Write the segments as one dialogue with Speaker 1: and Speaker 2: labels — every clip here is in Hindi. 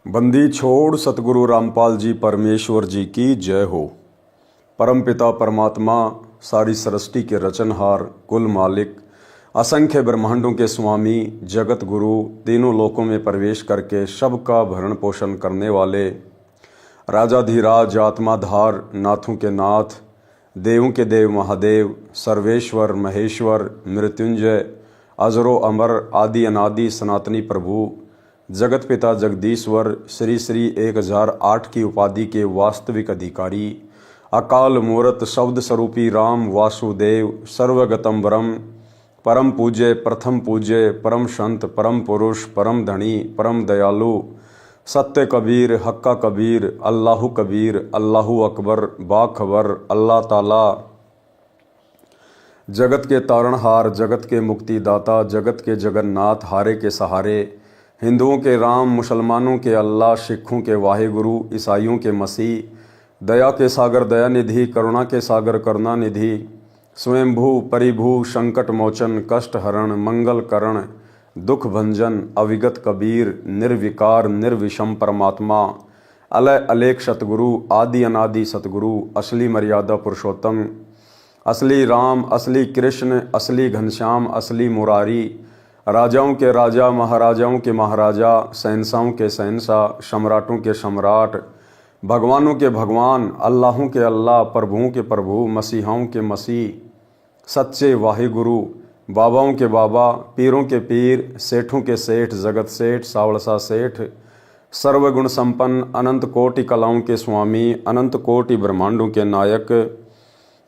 Speaker 1: बंदी छोड़ सतगुरु रामपाल जी परमेश्वर जी की जय हो। परमपिता परमात्मा सारी सृष्टि के रचनहार, कुल मालिक, असंख्य ब्रह्मांडों के स्वामी, जगत गुरु, तीनों लोकों में प्रवेश करके सबका भरण पोषण करने वाले, राजाधिराज, आत्माधार, नाथों के नाथ, देवों के देव महादेव, सर्वेश्वर महेश्वर, मृत्युंजय, अजरो अमर, आदि अनादि सनातनी प्रभु, जगत पिता जगदीश्वर, श्री श्री 1008 की उपाधि के वास्तविक अधिकारी, अकाल मूर्त शब्द स्वरूपी राम वासुदेव, सर्वगतम ब्रह्म, परम पूज्य, प्रथम पूज्य, परम संत, परम पुरुष, परम धनी, परम दयालु, सत्य कबीर, हक्का कबीर, अल्लाहु कबीर, अल्लाहु अकबर, बाखबर, अल्लाह ताला, जगत के तारणहार, जगत के मुक्तिदाता, जगत के जगन्नाथ, हारे के सहारे, हिंदुओं के राम, मुसलमानों के अल्लाह, सिखों के वाहेगुरु, ईसाइयों के मसीह, दया के सागर दया निधि, करुणा के सागर करुणा निधि, स्वयंभू परिभू, संकट मोचन, कष्ट हरण, मंगल करण, दुख भंजन, अविगत कबीर, निर्विकार निर्विषम परमात्मा, अलय अलेख सतगुरु, आदि अनादि सतगुरु, असली मर्यादा पुरुषोत्तम, असली राम, असली कृष्ण, असली घनश्याम, असली मुरारी, राजाओं के राजा, महाराजाओं के महाराजा, शहंशाहों के शहंशाह, सम्राटों के सम्राट, भगवानों के भगवान, अल्लाहों के अल्लाह, प्रभुओं के प्रभु, मसीहाओं के मसीह, सच्चे वाहिगुरु, बाबाओं के बाबा, पीरों के पीर, सेठों के सेठ, जगत सेठ, सावड़सा सेठ, सर्वगुण संपन्न, अनंत कोटि कलाओं के स्वामी, अनंत कोटि ब्रह्मांडों के नायक,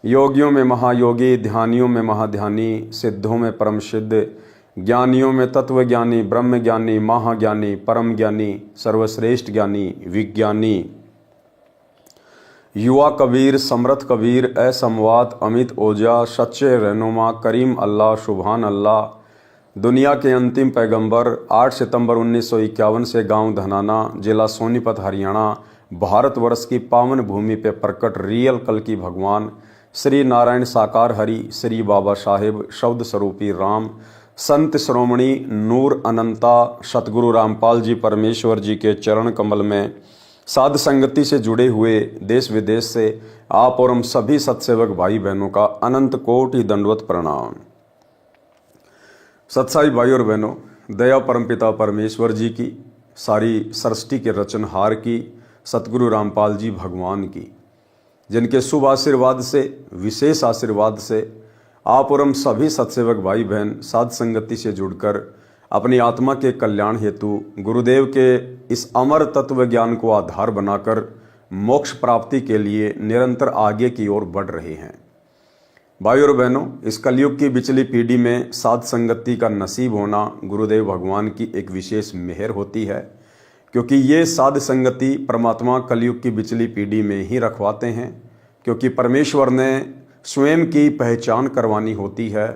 Speaker 1: योगियों में महायोगी, ध्यानियों में महाध्यानी, सिद्धों में परम सिद्ध, ज्ञानियों में तत्व ज्ञानी, ब्रह्म ज्ञानी, महाज्ञानी, परम ज्ञानी, सर्वश्रेष्ठ ज्ञानी, विज्ञानी, युवा कबीर, समर्थ कबीर, असमवात, अमित ओजा, सच्चे रहनुमा, करीम अल्लाह, सुभान अल्लाह, दुनिया के अंतिम पैगंबर, 8 सितंबर 1951 से गांव धनाना, जिला सोनीपत, हरियाणा, भारतवर्ष की पावन भूमि पे प्रकट रियल कल की भगवान श्री नारायण साकार हरि, श्री बाबा साहेब, शब्द स्वरूपी राम, संत श्रोमणी नूर अनंता सतगुरु रामपाल जी परमेश्वर जी के चरण कमल में साध संगति से जुड़े हुए देश विदेश से आप और हम सभी सत्सेवक भाई बहनों का अनंत कोटि दंडवत प्रणाम। सत्साई भाई और बहनों, दया परमपिता परमेश्वर जी की, सारी सृष्टि के रचनहार की, सतगुरु रामपाल जी भगवान की, जिनके शुभ आशीर्वाद से, विशेष आशीर्वाद से आप और हम सभी सत्सेवक भाई बहन साध संगति से जुड़कर अपनी आत्मा के कल्याण हेतु गुरुदेव के इस अमर तत्व ज्ञान को आधार बनाकर मोक्ष प्राप्ति के लिए निरंतर आगे की ओर बढ़ रहे हैं। भाई और बहनों, इस कलयुग की बिचली पीढ़ी में साध संगति का नसीब होना गुरुदेव भगवान की एक विशेष मेहर होती है, क्योंकि ये साध संगति परमात्मा कलयुग की बिचली पीढ़ी में ही रखवाते हैं, क्योंकि परमेश्वर ने स्वयं की पहचान करवानी होती है।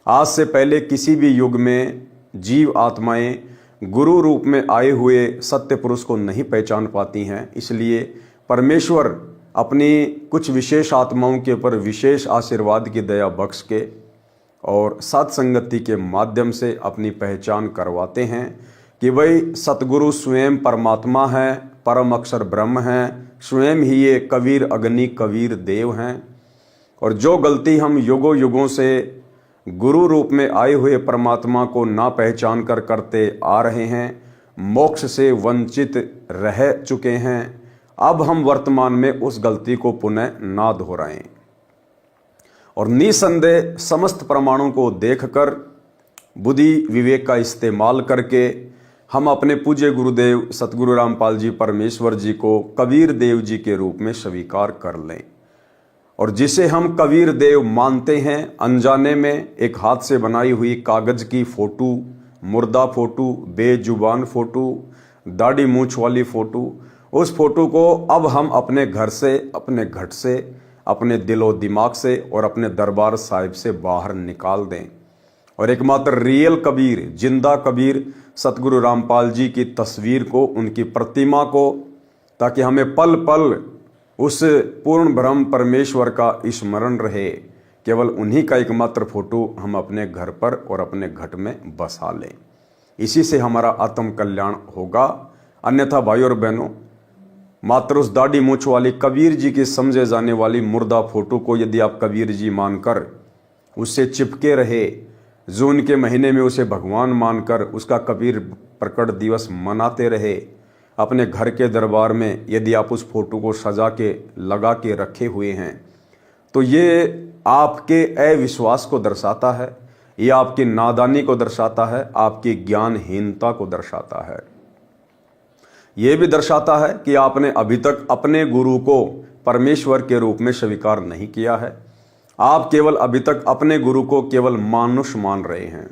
Speaker 1: आज से पहले किसी भी युग में जीव आत्माएं गुरु रूप में आए हुए सत्य पुरुष को नहीं पहचान पाती हैं, इसलिए परमेश्वर अपनी कुछ विशेष आत्माओं के ऊपर विशेष आशीर्वाद की दया बख्श के और साध संगति के माध्यम से अपनी पहचान करवाते हैं कि भाई सतगुरु स्वयं परमात्मा है, परम अक्षर ब्रह्म हैं, स्वयं ही ये कबीर अग्नि कबीर देव हैं। और जो गलती हम युगों युगों से गुरु रूप में आए हुए परमात्मा को ना पहचान कर करते आ रहे हैं, मोक्ष से वंचित रह चुके हैं, अब हम वर्तमान में उस गलती को पुनः ना दोहराएं और निसंदेह समस्त प्रमाणों को देखकर बुद्धि विवेक का इस्तेमाल करके हम अपने पूज्य गुरुदेव सतगुरु रामपाल जी परमेश्वर जी को कबीर देव जी के रूप में स्वीकार कर लें। और जिसे हम कबीर देव मानते हैं, अनजाने में एक हाथ से बनाई हुई कागज की फोटो, मुर्दा फोटो, बेजुबान फोटो, दाढ़ी मूछ वाली फोटो, उस फोटो को अब हम अपने घर से, अपने घट से, अपने दिलो दिमाग से और अपने दरबार साहिब से बाहर निकाल दें और एकमात्र रियल कबीर, जिंदा कबीर सतगुरु रामपाल जी की तस्वीर को, उनकी प्रतिमा को, ताकि हमें पल पल उस पूर्ण ब्रह्म परमेश्वर का स्मरण रहे, केवल उन्हीं का एकमात्र फोटो हम अपने घर पर और अपने घट में बसा लें। इसी से हमारा आत्म कल्याण होगा, अन्यथा भाई और बहनों, मात्र उस दाढ़ी मूछ वाली कबीर जी की समझे जाने वाली मुर्दा फोटो को यदि आप कबीर जी मानकर उससे चिपके रहे, जून के महीने में उसे भगवान मानकर उसका कबीर प्रकट दिवस मनाते रहे, अपने घर के दरबार में यदि आप उस फोटो को सजा के लगा के रखे हुए हैं, तो ये आपके अविश्वास को दर्शाता है, ये आपकी नादानी को दर्शाता है, आपकी ज्ञानहीनता को दर्शाता है। ये भी दर्शाता है कि आपने अभी तक अपने गुरु को परमेश्वर के रूप में स्वीकार नहीं किया है। आप केवल अभी तक अपने गुरु को केवल मानुष मान रहे हैं।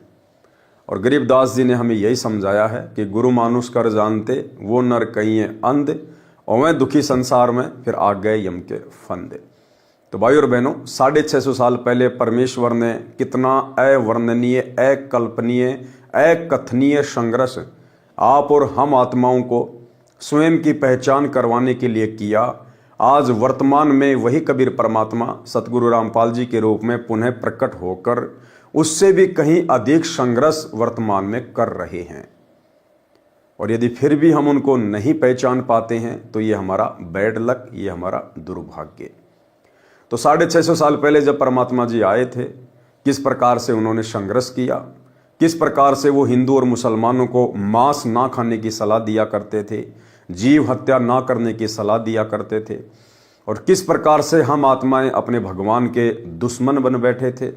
Speaker 1: और गरीबदास जी ने हमें यही समझाया है कि गुरु मानुष कर जानते, वो नर कहिए अंध, और वह दुखी संसार में फिर आ गए यम के फंदे। तो भाई और बहनों, 650 साल पहले परमेश्वर ने कितना अवर्णनीय, अकल्पनीय, अकथनीय संघर्ष आप और हम आत्माओं को स्वयं की पहचान करवाने के लिए किया। आज वर्तमान में वही कबीर परमात्मा सतगुरु रामपाल जी के रूप में पुनः प्रकट होकर उससे भी कहीं अधिक संघर्ष वर्तमान में कर रहे हैं। और यदि फिर भी हम उनको नहीं पहचान पाते हैं तो ये हमारा बैड लक, ये हमारा दुर्भाग्य। तो 650 साल पहले जब परमात्मा जी आए थे, किस प्रकार से उन्होंने संघर्ष किया, किस प्रकार से वो हिंदू और मुसलमानों को मांस ना खाने की सलाह दिया करते थे, जीव हत्या ना करने की सलाह दिया करते थे, और किस प्रकार से हम आत्माएं अपने भगवान के दुश्मन बन बैठे थे।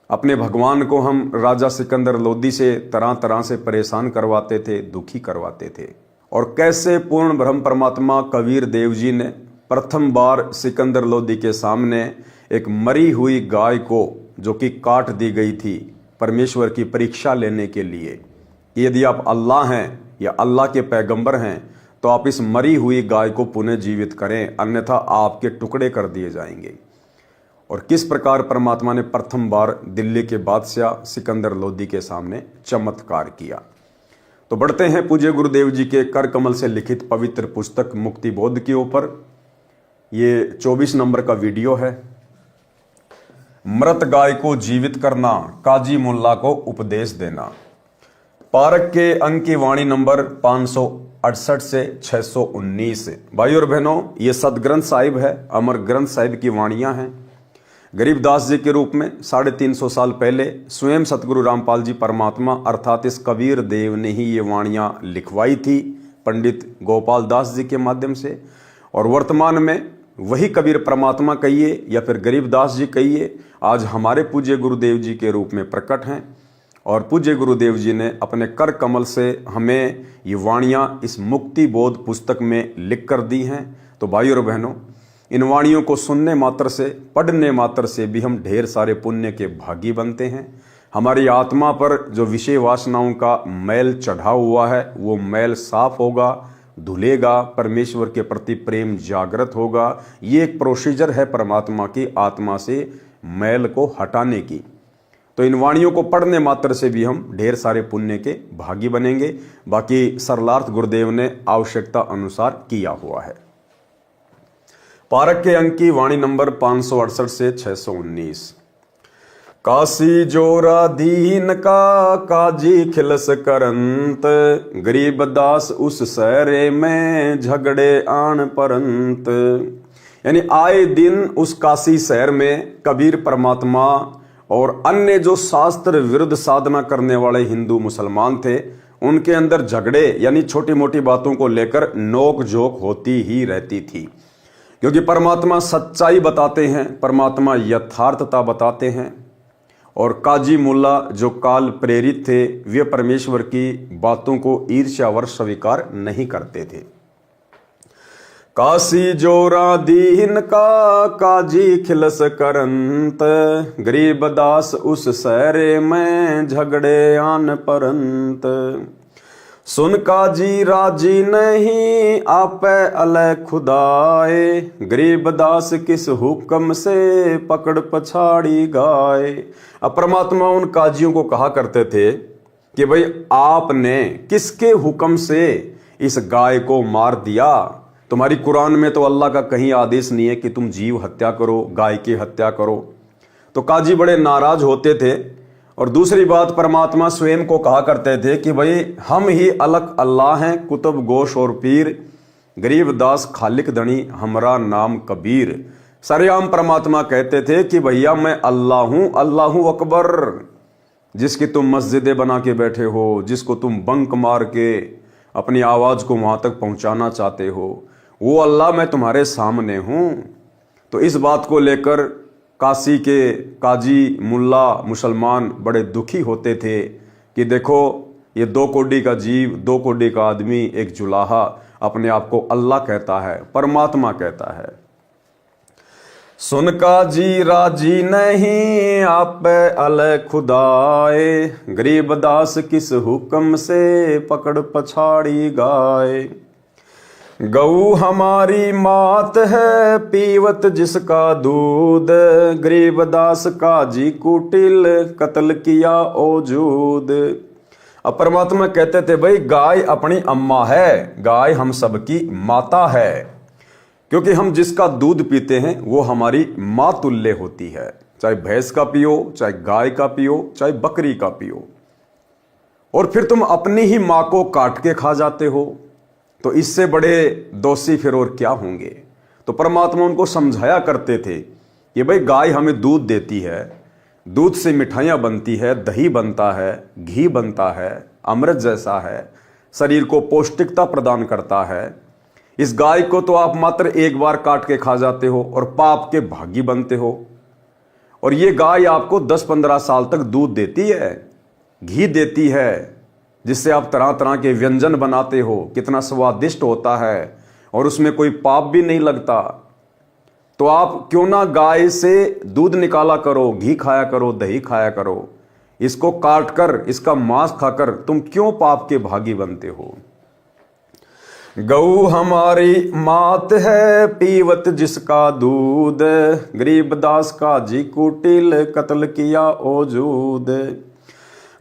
Speaker 1: अपने भगवान को हम राजा सिकंदर लोदी से तरह तरह से परेशान करवाते थे, दुखी करवाते थे। और कैसे पूर्ण ब्रह्म परमात्मा कबीर देव जी ने प्रथम बार सिकंदर लोदी के सामने एक मरी हुई गाय को, जो कि काट दी गई थी, परमेश्वर की परीक्षा लेने के लिए कि यदि आप अल्लाह हैं या अल्लाह के पैगंबर हैं तो आप इस मरी हुई गाय को पुनः जीवित करें, अन्यथा आपके टुकड़े कर दिए जाएंगे। और किस प्रकार परमात्मा ने प्रथम बार दिल्ली के बादशाह सिकंदर लोदी के सामने चमत्कार किया। तो बढ़ते हैं पूज्य गुरुदेव जी के कर कमल से लिखित पवित्र पुस्तक मुक्ति बोध के ऊपर। ये 24 नंबर का वीडियो है। मृत गाय को जीवित करना, काजी मुल्ला को उपदेश देना। पारक के अंक की वाणी नंबर 568 से 619। भाई और बहनों, ये सदग्रंथ साहिब है, अमर ग्रंथ साहिब की वाणियां हैं। गरीबदास जी के रूप में 350 साल पहले स्वयं सतगुरु रामपाल जी परमात्मा अर्थात इस कबीर देव ने ही ये वाणियां लिखवाई थी पंडित गोपाल दास जी के माध्यम से। और वर्तमान में वही कबीर परमात्मा कहिए या फिर गरीबदास जी कहिए, आज हमारे पूज्य गुरुदेव जी के रूप में प्रकट हैं। और पूज्य गुरुदेव जी ने अपने कर कमल से हमें ये वाणियां इस मुक्ति बोध पुस्तक में लिख कर दी हैं। तो भाई और बहनों, इन वाणियों को सुनने मात्र से, पढ़ने मात्र से भी हम ढेर सारे पुण्य के भागी बनते हैं। हमारी आत्मा पर जो विषय वासनाओं का मैल चढ़ा हुआ है वो मैल साफ होगा, धुलेगा, परमेश्वर के प्रति प्रेम जागृत होगा। ये एक प्रोसीजर है परमात्मा की आत्मा से मैल को हटाने की। तो इन वाणियों को पढ़ने मात्र से भी हम ढेर सारे पुण्य के भागी बनेंगे। बाकी सरलार्थ गुरुदेव ने आवश्यकता अनुसार किया हुआ है। पारक के अंक की वाणी नंबर 568 से 619। काशी जोरा दीन का काजी खिलस करंत, गरीब दास उस सहरे में झगड़े आन परंत। यानी आए दिन उस काशी शहर में कबीर परमात्मा और अन्य जो शास्त्र विरुद्ध साधना करने वाले हिंदू मुसलमान थे, उनके अंदर झगड़े यानी छोटी मोटी बातों को लेकर नोक झोंक होती ही रहती थी। क्योंकि परमात्मा सच्चाई बताते हैं, परमात्मा यथार्थता बताते हैं। और काजी मुल्ला जो काल प्रेरित थे, वे परमेश्वर की बातों को ईर्ष्यावश स्वीकार नहीं करते थे। काशी जोरा दीन का काजी खिलस करंत, गरीब दास उस सहरे में झगड़े आन परंत। सुन काजी राजी नहीं आपे अलय खुदाए, गरीब दास किस हुक्म से पकड़ पछाड़ी गाय। अब परमात्मा उन काजियों को कहा करते थे कि भाई आपने किसके हुक्म से इस गाय को मार दिया। तुम्हारी कुरान में तो अल्लाह का कहीं आदेश नहीं है कि तुम जीव हत्या करो, गाय की हत्या करो। तो काजी बड़े नाराज होते थे और दूसरी बात, परमात्मा स्वयं को कहा करते थे कि भाई हम ही अलग अल्लाह हैं, कुतुब गोश और पीर, गरीब दास खालिक धनी हमरा नाम कबीर। सरेआम परमात्मा कहते थे कि भैया मैं अल्लाह हूं, अल्लाहू अकबर। जिसकी तुम मस्जिदें बना के बैठे हो, जिसको तुम बंक मार के अपनी आवाज को वहां तक पहुंचाना चाहते हो, वो अल्लाह मैं तुम्हारे सामने हूं। तो इस बात को लेकर काशी के काजी मुल्ला मुसलमान बड़े दुखी होते थे कि देखो ये 2 कोड़ी का जीव, 2 कोड़ी का आदमी, एक जुलाहा अपने आप को अल्लाह कहता है, परमात्मा कहता है। सुन काजी राजी नहीं आप अल खुदाए, गरीब दास किस हुक्म से पकड़ पछाड़ी गाए। गऊ हमारी मात है पीवत जिसका दूध, गरीब दास काजी कुटिल कत्ल किया ओजूद। अब परमात्मा कहते थे भाई गाय अपनी अम्मा है, गाय हम सबकी माता है, क्योंकि हम जिसका दूध पीते हैं वो हमारी माँ तुल्य होती है। चाहे भैंस का पियो, चाहे गाय का पियो, चाहे बकरी का पियो। और फिर तुम अपनी ही माँ को काट के खा जाते हो, तो इससे बड़े दोषी फिर और क्या होंगे। तो परमात्मा उनको समझाया करते थे कि भाई गाय हमें दूध देती है, दूध से मिठाइयाँ बनती है, दही बनता है, घी बनता है, अमृत जैसा है, शरीर को पौष्टिकता प्रदान करता है। इस गाय को तो आप मात्र एक बार काट के खा जाते हो और पाप के भागी बनते हो। और ये गाय आपको 10-15 साल तक दूध देती है, घी देती है, जिससे आप तरह तरह के व्यंजन बनाते हो, कितना स्वादिष्ट होता है और उसमें कोई पाप भी नहीं लगता। तो आप क्यों ना गाय से दूध निकाला करो, घी खाया करो, दही खाया करो। इसको काट कर, इसका मांस खाकर तुम क्यों पाप के भागी बनते हो। गऊ हमारी मात है पीवत जिसका दूध, गरीब दास का जी कुटिल कत्ल किया ओजूद।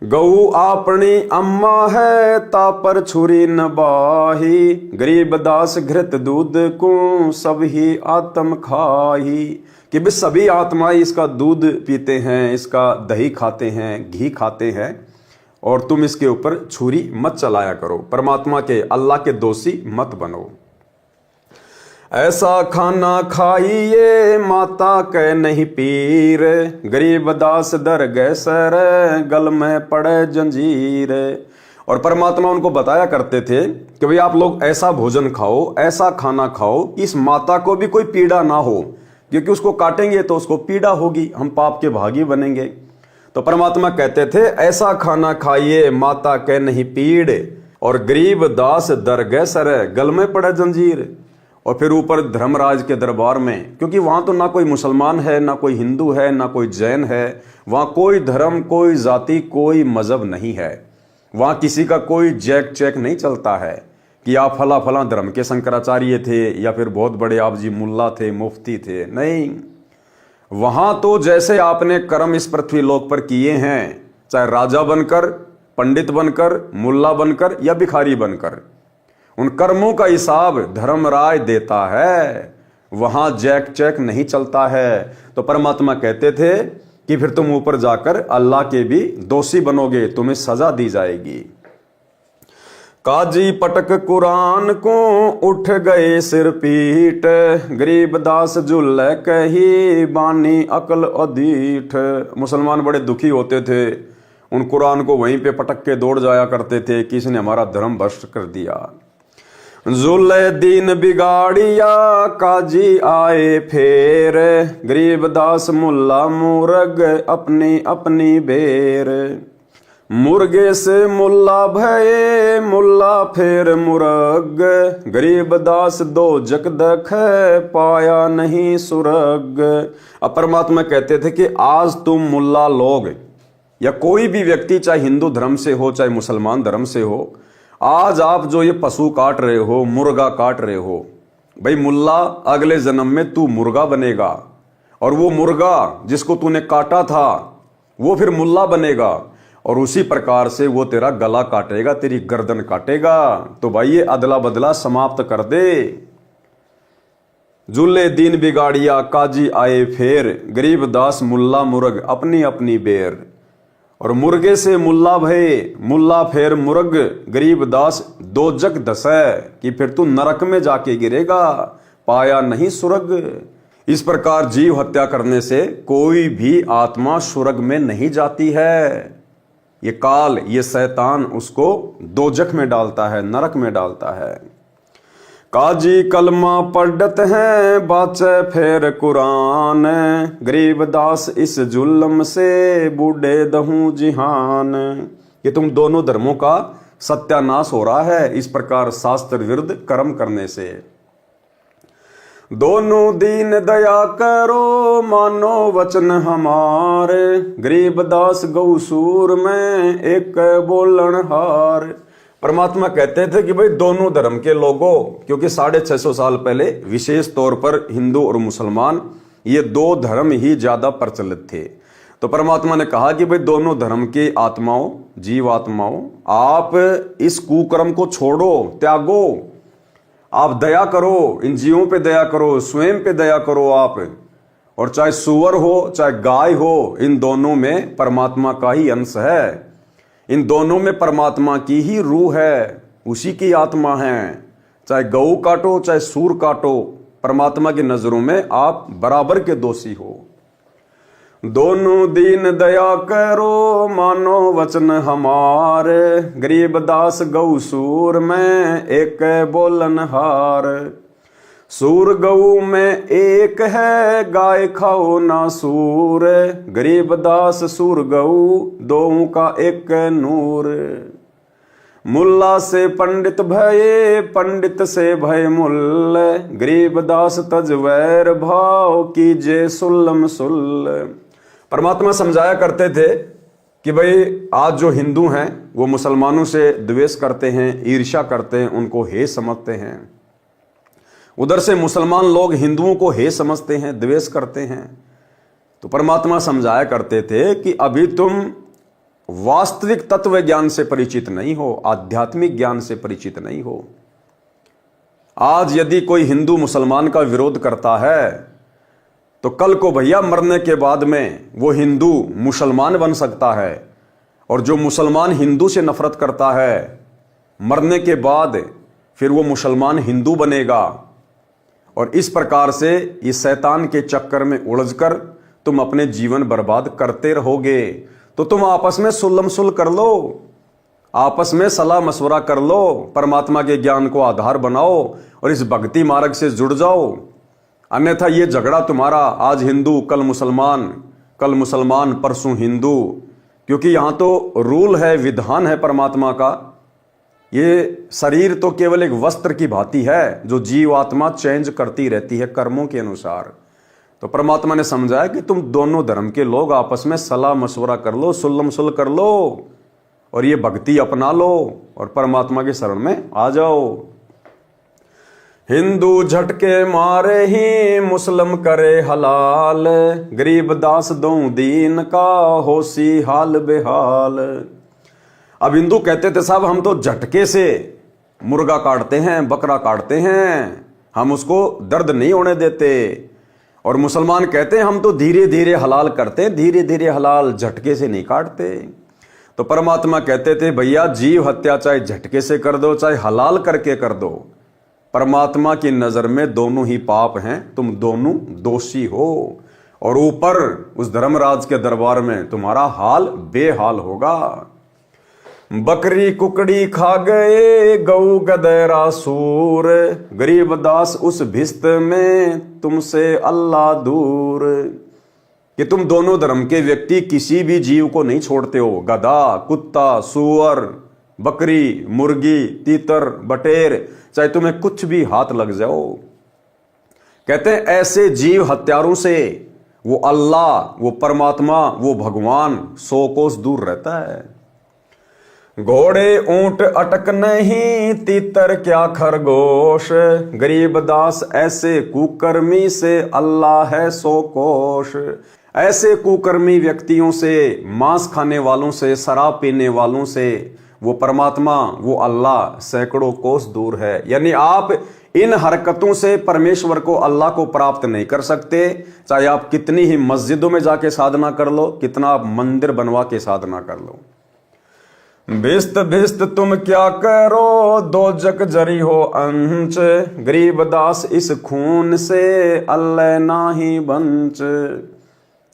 Speaker 1: गऊ आपनी अम्मा है ता पर छुरी न बाही, गरीब दास घृत दूध को सब ही आत्म खाही। कि भी सभी आत्माएं इसका दूध पीते हैं, इसका दही खाते हैं, घी खाते हैं, और तुम इसके ऊपर छुरी मत चलाया करो। परमात्मा के, अल्लाह के दोषी मत बनो। ऐसा खाना खाइए माता के नहीं पीर, गरीब दास दर गए सर गल में पड़े जंजीर। और परमात्मा उनको बताया करते थे कि भाई आप लोग ऐसा भोजन खाओ, ऐसा खाना खाओ, इस माता को भी कोई पीड़ा ना हो, क्योंकि उसको काटेंगे तो उसको पीड़ा होगी, हम पाप के भागी बनेंगे। तो परमात्मा कहते थे ऐसा खाना खाइए माता के नहीं पीड़, और गरीब दास दर गए सर गल में पड़े जंजीर। और फिर ऊपर धर्मराज के दरबार में, क्योंकि वहां तो ना कोई मुसलमान है, ना कोई हिंदू है, ना कोई जैन है, वहां कोई धर्म, कोई जाति, कोई मजहब नहीं है। वहां किसी का कोई जैक चेक नहीं चलता है कि आप फला फला धर्म के शंकराचार्य थे या फिर बहुत बड़े आप जी मुल्ला थे, मुफ्ती थे। नहीं, वहां तो जैसे आपने कर्म इस पृथ्वी लोक पर किए हैं, चाहे राजा बनकर, पंडित बनकर, मुल्ला बनकर या भिखारी बनकर, उन कर्मों का हिसाब धर्मराज देता है। वहां जैक चेक नहीं चलता है। तो परमात्मा कहते थे कि फिर तुम ऊपर जाकर अल्लाह के भी दोषी बनोगे, तुम्हें सजा दी जाएगी। काजी पटक कुरान को उठ गए सिर पीट, गरीब दास जुल्ले कही बानी अकल अधीठ। मुसलमान बड़े दुखी होते थे, उन कुरान को वहीं पे पटक के दौड़ जाया करते थे कि इसने हमारा धर्म भ्रष्ट कर दिया। जुल्ले दीन बिगाड़िया काजी आए फेर, गरीब दास मुल्ला मुर्ग अपनी अपनी बेर। मुर्गे से मुल्ला भये मुल्ला फिर मुर्ग, गरीब दास दो जक दख पाया नहीं सुरग। अब परमात्मा कहते थे कि आज तुम मुल्ला लोग या कोई भी व्यक्ति, चाहे हिंदू धर्म से हो चाहे मुसलमान धर्म से हो, आज आप जो ये पशु काट रहे हो, मुर्गा काट रहे हो, भाई मुल्ला अगले जन्म में तू मुर्गा बनेगा, और वो मुर्गा जिसको तूने काटा था वो फिर मुल्ला बनेगा, और उसी प्रकार से वो तेरा गला काटेगा, तेरी गर्दन काटेगा। तो भाई ये अदला बदला समाप्त कर दे। जुल्ले दीन बिगाड़िया काजी आए फेर, गरीब दास मुल्ला मुर्ग अपनी अपनी बेर। और मुर्गे से मुल्ला भये, मुल्ला फेर मुर्ग, गरीब दास दो जग दसै, कि फिर तू नरक में जाके गिरेगा, पाया नहीं सुरग। इस प्रकार जीव हत्या करने से कोई भी आत्मा सुरग में नहीं जाती है। ये काल, ये शैतान उसको दोजख में डालता है, नरक में डालता है। काजी कलमा पढ़त हैं, बाचे फेर कुरान, गरीब दास इस जुल्म से बूढ़े दहूं जिहान। ये तुम दोनों धर्मों का सत्यानाश हो रहा है इस प्रकार शास्त्र विरुद्ध कर्म करने से। दोनों दीन दया करो, मानो वचन हमारे, गरीब दास गौसूर में एक बोलन हार। परमात्मा कहते थे कि भाई दोनों धर्म के लोगों, क्योंकि 650 साल पहले विशेष तौर पर हिंदू और मुसलमान ये दो धर्म ही ज्यादा प्रचलित थे। तो परमात्मा ने कहा कि भाई दोनों धर्म के आत्माओं, जीव आत्माओं, आप इस कुकर्म को छोड़ो, त्यागो, आप दया करो, इन जीवों पे दया करो, स्वयं पे दया करो आप। और चाहे सुअर हो चाहे गाय हो, इन दोनों में परमात्मा का ही अंश है, इन दोनों में परमात्मा की ही रूह है, उसी की आत्मा है। चाहे गऊ काटो चाहे सूर काटो, परमात्मा की नजरों में आप बराबर के दोषी हो। दोनों दीन दया करो, मानो वचन हमारे, गरीब दास गौ सूर में एक बोलन हार। सूर गऊ में एक है, गाय खाओ ना सूर, गरीब दास सूर गऊ दों का एक नूर। मुल्ला से पंडित भये, पंडित से भय मुल्ल, गरीब दास तज वैर भाव कीजे सुल्लम सुल्ल। परमात्मा समझाया करते थे कि भाई आज जो हिंदू हैं वो मुसलमानों से द्वेष करते हैं, ईर्ष्या करते हैं, उनको हे समझते हैं। उधर से मुसलमान लोग हिंदुओं को हे समझते हैं, द्वेष करते हैं। तो परमात्मा समझाया करते थे कि अभी तुम वास्तविक तत्व ज्ञान से परिचित नहीं हो, आध्यात्मिक ज्ञान से परिचित नहीं हो। आज यदि कोई हिंदू मुसलमान का विरोध करता है तो कल को भैया मरने के बाद में वो हिंदू मुसलमान बन सकता है, और जो मुसलमान हिंदू से नफरत करता है मरने के बाद फिर वो मुसलमान हिंदू बनेगा। और इस प्रकार से इस शैतान के चक्कर में उलझकर तुम अपने जीवन बर्बाद करते रहोगे। तो तुम आपस में सुलम सुल कर लो, आपस में सलाह मशवरा कर लो, परमात्मा के ज्ञान को आधार बनाओ और इस भक्ति मार्ग से जुड़ जाओ। अन्यथा ये झगड़ा तुम्हारा आज हिंदू कल मुसलमान परसों हिंदू, क्योंकि यहां तो रूल है, विधान है परमात्मा का। ये शरीर तो केवल एक वस्त्र की भांति है जो जीव आत्मा चेंज करती रहती है कर्मों के अनुसार। तो परमात्मा ने समझाया कि तुम दोनों धर्म के लोग आपस में सलाह मशवरा कर लो, सुल्लम सुल कर लो और ये भक्ति अपना लो और परमात्मा के शरण में आ जाओ। हिंदू झटके मारे ही मुस्लिम करे हलाल, गरीब दास दो दीन का होसी हाल बेहाल। अब हिंदू कहते थे साहब हम तो झटके से मुर्गा काटते हैं, बकरा काटते हैं, हम उसको दर्द नहीं होने देते। और मुसलमान कहते हैं हम तो धीरे धीरे हलाल करते, धीरे धीरे हलाल, झटके से नहीं काटते। तो परमात्मा कहते थे भैया जीव हत्या चाहे झटके से कर दो चाहे हलाल करके कर दो, परमात्मा की नजर में दोनों ही पाप हैं, तुम दोनों दोषी हो। और ऊपर उस धर्मराज के दरबार में तुम्हारा हाल बेहाल होगा। बकरी कुकड़ी खा गए गऊ गदैरा सूर, गरीब दास उस भिस्त में तुमसे अल्लाह दूर। कि तुम दोनों धर्म के व्यक्ति किसी भी जीव को नहीं छोड़ते हो, गधा, कुत्ता, सूअर, बकरी, मुर्गी, तीतर, बटेर, चाहे तुम्हें कुछ भी हाथ लग जाओ। कहते हैं ऐसे जीव हत्यारों से वो अल्लाह, वो परमात्मा, वो भगवान 100 कोस दूर रहता है। घोड़े ऊंट अटक नहीं, तीतर क्या खरगोश, गरीब दास ऐसे कुकर्मी से अल्लाह है 100 कोश। ऐसे कुकर्मी व्यक्तियों से, मांस खाने वालों से, शराब पीने वालों से, वो परमात्मा, वो अल्लाह सैकड़ों कोस दूर है। यानी आप इन हरकतों से परमेश्वर को, अल्लाह को प्राप्त नहीं कर सकते। चाहे आप कितनी ही मस्जिदों में जाके साधना कर लो, कितना आप मंदिर बनवा के साधना कर लो। भिस्त भिस्त तुम क्या करो, दो जग जरी हो अंच, गरीबदास इस खून से अल्लाह नाही बंच।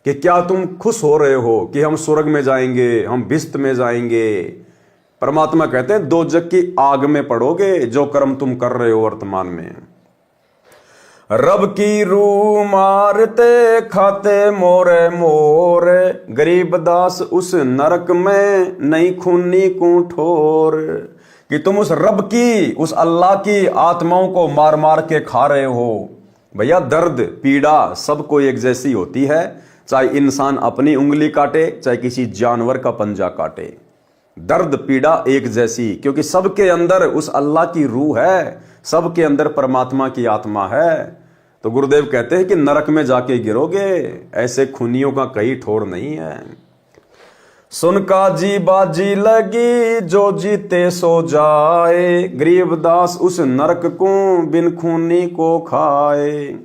Speaker 1: कि क्या तुम खुश हो रहे हो कि हम स्वर्ग में जाएंगे, हम भिस्त में जाएंगे? परमात्मा कहते हैं दो जग की आग में पड़ोगे जो कर्म तुम कर रहे हो वर्तमान में। रब की रूह मारते खाते मोरे मोरे, गरीबदास उस नरक में नहीं खूनी को ठोर। कि तुम उस रब की, उस अल्लाह की आत्माओं को मार मार के खा रहे हो। भैया दर्द पीड़ा सबको एक जैसी होती है, चाहे इंसान अपनी उंगली काटे, चाहे किसी जानवर का पंजा काटे। दर्द पीड़ा एक जैसी, क्योंकि सबके अंदर उस अल्लाह की रूह है, सबके अंदर परमात्मा की आत्मा है। तो गुरुदेव कहते हैं कि नरक में जाके गिरोगे, ऐसे खूनियों का कहीं ठोर नहीं है। सुन का जी बाजी लगी, जो जीते सो जाए, गरीबदास उस नरक को बिन खूनी को खाए।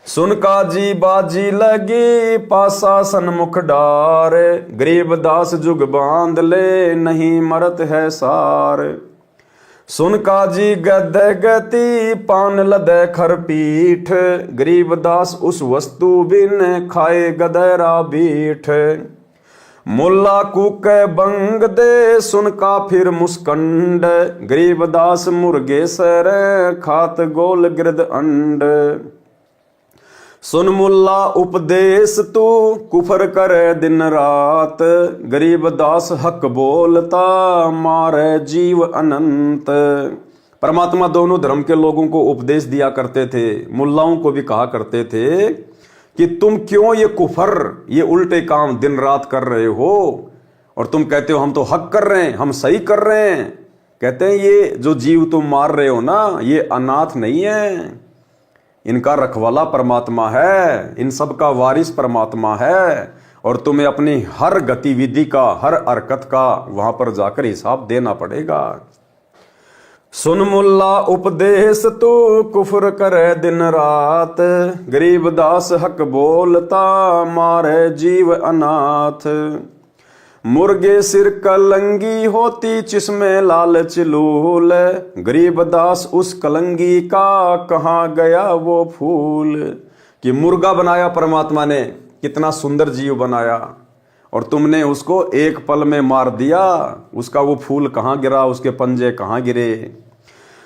Speaker 1: सुन का जी बाजी लगी, पासा सन्मुख डार, गरीबदास जुग बांध ले नहीं मरत है सार। सुन का जी गद गति, पान लदे खर पीठ, गरीबदास उस वस्तु बिन खाए गदरा बीठ। मुल्ला कुके बंग दे, सुन का फिर मुस्कंड, गरीबदास मुर्गे सर खात गोल गिरद अंड। सुन मुल्ला उपदेश तू कुफर करे दिन रात, गरीबदास हक बोलता मारे जीव अनंत। परमात्मा दोनों धर्म के लोगों को उपदेश दिया करते थे, मुल्लाओं को भी कहा करते थे कि तुम क्यों ये कुफर, ये उल्टे काम दिन रात कर रहे हो, और तुम कहते हो हम तो हक कर रहे हैं, हम सही कर रहे हैं। कहते हैं ये जो जीव तुम मार रहे हो ना, ये अनाथ नहीं है, इनका रखवाला परमात्मा है, इन सब का वारिस परमात्मा है, और तुम्हें अपनी हर गतिविधि का, हर हरकत का वहां पर जाकर हिसाब देना पड़ेगा। सुन मुल्ला उपदेश तू कुफर करे दिन रात, गरीबदास हक बोलता मारे जीव अनाथ। मुर्गे सिर कलंगी होती जिसमें लालच लूल, गरीबदास उस कलंगी का कहाँ गया वो फूल। कि मुर्गा बनाया परमात्मा ने, कितना सुंदर जीव बनाया, और तुमने उसको एक पल में मार दिया, उसका वो फूल कहाँ गिरा, उसके पंजे कहाँ गिरे।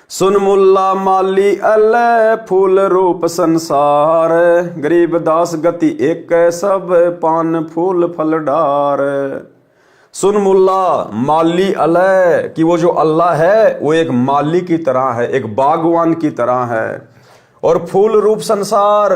Speaker 1: सुन मुल्ला माली अल्लाह फूल रूप संसार, गरीबदास गति एक सब पान फूल फल डार। सुन मुल्ला माली अलह, कि वो जो अल्लाह है वो एक माली की तरह है, एक बागवान की तरह है, और फूल रूप संसार,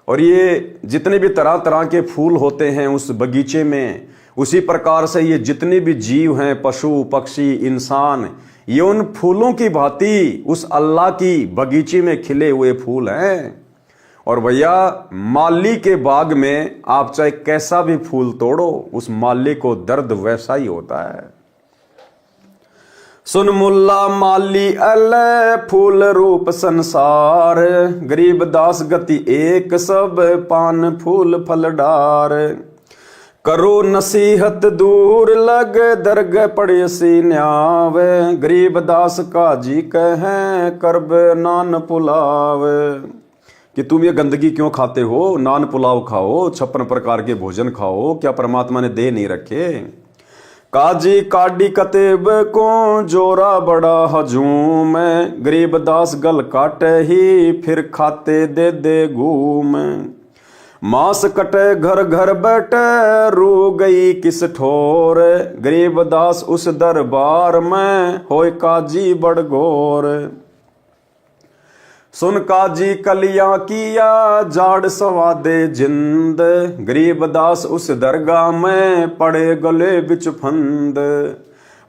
Speaker 1: और ये जितने भी तरह तरह के फूल होते हैं उस बगीचे में, उसी प्रकार से ये जितने भी जीव हैं, पशु पक्षी इंसान, ये उन फूलों की भांति उस अल्लाह की बगीचे में खिले हुए फूल हैं। और भैया माली के बाग में आप चाहे कैसा भी फूल तोड़ो, उस माली को दर्द वैसा ही होता है। सुन मुल्ला माली अल्लाह फूल रूप संसार, गरीबदास गति एक सब पान फूल फल डार। करो नसीहत दूर लग दरग पड़े सी न्यावे, गरीबदास काजी कहे करब नान पुलावे। कि तुम ये गंदगी क्यों खाते हो, नान पुलाव खाओ, 56 प्रकार के भोजन खाओ, क्या परमात्मा ने दे नहीं रखे। काजी काडी कतेब को जोरा बड़ा हजूम, गरीबदास गल काटे ही फिर खाते दे दे घूम। मांस कटे घर घर बैठे रू गई किस ठोर, गरीबदास उस दरबार में होय काजी बड़ घोर। सुन काजी कलियां किया जाड़ सवादे जिंद, गरीबदास उस दरगाह में पड़े गले बिच फंद।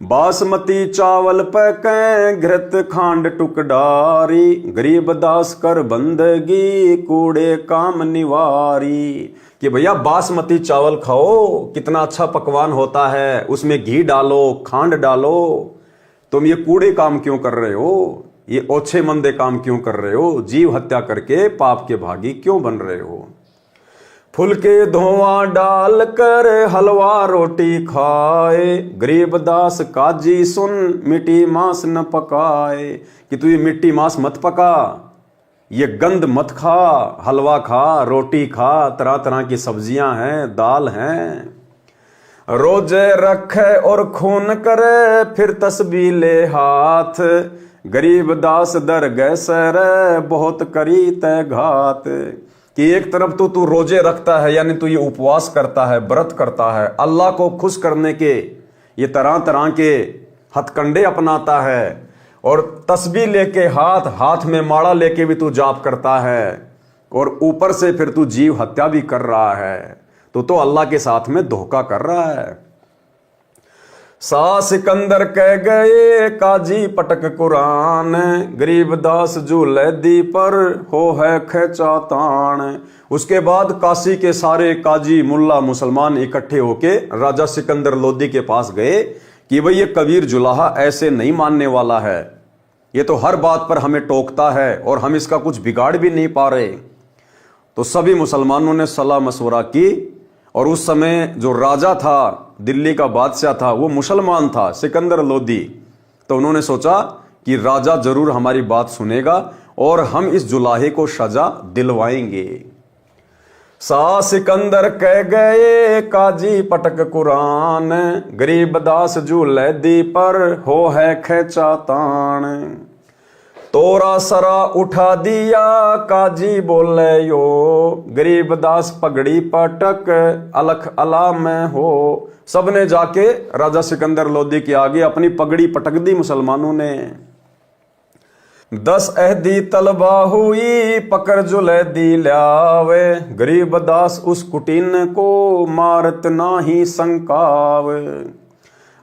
Speaker 1: बासमती चावल पकै घृत खांड टुकडारी, गरीब दास कर बंदगी कूड़े काम निवारी। कि भैया बासमती चावल खाओ, कितना अच्छा पकवान होता है, उसमें घी डालो, खांड डालो। तुम ये कूड़े काम क्यों कर रहे हो, ये ओछे मंदे काम क्यों कर रहे हो, जीव हत्या करके पाप के भागी क्यों बन रहे हो। फुलके धुआं डाल कर हलवा रोटी खाए, गरीब दास काजी सुन मिट्टी मांस न पकाए। कि तू ये मिट्टी मांस मत पका, ये गंद मत खा, हलवा खा, रोटी खा, तरह तरह की सब्जियां हैं, दाल हैं। रोजे रखे और खून करे फिर तस्बीह ले हाथ, गरीब दास दर गए सर बहुत करी तय घात। कि एक तरफ तो तू रोजे रखता है, यानी तू ये उपवास करता है, व्रत करता है, अल्लाह को खुश करने के ये तरह तरह के हथकंडे अपनाता है, और तस्बीह लेके हाथ में माड़ा लेके भी तू जाप करता है, और ऊपर से फिर तू जीव हत्या भी कर रहा है। तो अल्लाह के साथ में धोखा कर रहा है। सा सिकंदर कह गए काजी पटक कुरान, गरीब दास झूले दी पर हो है खेचा तान। उसके बाद काशी के सारे काजी मुल्ला मुसलमान इकट्ठे होके राजा सिकंदर लोदी के पास गए कि भाई ये कबीर जुलाहा ऐसे नहीं मानने वाला है, ये तो हर बात पर हमें टोकता है और हम इसका कुछ बिगाड़ भी नहीं पा रहे। तो सभी मुसलमानों ने सलाह मशवरा की, और उस समय जो राजा था, दिल्ली का बादशाह था, वो मुसलमान था, सिकंदर लोदी। तो उन्होंने सोचा कि राजा जरूर हमारी बात सुनेगा और हम इस जुलाहे को सजा दिलवाएंगे। सा सिकंदर कह गए काजी पटक कुरान, गरीब दास झूले दी पर हो है खेचा तान। तोरा सरा उठा दिया काजी बोले यो, गरीब दास पगड़ी पटक अलख अला में हो। सबने जाके राजा सिकंदर लोदी के आगे अपनी पगड़ी पटक दी मुसलमानों ने। 10 अहदी तलबा हुई पकड़ जुले दी ल्यावे, गरीब दास उस कुटीन को मारत नाही संकावे।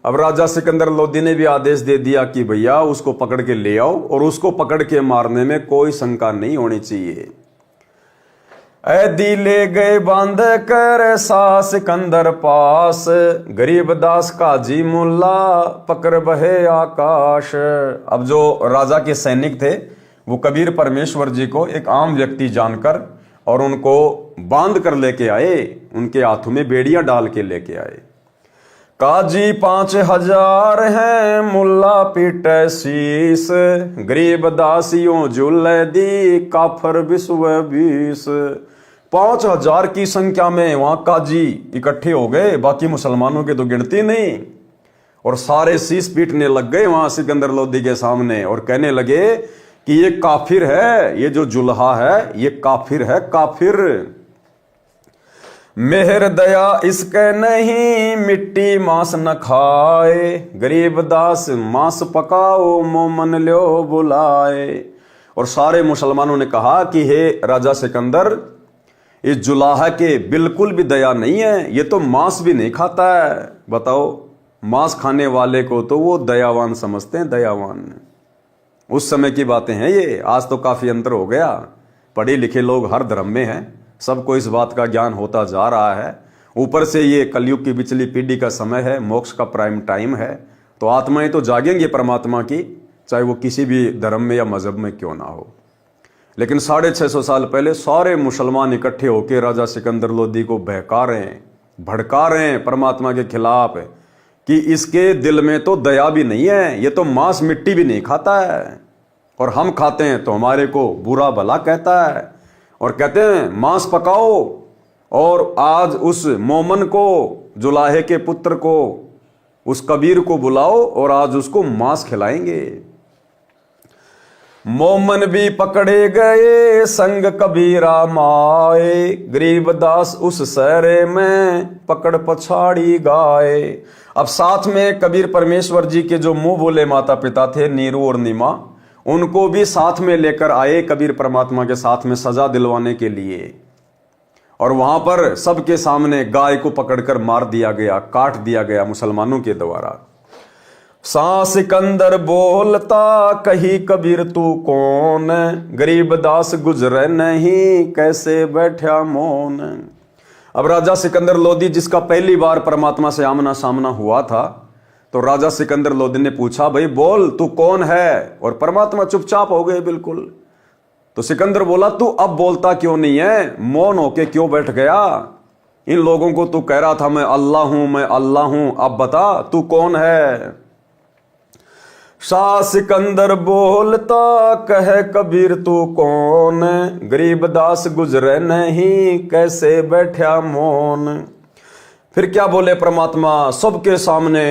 Speaker 1: अब राजा सिकंदर लोदी ने भी आदेश दे दिया कि भैया उसको पकड़ के ले आओ, और उसको पकड़ के मारने में कोई शंका नहीं होनी चाहिए। ऐदी ले गए बांध कर सा सिकंदर पास, गरीब दास काजी मुल्ला पकड़ बहे आकाश। अब जो राजा के सैनिक थे वो कबीर परमेश्वर जी को एक आम व्यक्ति जानकर और उनको बांध कर लेके आए, उनके हाथों में बेड़ियां डाल के लेके आए। काजी 5000 हैं मुल्ला पीटे शीस, गरीब दासियों झूले दी काफर विश्व 20। 5000 की संख्या में वहां काजी इकट्ठे हो गए, बाकी मुसलमानों की तो गिनती नहीं, और सारे शीस पीटने लग गए वहां सिकंदर लोदी के सामने, और कहने लगे कि ये काफिर है, ये जो जुल्हा है ये काफिर है, काफिर। मेहर दया इसके नहीं मिट्टी मांस न खाए, गरीब दास मांस पकाओ मोमन लो बुलाए। और सारे मुसलमानों ने कहा कि हे राजा सिकंदर, इस जुलाहा के बिल्कुल भी दया नहीं है, ये तो मांस भी नहीं खाता है। बताओ, मांस खाने वाले को तो वो दयावान समझते हैं, दयावान। उस समय की बातें हैं ये, आज तो काफी अंतर हो गया। पढ़े लिखे लोग हर धर्म में हैं, सबको इस बात का ज्ञान होता जा रहा है। ऊपर से ये कलयुग की पिछली पीढ़ी का समय है, मोक्ष का प्राइम टाइम है, तो आत्माएं तो जागेंगे परमात्मा की, चाहे वो किसी भी धर्म में या मजहब में क्यों ना हो। लेकिन 650 साल पहले सारे मुसलमान इकट्ठे होकर राजा सिकंदर लोदी को बहका रहे हैं, भड़का रहे हैं परमात्मा के खिलाफ कि इसके दिल में तो दया भी नहीं है, ये तो मांस मिट्टी भी नहीं खाता है, और हम खाते हैं तो हमारे को बुरा भला कहता है, और कहते हैं मांस पकाओ, और आज उस मोमन को, जुलाहे के पुत्र को, उस कबीर को बुलाओ और आज उसको मांस खिलाएंगे। मोमन भी पकड़े गए संग कबीरा माए, गरीब दास उस सहरे में पकड़ पछाड़ी गाए। अब साथ में कबीर परमेश्वर जी के जो मुंह बोले माता पिता थे, नीरू और नीमा, उनको भी साथ में लेकर आए कबीर परमात्मा के साथ में सजा दिलवाने के लिए। और वहां पर सबके सामने गाय को पकड़कर मार दिया गया, काट दिया गया मुसलमानों के द्वारा। सा सिकंदर बोलता कही कबीर तू कौन, गरीब दास गुजरे नहीं कैसे बैठा मौन। अब राजा सिकंदर लोदी जिसका पहली बार परमात्मा से आमना सामना हुआ था, तो राजा सिकंदर लोदी ने पूछा भाई बोल तू कौन है, और परमात्मा चुपचाप हो गए बिल्कुल। तो सिकंदर बोला तू अब बोलता क्यों नहीं है, मौन होके क्यों बैठ गया। इन लोगों को तू कह रहा था मैं अल्लाह हूं मैं अल्लाह हूं, अब बता तू कौन है। शाह सिकंदर बोलता कहे कबीर तू कौन, गरीब दास गुजरे नहीं कैसे बैठा मौन। फिर क्या बोले परमात्मा सबके सामने,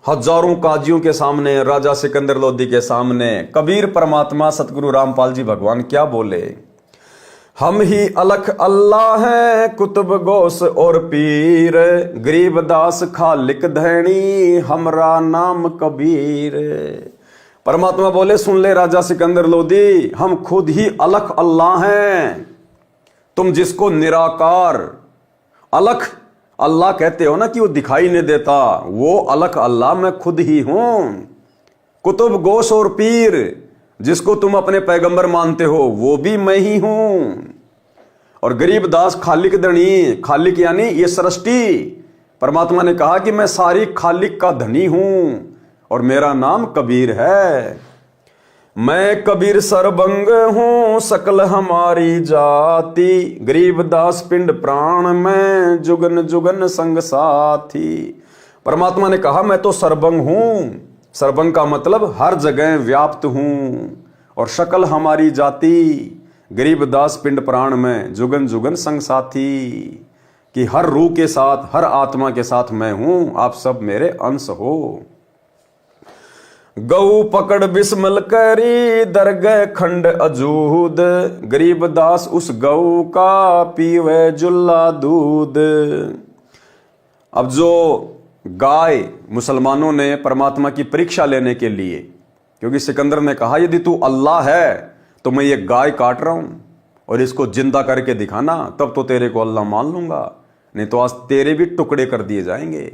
Speaker 1: हजारों काजियों के सामने, राजा सिकंदर लोदी के सामने कबीर परमात्मा सतगुरु रामपाल जी भगवान क्या बोले, हम ही अलख अल्लाह है कुतुब गौस और पीर, गरीब दास खालिक धैनी हमरा नाम कबीर। परमात्मा बोले सुन ले राजा सिकंदर लोदी, हम खुद ही अलख अल्लाह हैं। तुम जिसको निराकार अलख अल्लाह कहते हो ना कि वो दिखाई नहीं देता, वो अलख अल्लाह मैं खुद ही हूं। कुतुब गौस और पीर जिसको तुम अपने पैगंबर मानते हो वो भी मैं ही हूं। और गरीब दास खालिक धनी, खालिक यानी ये सृष्टि। परमात्मा ने कहा कि मैं सारी खालिक का धनी हूं और मेरा नाम कबीर है। मैं कबीर सरबंग हूं सकल हमारी जाति, गरीब दास पिंड प्राण में जुगन जुगन संग साथी। परमात्मा ने कहा मैं तो सरबंग हूं, सरबंग का मतलब हर जगह व्याप्त हूं, और शकल हमारी जाति, गरीब दास पिंड प्राण में जुगन जुगन संग साथी, कि हर रूह के साथ हर आत्मा के साथ मैं हूं, आप सब मेरे अंश हो। गऊ पकड़ बिस्मल करी दरगह खंड अजूद, गरीब दास उस गऊ का पीवे जुल्ला दूध। अब जो गाय मुसलमानों ने परमात्मा की परीक्षा लेने के लिए, क्योंकि सिकंदर ने कहा यदि तू अल्लाह है तो मैं ये गाय काट रहा हूं और इसको जिंदा करके दिखाना, तब तो तेरे को अल्लाह मान लूंगा, नहीं तो आज तेरे भी टुकड़े कर दिए जाएंगे।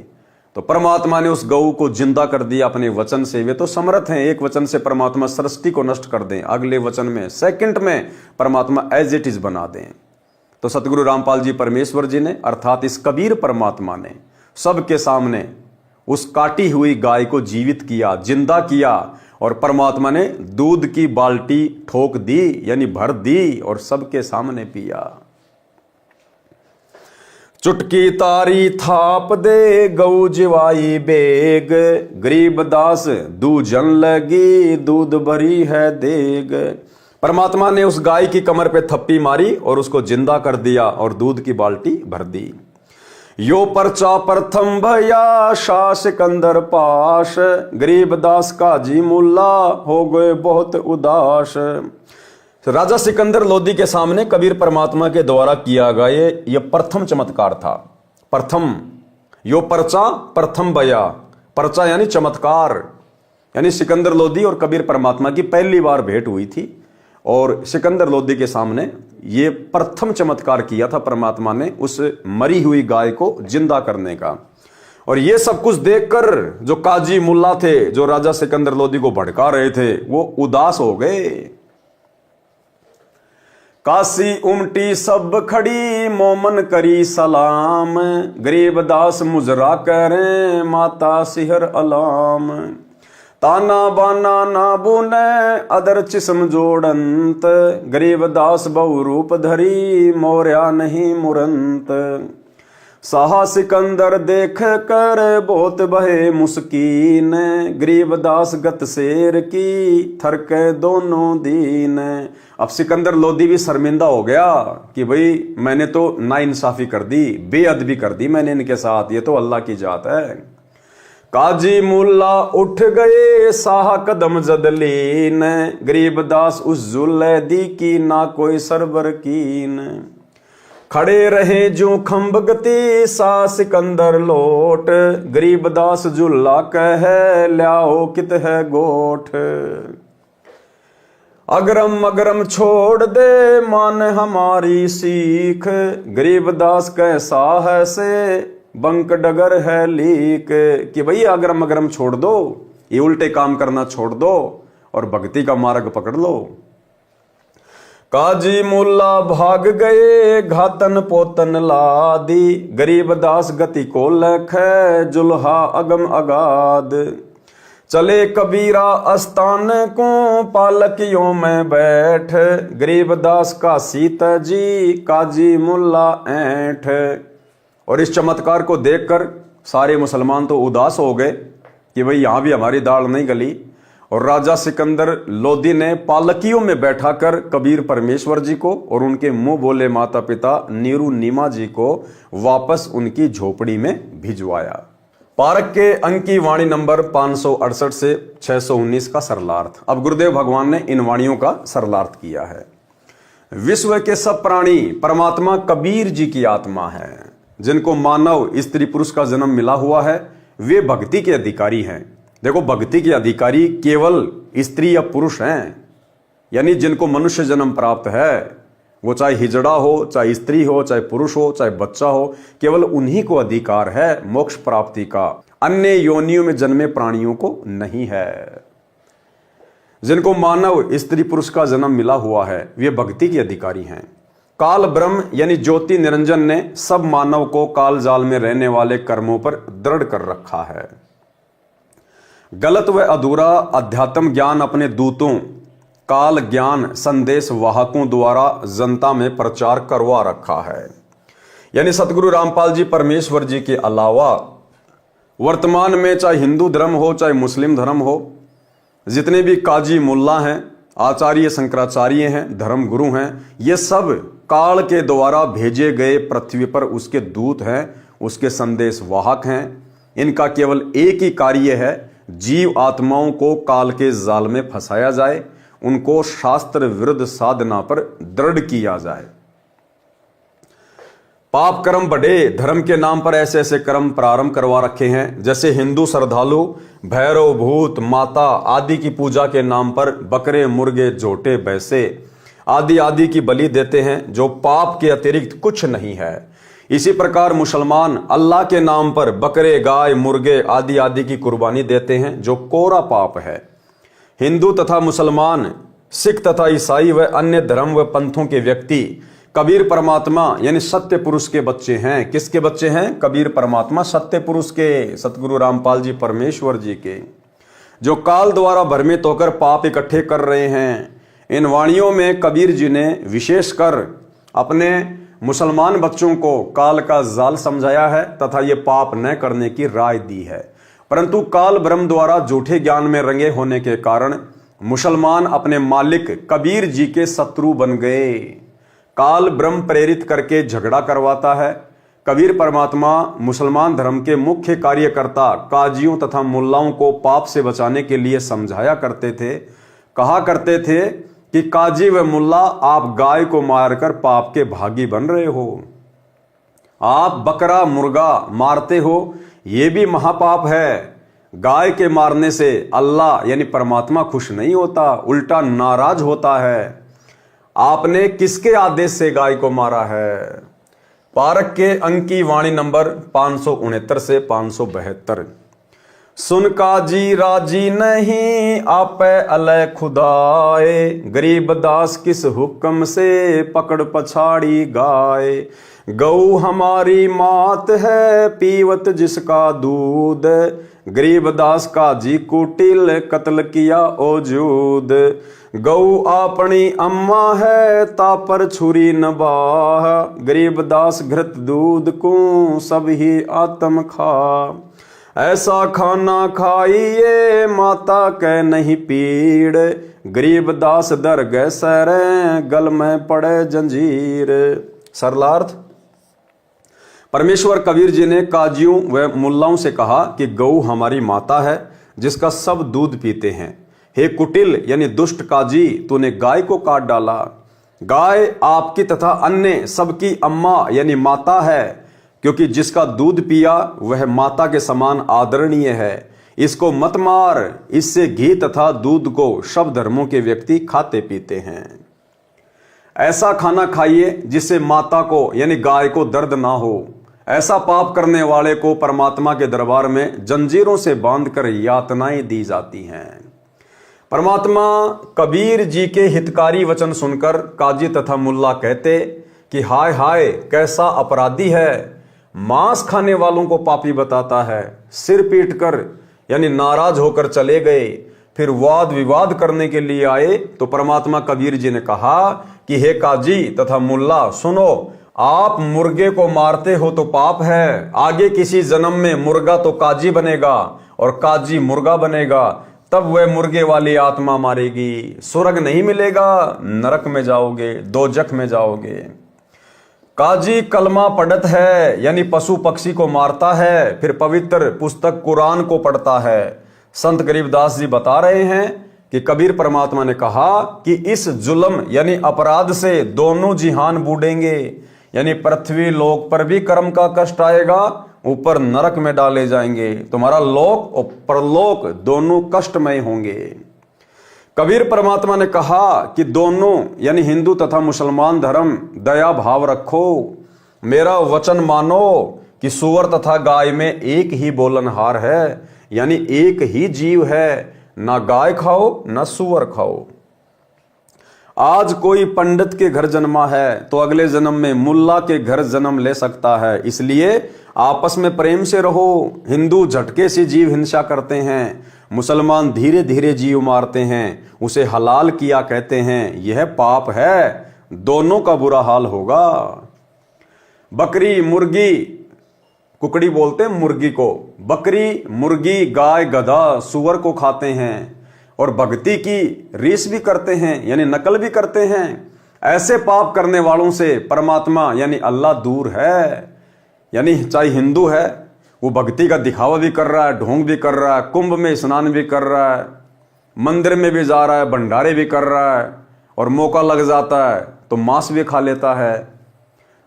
Speaker 1: तो परमात्मा ने उस गऊ को जिंदा कर दिया अपने वचन से। वे तो समर्थ हैं, एक वचन से परमात्मा सृष्टि को नष्ट कर दें, अगले वचन में सेकंड में परमात्मा एज इट इज बना दें। तो सतगुरु रामपाल जी परमेश्वर जी ने अर्थात इस कबीर परमात्मा ने सबके सामने उस काटी हुई गाय को जीवित किया, जिंदा किया, और परमात्मा ने दूध की बाल्टी ठोक दी यानी भर दी और सबके सामने पिया। चुटकी तारी थाप दे गऊ जिवाई बेग, गरीब दास दूजन लगी दूध भरी है देग। परमात्मा ने उस गाय की कमर पे थप्पी मारी और उसको जिंदा कर दिया और दूध की बाल्टी भर दी। यो पर्चा प्रथम भया शाह सिकंदर पाश, गरीब दास काजी मुल्ला हो गए बहुत उदास। राजा सिकंदर लोदी के सामने कबीर परमात्मा के द्वारा किया गया ये प्रथम चमत्कार था। प्रथम यो पर्चा प्रथम भया, पर्चा यानी चमत्कार, यानी सिकंदर लोदी और कबीर परमात्मा की पहली बार भेंट हुई थी और सिकंदर लोदी के सामने ये प्रथम चमत्कार किया था परमात्मा ने उस मरी हुई गाय को जिंदा करने का। और ये सब कुछ देखकर जो काजी मुल्ला थे, जो राजा सिकंदर लोदी को भड़का रहे थे, वो उदास हो गए। काशी उमटी सब खड़ी मोमन करी सलाम, गरीब दास मुजरा करें माता सिहर अलाम। ताना बाना ना बुने अदर चिस्म जोड़ंत, गरीब दास बहु रूप धरी मोर्या नहीं मुरंत। साहा सिकंदर देख कर बहुत बहे मुस्कीन, गरीब दास गत शेर की थरके दोनों दीन। अब सिकंदर लोदी भी शर्मिंदा हो गया कि भाई मैंने तो नाइंसाफी कर दी, बेअदबी कर दी मैंने इनके साथ, ये तो अल्लाह की जात है। काजी मुल्ला उठ गए साहा कदम जदलीन, गरीब दास उस जुल्लैदी की ना कोई सरबर कीन। खड़े रहे जो खंब गति सा सिकंदर लोट, गरीब दास जुल्ला कह ल्याओ कित है गोठ। अगरम अगरम छोड़ दे मान हमारी सीख, गरीब दास कैसा है से बंक डगर है लीक। कि भैया अगरम अगरम छोड़ दो, ये उल्टे काम करना छोड़ दो और भक्ति का मार्ग पकड़ लो। काजी मुल्ला भाग गए घातन पोतन लादी, गरीबदास गति को लख जुल्हा अगम अगाध। चले कबीरा अस्तान को पालकियों में बैठ, गरीबदास का सीता जी काजी मुल्ला ऐठ। और इस चमत्कार को देखकर सारे मुसलमान तो उदास हो गए कि भाई यहाँ भी हमारी दाल नहीं गली। और राजा सिकंदर लोदी ने पालकियों में बैठाकर कबीर परमेश्वर जी को और उनके मुंह बोले माता पिता नीरू नीमा जी को वापस उनकी झोपड़ी में भिजवाया। पारक के अंक की वाणी नंबर 568 से 619 का सरलार्थ। अब गुरुदेव भगवान ने इन वाणियों का सरलार्थ किया है। विश्व के सब प्राणी परमात्मा कबीर जी की आत्मा है। जिनको मानव स्त्री पुरुष का जन्म मिला हुआ है वे भक्ति के अधिकारी हैं। देखो, भक्ति के अधिकारी केवल स्त्री या पुरुष हैं, यानी जिनको मनुष्य जन्म प्राप्त है, वो चाहे हिजड़ा हो, चाहे स्त्री हो, चाहे पुरुष हो, चाहे बच्चा हो, केवल उन्हीं को अधिकार है मोक्ष प्राप्ति का। अन्य योनियों में जन्मे प्राणियों को नहीं है। जिनको मानव स्त्री पुरुष का जन्म मिला हुआ है वे भक्ति के अधिकारी हैं। काल ब्रह्म यानी ज्योति निरंजन ने सब मानव को काल जाल में रहने वाले कर्मों पर दृढ़ कर रखा है। गलत व अधूरा अध्यात्म ज्ञान अपने दूतों काल ज्ञान संदेश वाहकों द्वारा जनता में प्रचार करवा रखा है। यानी सतगुरु रामपाल जी परमेश्वर जी के अलावा वर्तमान में चाहे हिंदू धर्म हो चाहे मुस्लिम धर्म हो, जितने भी काजी मुल्ला हैं, आचार्य शंकराचार्य हैं, धर्म गुरु हैं, ये सब काल के द्वारा भेजे गए पृथ्वी पर उसके दूत हैं, उसके संदेश वाहक हैं। इनका केवल एक ही कार्य है, जीव आत्माओं को काल के जाल में फंसाया जाए, उनको शास्त्र विरुद्ध साधना पर दृढ़ किया जाए। पाप कर्म बढ़े, धर्म के नाम पर ऐसे ऐसे कर्म प्रारंभ करवा रखे हैं। जैसे हिंदू श्रद्धालु भैरव भूत माता आदि की पूजा के नाम पर बकरे मुर्गे झोटे भैंसे आदि आदि की बलि देते हैं, जो पाप के अतिरिक्त कुछ नहीं है। इसी प्रकार मुसलमान अल्लाह के नाम पर बकरे गाय मुर्गे आदि आदि की कुर्बानी देते हैं, जो कोरा पाप है। हिंदू तथा मुसलमान सिख तथा ईसाई व अन्य धर्म व पंथों के व्यक्ति कबीर परमात्मा यानी सत्य पुरुष के बच्चे हैं। किसके बच्चे हैं? कबीर परमात्मा सत्य पुरुष के, सतगुरु रामपाल जी परमेश्वर जी के, जो काल द्वारा भ्रमित होकर पाप इकट्ठे कर रहे हैं। इन वाणियों में कबीर जी ने विशेषकर अपने मुसलमान बच्चों को काल का जाल समझाया है तथा ये पाप न करने की राय दी है। परंतु काल ब्रह्म द्वारा झूठे ज्ञान में रंगे होने के कारण मुसलमान अपने मालिक कबीर जी के शत्रु बन गए। काल ब्रह्म प्रेरित करके झगड़ा करवाता है। कबीर परमात्मा मुसलमान धर्म के मुख्य कार्यकर्ता काजियों तथा मुल्लाओं को पाप से बचाने के लिए समझाया करते थे। कहा करते थे कि काजी व मुल्ला आप गाय को मारकर पाप के भागी बन रहे हो, आप बकरा मुर्गा मारते हो, ये भी महापाप है। गाय के मारने से अल्लाह यानी परमात्मा खुश नहीं होता, उल्टा नाराज होता है। आपने किसके आदेश से गाय को मारा है? पारक के अंक की वाणी नंबर 569 से 572। सुन काजी राजी नहीं आपे अलय खुदाए, गरीब दास किस हुक्म से पकड़ पछाड़ी गाय। गऊ हमारी मात है पीवत जिसका दूध, गरीब दास काजी कुटिल कत्ल किया ओजूद। गऊ अपनी अम्मा है तापर छुरी नबाह, गरीब दास घृत दूध को सब ही आत्म खा। ऐसा खाना खाइए माता के नहीं पीड़, गरीब दास दर गए सरे गल में पड़े जंजीर। सरलार्थ। परमेश्वर कबीर जी ने काजियों व मुल्लाओं से कहा कि गऊ हमारी माता है जिसका सब दूध पीते हैं। हे कुटिल यानी दुष्ट काजी, तूने गाय को काट डाला। गाय आपकी तथा अन्य सबकी अम्मा यानी माता है, क्योंकि जिसका दूध पिया वह माता के समान आदरणीय है। इसको मत मार, इससे घी तथा दूध को सब धर्मों के व्यक्ति खाते पीते हैं। ऐसा खाना खाइए जिससे माता को यानी गाय को दर्द ना हो। ऐसा पाप करने वाले को परमात्मा के दरबार में जंजीरों से बांधकर यातनाएं दी जाती हैं। परमात्मा कबीर जी के हितकारी वचन सुनकर काजी तथा मुल्ला कहते कि हाय हाय कैसा अपराधी है, मांस खाने वालों को पापी बताता है। सिर पीटकर यानी नाराज होकर चले गए। फिर वाद विवाद करने के लिए आए तो परमात्मा कबीर जी ने कहा कि हे काजी तथा मुल्ला सुनो, आप मुर्गे को मारते हो तो पाप है, आगे किसी जन्म में मुर्गा तो काजी बनेगा और काजी मुर्गा बनेगा, तब वह मुर्गे वाली आत्मा मारेगी, स्वर्ग नहीं मिलेगा, नरक में जाओगे, दोजख में जाओगे। काजी कलमा पढ़त है यानी पशु पक्षी को मारता है, फिर पवित्र पुस्तक कुरान को पढ़ता है। संत गरीबदास जी बता रहे हैं कि कबीर परमात्मा ने कहा कि इस जुल्म यानी अपराध से दोनों जिहान बूढ़ेंगे, यानी पृथ्वी लोक पर भी कर्म का कष्ट आएगा, ऊपर नरक में डाले जाएंगे, तुम्हारा लोक और परलोक दोनों कष्टमय होंगे। कबीर परमात्मा ने कहा कि दोनों यानी हिंदू तथा मुसलमान धर्म दया भाव रखो, मेरा वचन मानो कि सुअर तथा गाय में एक ही बोलनहार है, यानी एक ही जीव है, ना गाय खाओ ना सुअर खाओ। आज कोई पंडित के घर जन्मा है तो अगले जन्म में मुल्ला के घर जन्म ले सकता है, इसलिए आपस में प्रेम से रहो। हिंदू झटके से जीव हिंसा करते हैं, मुसलमान धीरे धीरे जीव मारते हैं, उसे हलाल किया कहते हैं, यह पाप है, दोनों का बुरा हाल होगा। बकरी मुर्गी, कुकड़ी बोलते हैं मुर्गी को, बकरी मुर्गी गाय गधा सुअर को खाते हैं और भक्ति की रीस भी करते हैं यानी नकल भी करते हैं। ऐसे पाप करने वालों से परमात्मा यानी अल्लाह दूर है। यानी चाहे हिंदू है वो भक्ति का दिखावा भी कर रहा है, ढोंग भी कर रहा है, कुंभ में स्नान भी कर रहा है, मंदिर में भी जा रहा है, भंडारे भी कर रहा है, और मौका लग जाता है तो मांस भी खा लेता है।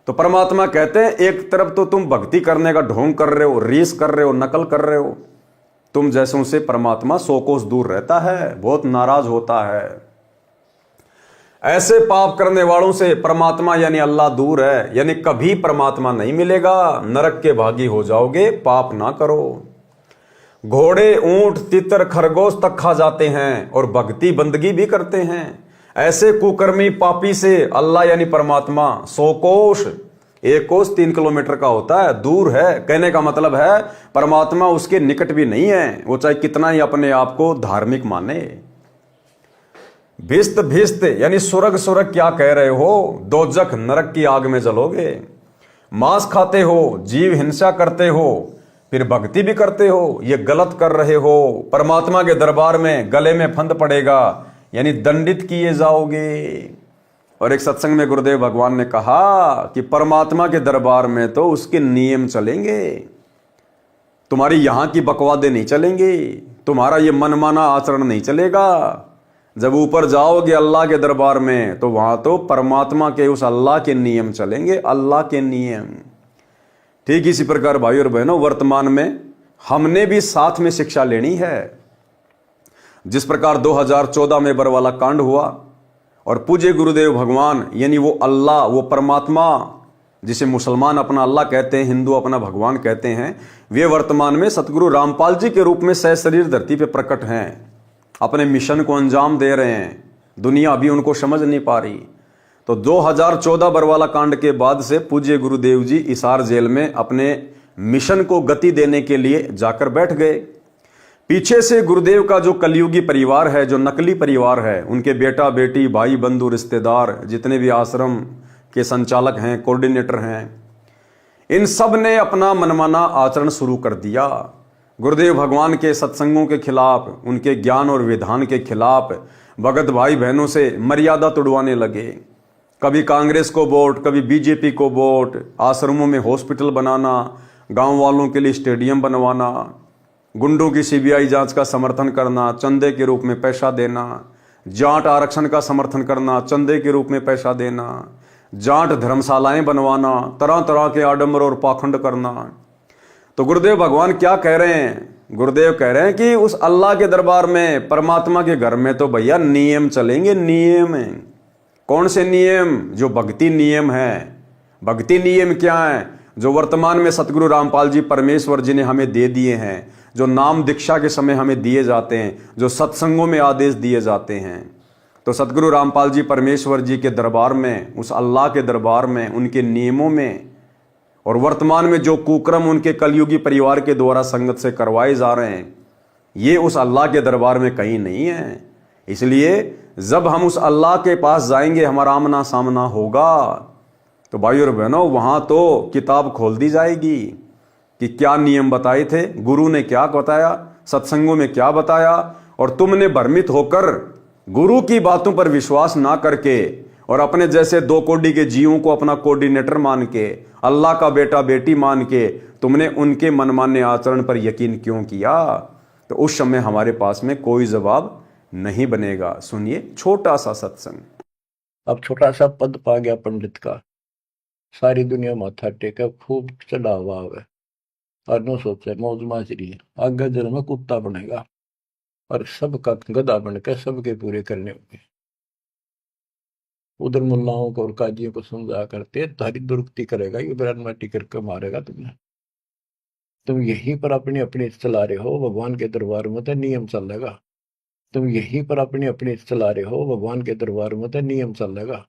Speaker 1: तो परमात्मा कहते हैं एक तरफ तो तुम भक्ति करने का ढोंग कर रहे हो, रीस कर रहे हो, नकल कर रहे हो, तुम जैसों से परमात्मा 100 कोस दूर रहता है, बहुत नाराज होता है। ऐसे पाप करने वालों से परमात्मा यानी अल्लाह दूर है, यानी कभी परमात्मा नहीं मिलेगा, नरक के भागी हो जाओगे, पाप ना करो। घोड़े ऊंट तितर खरगोश तक खा जाते हैं और भक्ति बंदगी भी करते हैं। ऐसे कुकर्मी पापी से अल्लाह यानी परमात्मा 100 कोस, 1 कोस 3 किलोमीटर का होता है, दूर है। कहने का मतलब है परमात्मा उसके निकट भी नहीं है, वो चाहे कितना ही अपने आप को धार्मिक माने। भिस्त भिस्त यानी स्वर्ग स्वर्ग क्या कह रहे हो, दोजख नरक की आग में जलोगे। मांस खाते हो, जीव हिंसा करते हो, फिर भक्ति भी करते हो, ये गलत कर रहे हो। परमात्मा के दरबार में गले में फंद पड़ेगा यानी दंडित किए जाओगे। और एक सत्संग में गुरुदेव भगवान ने कहा कि परमात्मा के दरबार में तो उसके नियम चलेंगे, तुम्हारी यहां की बकवादे नहीं चलेंगी, तुम्हारा ये मनमाना आचरण नहीं चलेगा। जब ऊपर जाओगे अल्लाह के दरबार में तो वहां तो परमात्मा के उस अल्लाह के नियम चलेंगे, अल्लाह के नियम। ठीक इसी प्रकार भाई और बहनों, वर्तमान में हमने भी साथ में शिक्षा लेनी है। जिस प्रकार 2014 में बरवाला कांड हुआ और पूज्य गुरुदेव भगवान यानी वो अल्लाह, वो परमात्मा जिसे मुसलमान अपना अल्लाह कहते हैं, हिंदू अपना भगवान कहते हैं, वे वर्तमान में सतगुरु रामपाल जी के रूप में सहशरीर धरती पे प्रकट हैं, अपने मिशन को अंजाम दे रहे हैं। दुनिया अभी उनको समझ नहीं पा रही। तो 2014 बरवाला कांड के बाद से पूज्य गुरुदेव जी हिसार जेल में अपने मिशन को गति देने के लिए जाकर बैठ गए। पीछे से गुरुदेव का जो कलयुगी परिवार है, जो नकली परिवार है, उनके बेटा बेटी भाई बंधु रिश्तेदार जितने भी आश्रम के संचालक हैं, कोऑर्डिनेटर हैं, इन सब ने अपना मनमाना आचरण शुरू कर दिया। गुरुदेव भगवान के सत्संगों के खिलाफ, उनके ज्ञान और विधान के खिलाफ भगत भाई बहनों से मर्यादा तोड़वाने लगे। कभी कांग्रेस को वोट, कभी बीजेपी को वोट, आश्रमों में हॉस्पिटल बनाना, गांव वालों के लिए स्टेडियम बनवाना, गुंडों की सीबीआई जांच का समर्थन करना, चंदे के रूप में पैसा देना, जाट आरक्षण का समर्थन करना, चंदे के रूप में पैसा देना, जाट धर्मशालाएं बनवाना, तरह तरह के आडंबर और पाखंड करना। तो गुरुदेव भगवान क्या कह रहे हैं? गुरुदेव कह रहे हैं कि उस अल्लाह के दरबार में, परमात्मा के घर में तो भैया नियम चलेंगे, नियम। कौन से नियम? जो भक्ति नियम है। भक्ति नियम क्या है? जो वर्तमान में सतगुरु रामपाल जी परमेश्वर जी ने हमें दे दिए हैं, जो नाम दीक्षा के समय हमें दिए जाते हैं, जो सत्संगों में आदेश दिए जाते हैं, तो सतगुरु रामपाल जी परमेश्वर जी के दरबार में, उस अल्लाह के दरबार में, उनके नियमों में, और वर्तमान में जो कुक्रम उनके कलयुगी परिवार के द्वारा संगत से करवाए जा रहे हैं, ये उस अल्लाह के दरबार में कहीं नहीं है। इसलिए जब हम उस अल्लाह के पास जाएंगे, हमारा आमना सामना होगा, तो भाई और बहनों वहां तो किताब खोल दी जाएगी कि क्या नियम बताए थे, गुरु ने क्या बताया, सत्संगों में क्या बताया, और तुमने भ्रमित होकर गुरु की बातों पर विश्वास ना करके और अपने जैसे 2 कोड़ी के जीवों को अपना कोऑर्डिनेटर मान के, अल्लाह का बेटा बेटी मान के तुमने उनके मनमाने आचरण पर यकीन क्यों किया, तो उस समय हमारे पास में कोई जवाब नहीं बनेगा। सुनिए छोटा सा सत्संग।
Speaker 2: अब छोटा सा पद पा गया पंडित का, सारी दुनिया माथा टेका, खूब चढ़ावा है और नो सोचे मौज माजरी है, आगे जन्म में कुत्ता बनेगा और सबका गधा बनकर सबके पूरे करने होंगे। उधर मुल्लाओं को और काजियों को समझा करते तारी दुरुक्ति करेगा, ये बयान माटी करके मारेगा तुम्हें। तुम यहीं पर अपनी अपनी चला रहे हो, भगवान के दरबार में तो नियम चलेगा। तुम यहीं पर अपनी अपनी चला रहे हो, भगवान के दरबार में तो नियम चलेगा।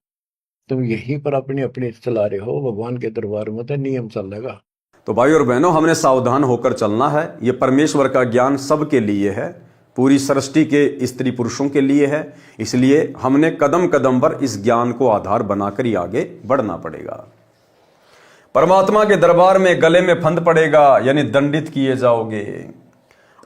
Speaker 2: तुम यहीं पर अपनी अपनी चला रहे हो, भगवान के दरबार में तो नियम चलेगा।
Speaker 1: तो भाई और बहनों, हमने सावधान होकर चलना है। ये परमेश्वर का ज्ञान सबके लिए है, पूरी सृष्टि के स्त्री पुरुषों के लिए है। इसलिए हमने कदम कदम पर इस ज्ञान को आधार बनाकर ही आगे बढ़ना पड़ेगा। परमात्मा के दरबार में गले में फंद पड़ेगा, यानी दंडित किए जाओगे।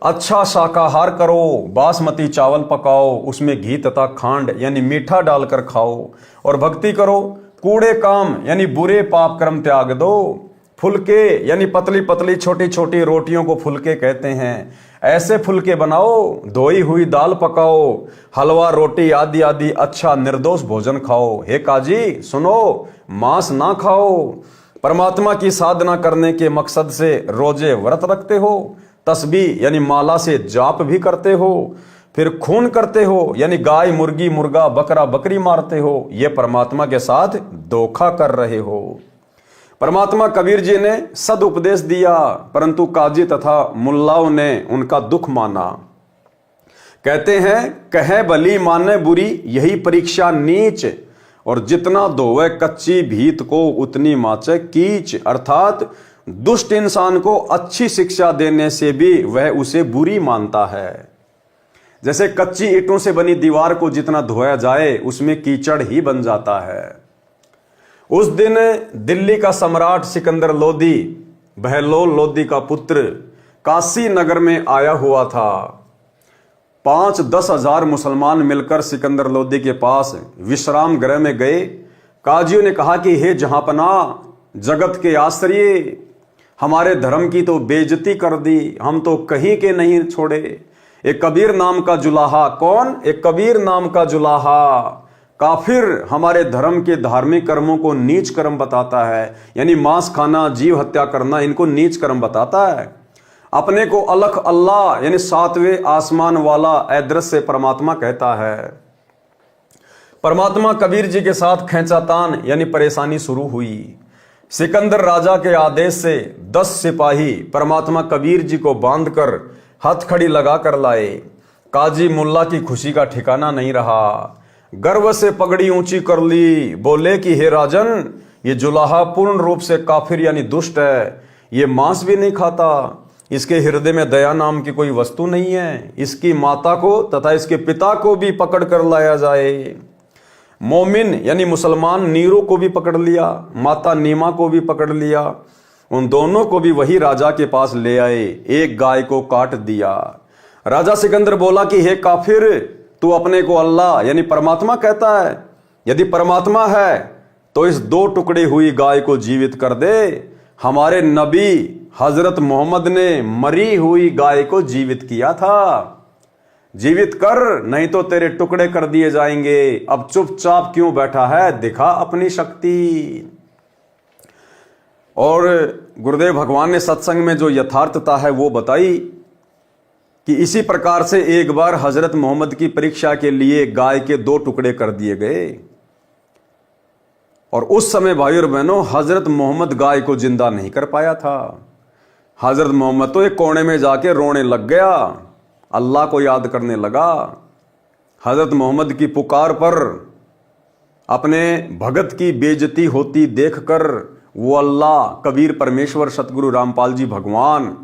Speaker 1: अच्छा शाकाहार करो, बासमती चावल पकाओ, उसमें घी तथा खांड यानी मीठा डालकर खाओ, और भक्ति करो। कूड़े काम यानी बुरे पाप कर्म त्याग दो। फुलके यानी पतली पतली छोटी छोटी रोटियों को फुलके कहते हैं, ऐसे फुलके बनाओ। धोई हुई दाल पकाओ, हलवा रोटी आदि आदि अच्छा निर्दोष भोजन खाओ। हे काजी सुनो, मांस ना खाओ। परमात्मा की साधना करने के मकसद से रोजे व्रत रखते हो, तस्बीह यानी माला से जाप भी करते हो, फिर खून करते हो यानी गाय मुर्गी मुर्गा बकरा बकरी मारते हो। ये परमात्मा के साथ धोखा कर रहे हो। परमात्मा कबीर जी ने सदुपदेश दिया, परंतु काजी तथा मुल्लाओं ने उनका दुख माना। कहते हैं कहे भली माने बुरी, यही परीक्षा नीच, और जितना धोवे कच्ची भीत को उतनी माचे कीच। अर्थात दुष्ट इंसान को अच्छी शिक्षा देने से भी वह उसे बुरी मानता है। जैसे कच्ची ईंटों से बनी दीवार को जितना धोया जाए उसमें कीचड़ ही बन जाता है। उस दिन दिल्ली का सम्राट सिकंदर लोदी, बहलोल लोदी का पुत्र, काशी नगर में आया हुआ था। 5-10 हजार मुसलमान मिलकर सिकंदर लोदी के पास विश्राम गृह में गए। काजियों ने कहा कि हे जहांपना, जगत के आश्रय, हमारे धर्म की तो बेइज्जती कर दी, हम तो कहीं के नहीं छोड़े। एक कबीर नाम का जुलाहा, कौन? एक कबीर नाम का जुलाहा काफिर हमारे धर्म के धार्मिक कर्मों को नीच कर्म बताता है, यानी मांस खाना, जीव हत्या करना, इनको नीच कर्म बताता है। अपने को अलख अल्लाह यानी 7वें आसमान वाला अदृश्य परमात्मा कहता है। परमात्मा कबीर जी के साथ खैंचातान यानी परेशानी शुरू हुई। सिकंदर राजा के आदेश से 10 सिपाही परमात्मा कबीर जी को बांधकर हथकड़ी लगा कर लाए। काजी मुल्ला की खुशी का ठिकाना नहीं रहा, गर्व से पगड़ी ऊंची कर ली, बोले कि हे राजन, ये जुलाहा पूर्ण रूप से काफिर यानी दुष्ट है। ये मांस भी नहीं खाता, इसके हृदय में दया नाम की कोई वस्तु नहीं है। इसकी माता को तथा इसके पिता को भी पकड़ कर लाया जाए। मोमिन यानी मुसलमान नीरो को भी पकड़ लिया, माता नीमा को भी पकड़ लिया। उन दोनों को भी वही राजा के पास ले आए। एक गाय को काट दिया। राजा सिकंदर बोला कि हे काफिर, तू अपने को अल्लाह यानी परमात्मा कहता है। यदि परमात्मा है तो इस 2 टुकड़ी हुई गाय को जीवित कर दे। हमारे नबी हजरत मोहम्मद ने मरी हुई गाय को जीवित किया था। जीवित कर, नहीं तो तेरे टुकड़े कर दिए जाएंगे। अब चुपचाप क्यों बैठा है, दिखा अपनी शक्ति। और गुरुदेव भगवान ने सत्संग में जो यथार्थता है वो बताई कि इसी प्रकार से एक बार हजरत मोहम्मद की परीक्षा के लिए गाय के 2 टुकड़े कर दिए गए। और उस समय भाई और बहनों हजरत मोहम्मद गाय को जिंदा नहीं कर पाया था। हजरत मोहम्मद तो एक कोने में जाके रोने लग गया, अल्लाह को याद करने लगा। हजरत मोहम्मद की पुकार पर अपने भगत की बेइज्जती होती देखकर वो अल्लाह, कबीर परमेश्वर सतगुरु रामपाल जी भगवान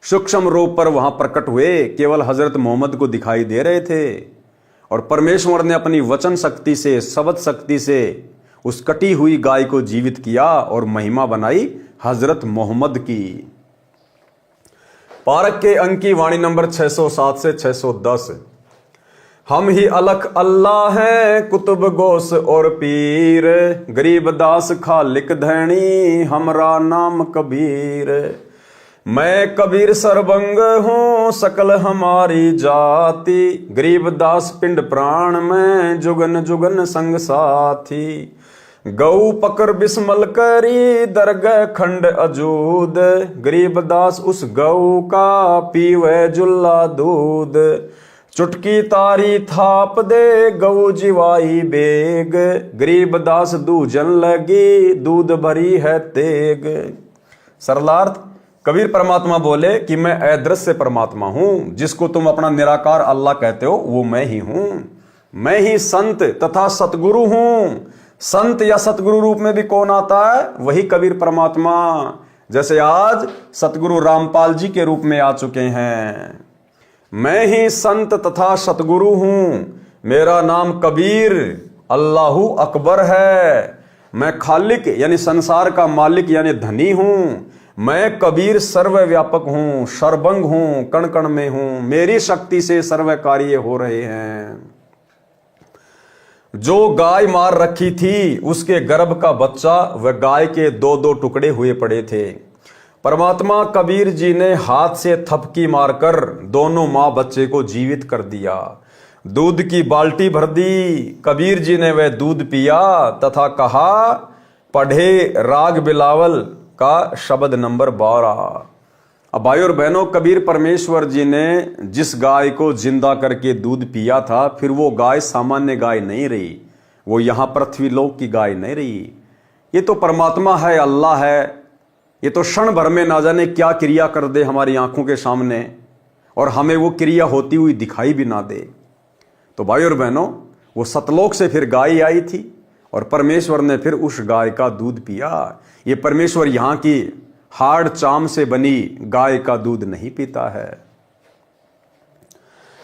Speaker 1: सूक्ष्म रूप पर वहां प्रकट हुए, केवल हजरत मोहम्मद को दिखाई दे रहे थे। और परमेश्वर ने अपनी वचन शक्ति से, शब्द शक्ति से उस कटी हुई गाय को जीवित किया और महिमा बनाई हजरत मोहम्मद की। पारक के अंक की वाणी नंबर 607 से 610। हम ही अलख अल्लाह हैं, कुतुब गोस और पीर, गरीब दास खालिक धैनी, हमरा नाम कबीर। मैं कबीर सरबंग हूँ, सकल हमारी जाति, गरीब दास पिंड प्राण में, जुगन जुगन संग साथी। गौ पकर बिस्मल करी, दरगह खंड अजूद, गरीब दास उस गौ का पीवे जुल्ला दूध। चुटकी तारी थाप दे, गौ जिवाई बेग, गरीब दास दूजन लगी, दूध भरी है तेग। सरलार्थ, कबीर परमात्मा बोले कि मैं अदृश्य परमात्मा हूं, जिसको तुम अपना निराकार अल्लाह कहते हो वो मैं ही हूं। मैं ही संत तथा सतगुरु हूं। संत या सतगुरु रूप में भी कौन आता है? वही कबीर परमात्मा, जैसे आज सतगुरु रामपाल जी के रूप में आ चुके हैं। मैं ही संत तथा सतगुरु हूं, मेरा नाम कबीर अल्लाहू अकबर है। मैं खालिक यानी संसार का मालिक यानी धनी हूं। मैं कबीर सर्वव्यापक हूं, सर्वंग हूं, कण कण में हूं, मेरी शक्ति से सर्व कार्य हो रहे हैं। जो गाय मार रखी थी उसके गर्भ का बच्चा वह गाय के दो दो टुकड़े हुए पड़े थे। परमात्मा कबीर जी ने हाथ से थपकी मारकर दोनों मां बच्चे को जीवित कर दिया। दूध की बाल्टी भर दी, कबीर जी ने वह दूध पिया तथा कहा, पढ़े राग बिलावल का शब्द नंबर 12। अब भाई और बहनों, कबीर परमेश्वर जी ने जिस गाय को जिंदा करके दूध पिया था, फिर वो गाय सामान्य गाय नहीं रही, वो यहाँ पृथ्वीलोक की गाय नहीं रही। ये तो परमात्मा है, अल्लाह है। ये तो क्षण भर में ना जाने क्या क्रिया कर दे हमारी आंखों के सामने, और हमें वो क्रिया होती हुई दिखाई भी ना दे। तो भाई और बहनों, वो सतलोक से फिर गाय आई थी और परमेश्वर ने फिर उस गाय का दूध पिया। ये परमेश्वर यहाँ की हाड़ चाम से बनी गाय का दूध नहीं पीता है।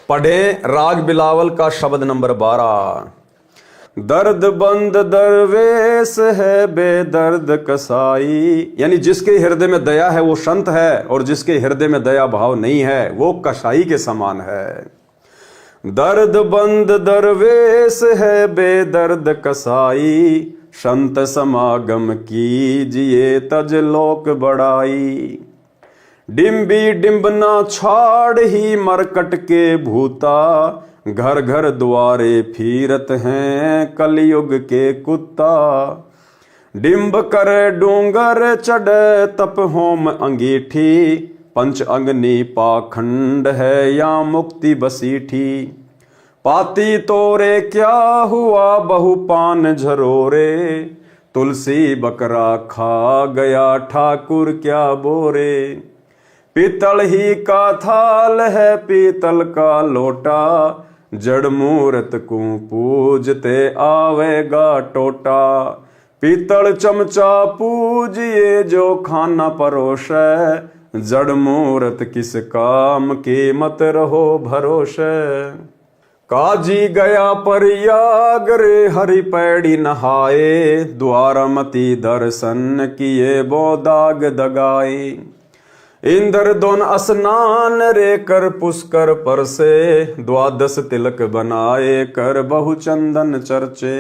Speaker 1: पढ़े राग बिलावल का शब्द नंबर 12। दर्द बंद दरवेश है बेदर्द कसाई, यानी जिसके हृदय में दया है वो संत है, और जिसके हृदय में दया भाव नहीं है वो कसाई के समान है। दर्द बंद दरवेश है बेदर्द कसाई, संत समागम कीजिए तज लोक बड़ाई। डिम्बी डिम्बना छाड़ ही मरकट के भूता, घर घर द्वारे फिरत हैं कलयुग के कुत्ता। डिम्ब कर डूंगर चढ़ तप होम अंगीठी, पंच अग्नि पाखंड है या मुक्ति बसीठी। पाती तोरे क्या हुआ बहु पान झरोरे, तुलसी बकरा खा गया ठाकुर क्या बोरे। पीतल ही का थाल है पीतल का लोटा, जड़ मूरत को पूजते आवेगा टोटा। पीतल चमचा पूजिए जो खाना परोसे, जड़ मूरत किस काम की मत रहो भरोसे। काजी गया प्रयाग रे हरि पैड़ी नहाए, द्वारमती दर्शन किए बोदाग दगाए। इंद्र दोन स्नान रे कर पुष्कर पर से, द्वादश तिलक बनाए कर बहु चंदन चर्चे।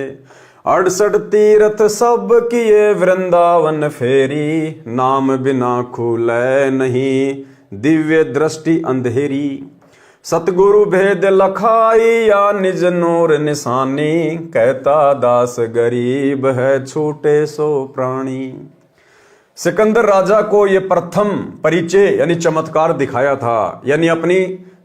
Speaker 1: 68 तीर्थ सब किए वृंदावन फेरी, नाम बिना खुले नहीं दिव्य दृष्टि अंधेरी। सतगुरु भेद लखाई या निज नूर निशानी, कहता दास गरीब है छूटे सो प्राणी। सिकंदर राजा को ये प्रथम परिचय यानी चमत्कार दिखाया था, यानी अपनी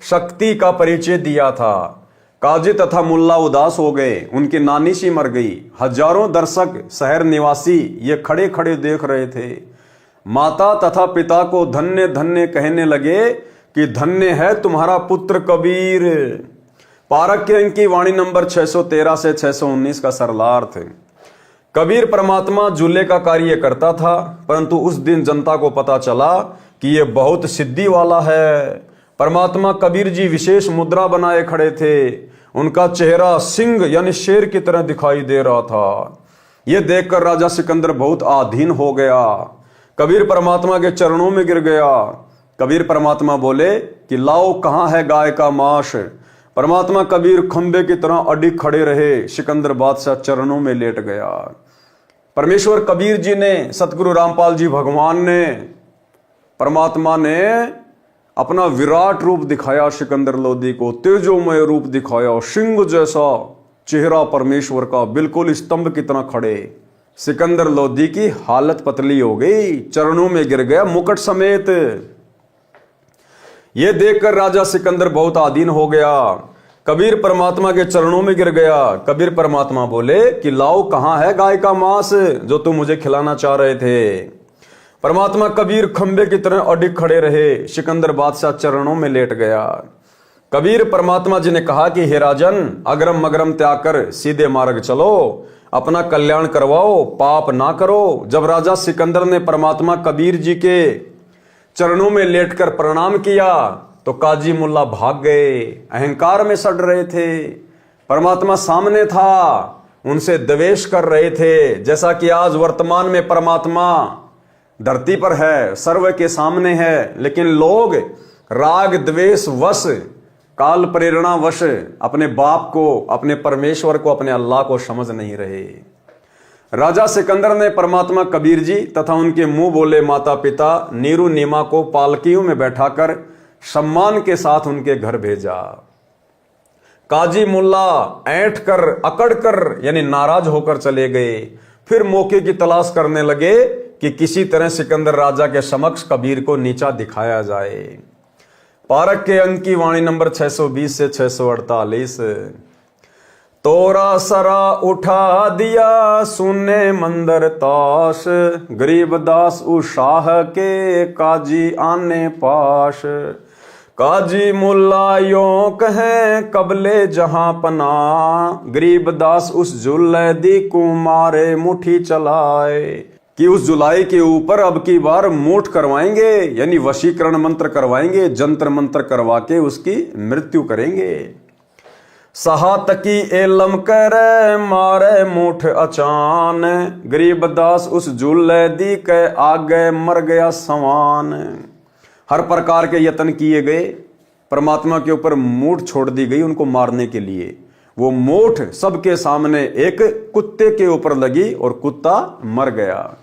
Speaker 1: शक्ति का परिचय दिया था। काजी तथा मुल्ला उदास हो गए, उनकी नानी सी मर गई। हजारों दर्शक शहर निवासी ये खड़े खड़े देख रहे थे। माता तथा पिता को धन्य धन्य कहने लगे कि धन्य है तुम्हारा पुत्र कबीर। पारक के अंक की वाणी नंबर 613 से 619 का सरलार्थ। कबीर परमात्मा झूले का कार्य करता था, परंतु उस दिन जनता को पता चला कि यह बहुत सिद्धि वाला है। परमात्मा कबीर जी विशेष मुद्रा बनाए खड़े थे। उनका चेहरा सिंह यानी शेर की तरह दिखाई दे रहा था। यह देखकर राजा सिकंदर बहुत आधीन हो गया। कबीर परमात्मा के चरणों में गिर गया। कबीर परमात्मा बोले कि लाओ कहाँ है गाय का मांस। परमात्मा कबीर खंबे की तरह अडिग खड़े रहे। सिकंदर बादशाह चरणों में लेट गया। परमेश्वर कबीर जी ने, सतगुरु रामपाल जी भगवान ने, परमात्मा ने अपना विराट रूप दिखाया। सिकंदर लोधी को तेजोमय रूप दिखाया। सिंह जैसा चेहरा परमेश्वर का, बिल्कुल स्तंभ की तरह खड़े। सिकंदर लोधी की हालत पतली हो गई, चरणों में गिर गया मुकुट समेत। यह देखकर राजा सिकंदर बहुत आधीन हो गया। कबीर परमात्मा के चरणों में गिर गया। कबीर परमात्मा बोले कि लाओ कहाँ है गाय का मांस जो तुम मुझे खिलाना चाह रहे थे। परमात्मा कबीर खंबे की तरह अडिग खड़े रहे। सिकंदर बादशाह चरणों में लेट गया। कबीर परमात्मा जी ने कहा कि हे राजन, अगरम मगरम त्याग कर सीधे मार्ग चलो, अपना कल्याण करवाओ, पाप ना करो। जब राजा सिकंदर ने परमात्मा कबीर जी के चरणों में लेटकर प्रणाम किया तो काजी मुल्ला भाग गए। अहंकार में सड़ रहे थे। परमात्मा सामने था, उनसे द्वेष कर रहे थे। जैसा कि आज वर्तमान में परमात्मा धरती पर है, सर्व के सामने है, लेकिन लोग राग द्वेष वश, काल प्रेरणा वश अपने बाप को, अपने परमेश्वर को, अपने अल्लाह को समझ नहीं रहे। राजा सिकंदर ने परमात्मा कबीर जी तथा उनके मुंह बोले माता पिता नीरू नीमा को पालकियों में बैठाकर सम्मान के साथ उनके घर भेजा। काजी मुल्ला ऐंठ कर, अकड़ कर यानी नाराज होकर चले गए। फिर मौके की तलाश करने लगे कि किसी तरह सिकंदर राजा के समक्ष कबीर को नीचा दिखाया जाए। पारक के अंक की वाणी नंबर 620 से 648। तोरा सरा उठा दिया सुने मंदर ताश, गरीबदास उशाह के काजी आने पाश। काजी मुल्ला यों कहे कबले जहां पना, गरीबदास उस जुल्ले दी कुमारे मुठी चलाए। कि उस जुलाई के ऊपर अब की बार मूठ करवाएंगे, यानी वशीकरण मंत्र करवाएंगे, जंत्र मंत्र करवा के उसकी मृत्यु करेंगे। सहातकी एलम करे मारे मूठ अचान, गरीबदास उस जुल्ले दी के आगे मर गया सवान। हर प्रकार के यत्न किए गए, परमात्मा के ऊपर मूठ छोड़ दी गई उनको मारने के लिए। वो मूठ सबके सामने एक कुत्ते के ऊपर लगी और कुत्ता मर गया।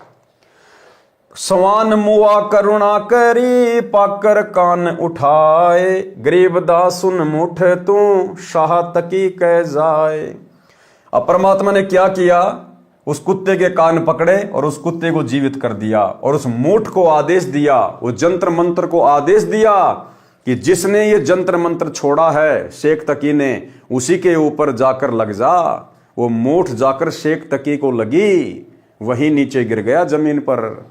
Speaker 1: सवान मुआ करुणा करी पाकर कान उठाए, गरीबदास सुन मुठ तू शाह तकी कह जाए। अब परमात्मा ने क्या किया, उस कुत्ते के कान पकड़े और उस कुत्ते को जीवित कर दिया और उस मूठ को आदेश दिया, उस जंत्र मंत्र को आदेश दिया कि जिसने ये जंत्र मंत्र छोड़ा है शेख तकी ने, उसी के ऊपर जाकर लग जा। वो मूठ जाकर शेख तकी को लगी, वहीं नीचे गिर गया जमीन पर।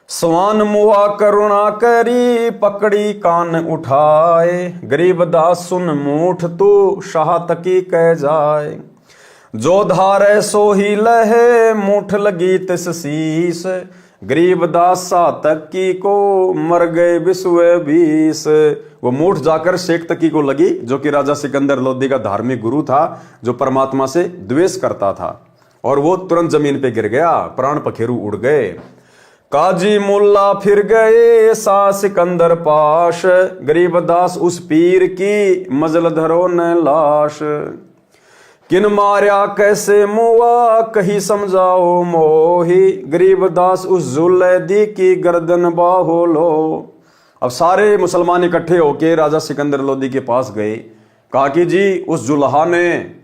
Speaker 1: स्वान मुआ करुणा करी पकड़ी कान उठाए, गरीबदास सुन मूठ तू शाह तकी कह जाए। जो धारे सो ही लहे मूठ लगी तिस शीस, गरीबदास सा तकी को मर गए बिस्वे 20। वो मूठ जाकर शेख तकी को लगी, जो कि राजा सिकंदर लोधी का धार्मिक गुरु था, जो परमात्मा से द्वेष करता था, और वो तुरंत जमीन पे गिर गया, प्राण पखेरु उड़ गए। काजी मुल्ला फिर गए सा सिकंदर पाश, गरीबदास उस पीर की मजल धरो न लाश। किन मार्या कैसे मुआ कही समझाओ मोही, गरीबदास उस जुल्ले दी की गर्दन बाहो लो। अब सारे मुसलमान इकट्ठे होके राजा सिकंदर लोधी के पास गए। कहा कि जी उस जुल्हा ने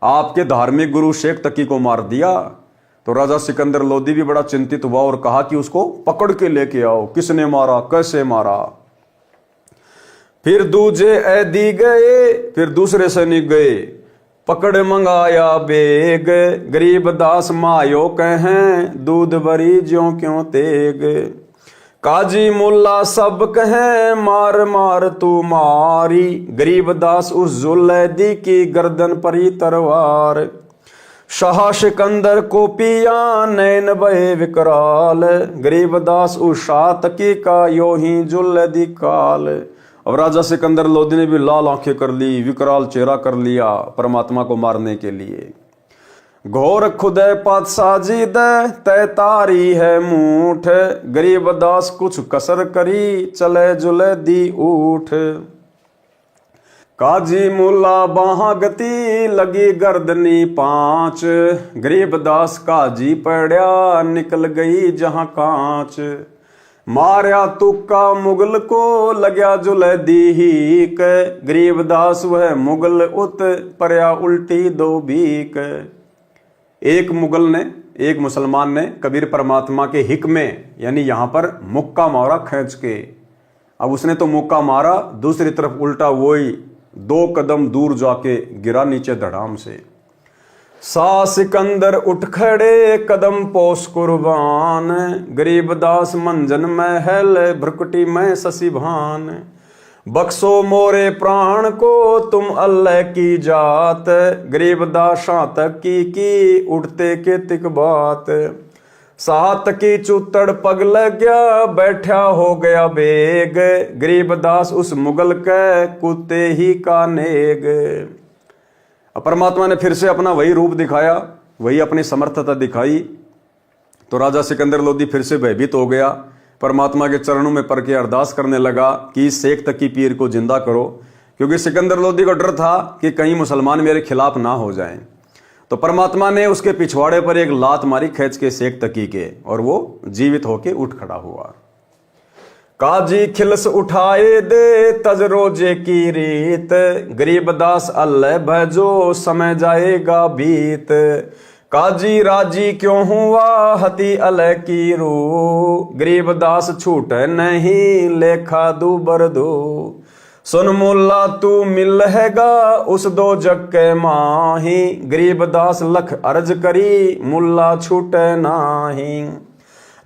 Speaker 1: आपके धार्मिक गुरु शेख तकी को मार दिया। तो राजा सिकंदर लोधी भी बड़ा चिंतित हुआ और कहा कि उसको पकड़ के लेके आओ, किसने मारा, कैसे मारा। फिर दूजे ऐदी गए, फिर दूसरे सैनिक गए, पकड़ मंगाया बेग, गरीब दास मायो कहें, दूध भरी ज्यों क्यों तेग। काजी मुल्ला सब कहें, मार मार तू मारी, गरीब दास उस जुलैदी की गर्दन परी तरवार। शाह सिकंदर को पिया, नैन बहे विकराल, गरीब दास उस शाह तकी का यो ही जुलैदी काल। अब राजा सिकंदर लोदी ने भी लाल आंखें कर ली, विकराल चेहरा कर लिया परमात्मा को मारने के लिए। घोर खुदे पातशाह जी दे, तय तारी है मूठ, गरीब दास कुछ कसर करी, चले जुले दी उठ। काजी मुल्ला बाहा गति, लगी गर्दनी पांच, गरीब दास काजी पड़ा, निकल गई जहां कांच। मार्या तुक्का मुगल को, लग्या जुलैदी हीक, गरीब दास वह मुगल उत, परया उल्टी दो भीक। एक मुगल ने, एक मुसलमान ने कबीर परमात्मा के हिक में यानी यहां पर मुक्का मारा खींच के। अब उसने तो मुक्का मारा, दूसरी तरफ उल्टा वही 2 कदम दूर जाके गिरा नीचे धड़ाम से। सा सिकंदर उठ खड़े, कदम पोस कुर्बान, गरीब दास मंजन महल, भ्रुकुटी में शशि भान। बख्शो मोरे प्राण को, तुम अल्लाह की जात, गरीब दास शातक की उठते के तिक बात। सात की चुतड़ पग लग गया, बैठा हो गया बेग, गरीब दास उस मुगल के कुत्ते ही का नेग। परमात्मा ने फिर से अपना वही रूप दिखाया, वही अपनी समर्थता दिखाई। तो राजा सिकंदर लोदी फिर से भयभीत हो गया, परमात्मा के चरणों में पड़ के अरदास करने लगा कि इस शेख तकी पीर को जिंदा करो, क्योंकि सिकंदर लोदी को डर था कि कहीं मुसलमान मेरे खिलाफ ना हो जाएं। तो परमात्मा ने उसके पिछवाड़े पर एक लात मारी खींच के शेख तकी के, और वो जीवित होके उठ खड़ा हुआ। काजी खिलस उठाए दे, तज रोजे की रीत, गरीब दास अल्लाह भजो, समय जाएगा बीत। काजी राजी क्यों हुआ, हती अलह की रू, गरीब दास छूट नहीं, लेखा दू बरदू। सुन मुल्ला तू मिलहेगा, उस दो जग के माही, गरीब दास लख अर्ज करी, मुल्ला छूटे नाही।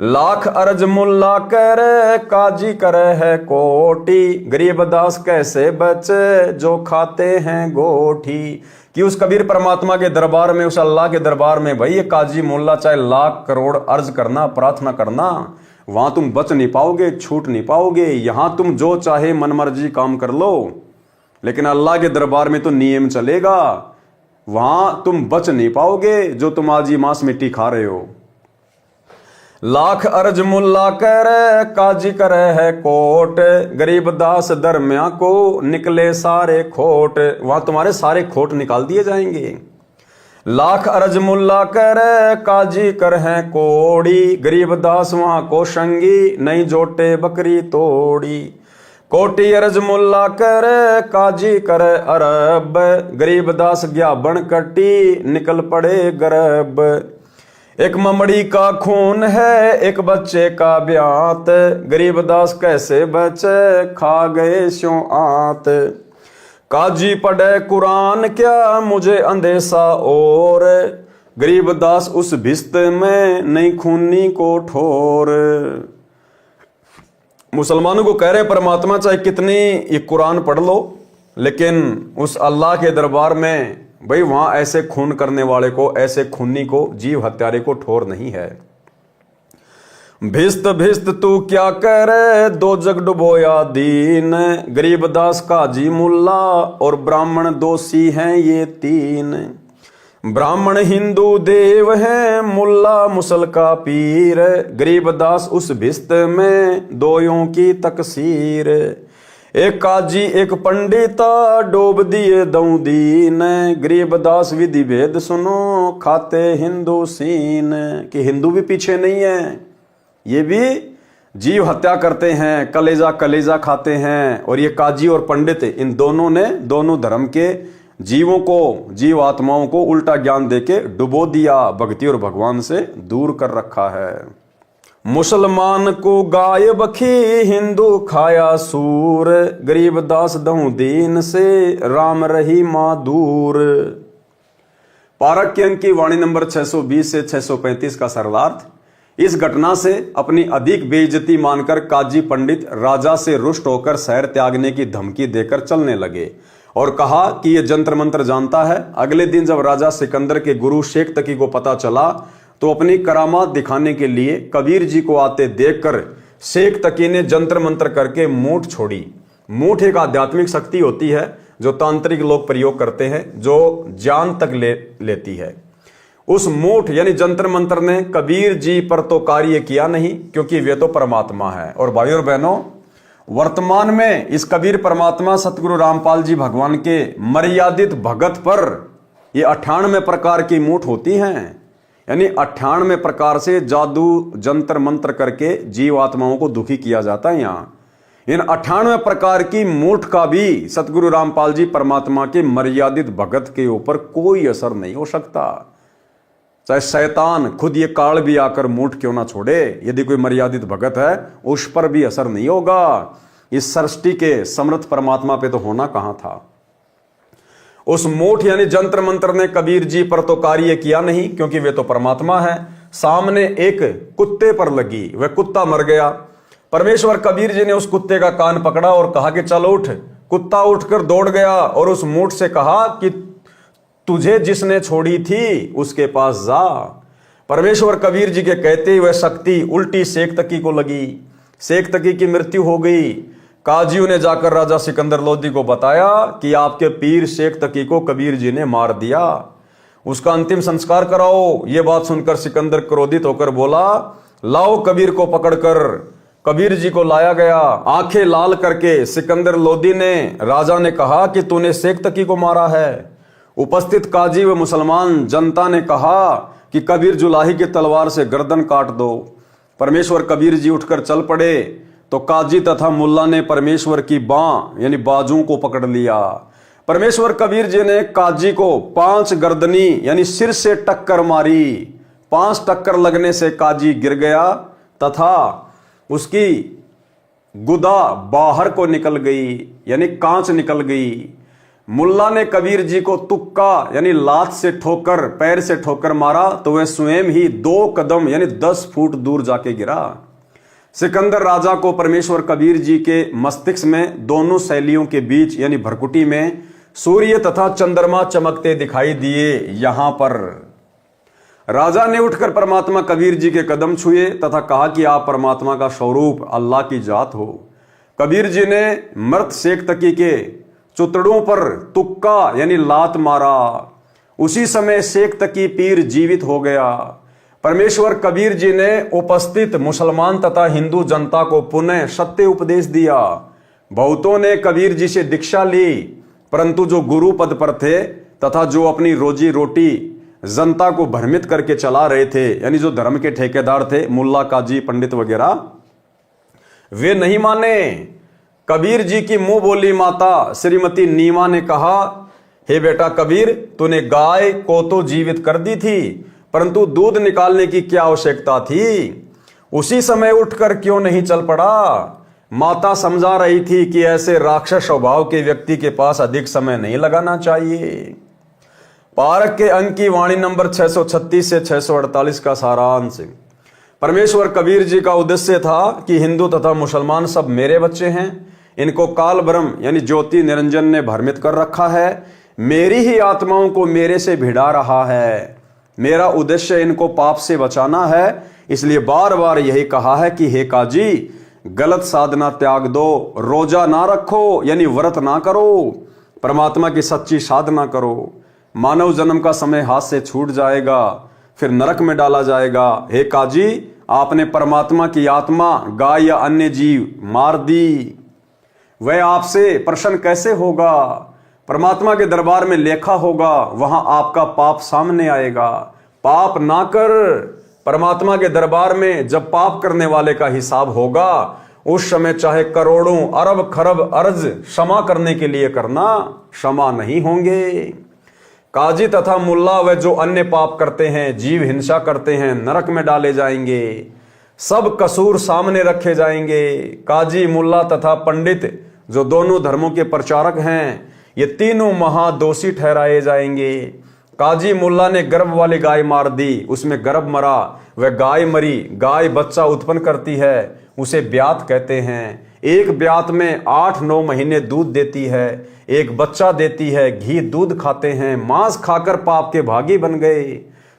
Speaker 1: लाख अर्ज मुल्ला करे, काजी करे है कोटी, गरीब दास कैसे बचे, जो खाते हैं गोठी। कि उस कबीर परमात्मा के दरबार में, उस अल्लाह के दरबार में भाई ये काजी मुल्ला चाहे लाख करोड़ अर्ज करना, प्रार्थना करना, वहां तुम बच नहीं पाओगे, छूट नहीं पाओगे। यहां तुम जो चाहे मनमर्जी काम कर लो, लेकिन अल्लाह के दरबार में तो नियम चलेगा, वहां तुम बच नहीं पाओगे जो तुम आज ये मांस मिट्टी खा रहे हो। लाख अर्ज मुल्ला करे, काजी करे है कोट, गरीब दास दरमिया को, निकले सारे खोट। वहां तुम्हारे सारे खोट निकाल दिए जाएंगे। लाख अर्ज मुल्ला करे, काजी कर है कोड़ी, गरीब दास वहां को शंगी, नहीं जोटे बकरी तोड़ी। कोटी अर्ज मुल्ला करे, काजी करे अरब, गरीब दास गया बन कटी, निकल पड़े गरब। एक ममड़ी का खून है, एक बच्चे का ब्यात, गरीब दास कैसे बचे, खा गए स्यों आत। काजी पढ़े कुरान क्या, मुझे अंदेशा और, गरीब दास उस भिस्त में, नहीं खूनी को ठोर। मुसलमानों को कह रहे परमात्मा चाहे कितनी ये कुरान पढ़ लो, लेकिन उस अल्लाह के दरबार में भाई वहां ऐसे खून करने वाले को, ऐसे खूनी को, जीव हत्यारे को ठोर नहीं है। भिस्त भिस्त तू क्या करे, दो जग डुबोया दीन, गरीब दास काजी मुल्ला, और ब्राह्मण दोषी हैं ये 3। ब्राह्मण हिंदू देव है, मुल्ला मुसल का पीर, गरीब दास उस भिस्त में, दोयों की तकसीर। एक काजी एक पंडिता, डोब दिए दऊ दीन, गरीब दास विधि भेद सुनो, खाते हिंदू सीन। कि हिंदू भी पीछे नहीं है, ये भी जीव हत्या करते हैं, कलेजा कलेजा खाते हैं। और ये काजी और पंडित, इन दोनों ने दोनों धर्म के जीवों को, जीव आत्माओं को उल्टा ज्ञान देके डुबो दिया, भक्ति और भगवान से दूर कर रखा है। मुसलमान को गाय बखी, हिंदू खाया सूर, गरीब दास दहूं दीन से, राम रही मां दूर। पारक के अंक की वाणी नंबर 620 से 635 का सरलार्थ। इस घटना से अपनी अधिक बेइज्जती मानकर काजी पंडित राजा से रुष्ट होकर शहर त्यागने की धमकी देकर चलने लगे और कहा कि यह जंतर मंत्र जानता है। अगले दिन जब राजा सिकंदर के गुरु शेख तकी को पता चला तो अपनी करामात दिखाने के लिए कबीर जी को आते देखकर शेख तकी ने जंतर मंत्र करके मूठ छोड़ी। मूठ एक आध्यात्मिक शक्ति होती है जो तांत्रिक लोग प्रयोग करते हैं, जो जान तक लेती है। उस मूठ यानी जंतर मंत्र ने कबीर जी पर तो कार्य किया नहीं, क्योंकि वे तो परमात्मा है। और भाइयों और बहनों, वर्तमान में इस कबीर परमात्मा सतगुरु रामपाल जी भगवान के मर्यादित भगत पर ये 98 प्रकार की मूठ होती हैं। यानी 98 प्रकार से जादू जंतर मंत्र करके जीव आत्माओं को दुखी किया जाता है। यहाँ इन 98 प्रकार की मूठ का भी सतगुरु रामपाल जी परमात्मा के मर्यादित भगत के ऊपर कोई असर नहीं हो सकता। चाहे शैतान खुद ये काल भी आकर मूठ क्यों ना छोड़े, यदि कोई मर्यादित भगत है उस पर भी असर नहीं होगा। इस सृष्टि के समर्थ परमात्मा पे तो होना कहां था। उस मूठ यानी जंतर मंत्र ने कबीर जी पर तो कार्य किया नहीं, क्योंकि वे तो परमात्मा है। सामने एक कुत्ते पर लगी, वह कुत्ता मर गया। परमेश्वर कबीर जी ने उस कुत्ते का कान पकड़ा और कहा कि चलो उठ। कुत्ता उठकर दौड़ गया और उस मूठ से कहा कि तुझे जिसने छोड़ी थी उसके पास जा। परमेश्वर कबीर जी के कहते वह शक्ति उल्टी शेख तकी को लगी। शेख तकी की मृत्यु हो गई। काजियों ने जाकर राजा सिकंदर लोदी को बताया कि आपके पीर शेख तकी को कबीर जी ने मार दिया, उसका अंतिम संस्कार कराओ। यह बात सुनकर सिकंदर क्रोधित होकर बोला, लाओ कबीर को पकड़कर। कबीर जी को लाया गया। आंखें लाल करके सिकंदर लोदी ने राजा ने कहा कि तूने शेख तकी को मारा है। उपस्थित काजी व मुसलमान जनता ने कहा कि कबीर जुलाही की तलवार से गर्दन काट दो। परमेश्वर कबीर जी उठकर चल पड़े तो काजी तथा मुल्ला ने परमेश्वर की बाँ यानी बाजू को पकड़ लिया। परमेश्वर कबीर जी ने काजी को 5 गर्दनी यानी सिर से टक्कर मारी। 5 टक्कर लगने से काजी गिर गया तथा उसकी गुदा बाहर को निकल गई यानी कांच निकल गई। मुल्ला ने कबीर जी को तुक्का यानी लात से ठोकर, पैर से ठोकर मारा तो वह स्वयं ही 2 कदम यानी 10 फुट दूर जाके गिरा। सिकंदर राजा को परमेश्वर कबीर जी के मस्तिष्क में दोनों शैलियों के बीच यानी भरकुटी में सूर्य तथा चंद्रमा चमकते दिखाई दिए। यहां पर राजा ने उठकर परमात्मा कबीर जी के कदम छुए तथा कहा कि आप परमात्मा का स्वरूप अल्लाह की जात हो। कबीर जी ने मृत शेख तकी के चुतड़ों पर तुक्का यानी लात मारा। उसी समय शेख तकी पीर जीवित हो गया। परमेश्वर कबीर जी ने उपस्थित मुसलमान तथा हिंदू जनता को पुनः सत्य उपदेश दिया। बहुतों ने कबीर जी से दीक्षा ली, परंतु जो गुरु पद पर थे तथा जो अपनी रोजी रोटी जनता को भ्रमित करके चला रहे थे यानी जो धर्म के ठेकेदार थे, मुल्ला काजी पंडित वगैरह, वे नहीं माने। कबीर जी की मुंह बोली माता श्रीमती नीमा ने कहा, हे बेटा कबीर, तूने गाय को तो जीवित कर दी थी, परंतु दूध निकालने की क्या आवश्यकता थी? उसी समय उठकर क्यों नहीं चल पड़ा? माता समझा रही थी कि ऐसे राक्षस स्वभाव के व्यक्ति के पास अधिक समय नहीं लगाना चाहिए। पारक के अंक की वाणी नंबर 636 से 648 का सारांश। परमेश्वर कबीर जी का उद्देश्य था कि हिंदू तथा मुसलमान सब मेरे बच्चे हैं। इनको काल ब्रह्म यानी ज्योति निरंजन ने भ्रमित कर रखा है। मेरी ही आत्माओं को मेरे से भिड़ा रहा है। मेरा उद्देश्य इनको पाप से बचाना है। इसलिए बार बार यही कहा है कि हे काजी, गलत साधना त्याग दो, रोजा ना रखो यानी व्रत ना करो, परमात्मा की सच्ची साधना करो। मानव जन्म का समय हाथ से छूट जाएगा, फिर नरक में डाला जाएगा। हे काजी, आपने परमात्मा की आत्मा गाय या अन्य जीव मार दी, वह आपसे प्रसन्न कैसे होगा? परमात्मा के दरबार में लेखा होगा, वहां आपका पाप सामने आएगा। पाप ना कर। परमात्मा के दरबार में जब पाप करने वाले का हिसाब होगा, उस समय चाहे करोड़ों अरब खरब अर्ज क्षमा करने के लिए करना, क्षमा नहीं होंगे। काजी तथा मुल्ला व जो अन्य पाप करते हैं, जीव हिंसा करते हैं, नरक में डाले जाएंगे। सब कसूर सामने रखे जाएंगे। काजी, मुल्ला तथा पंडित जो दोनों धर्मों के प्रचारक हैं, ये तीनों महादोषी ठहराए जाएंगे। काजी मुल्ला ने गर्भ वाली गाय मार दी, उसमें गर्भ मरा, वह गाय मरी, गाय बच्चा उत्पन्न करती है, उसे ब्यात कहते हैं। एक ब्यात में 8-9 महीने दूध देती है, एक बच्चा देती है, घी दूध खाते हैं, मांस खाकर पाप के भागी बन गए।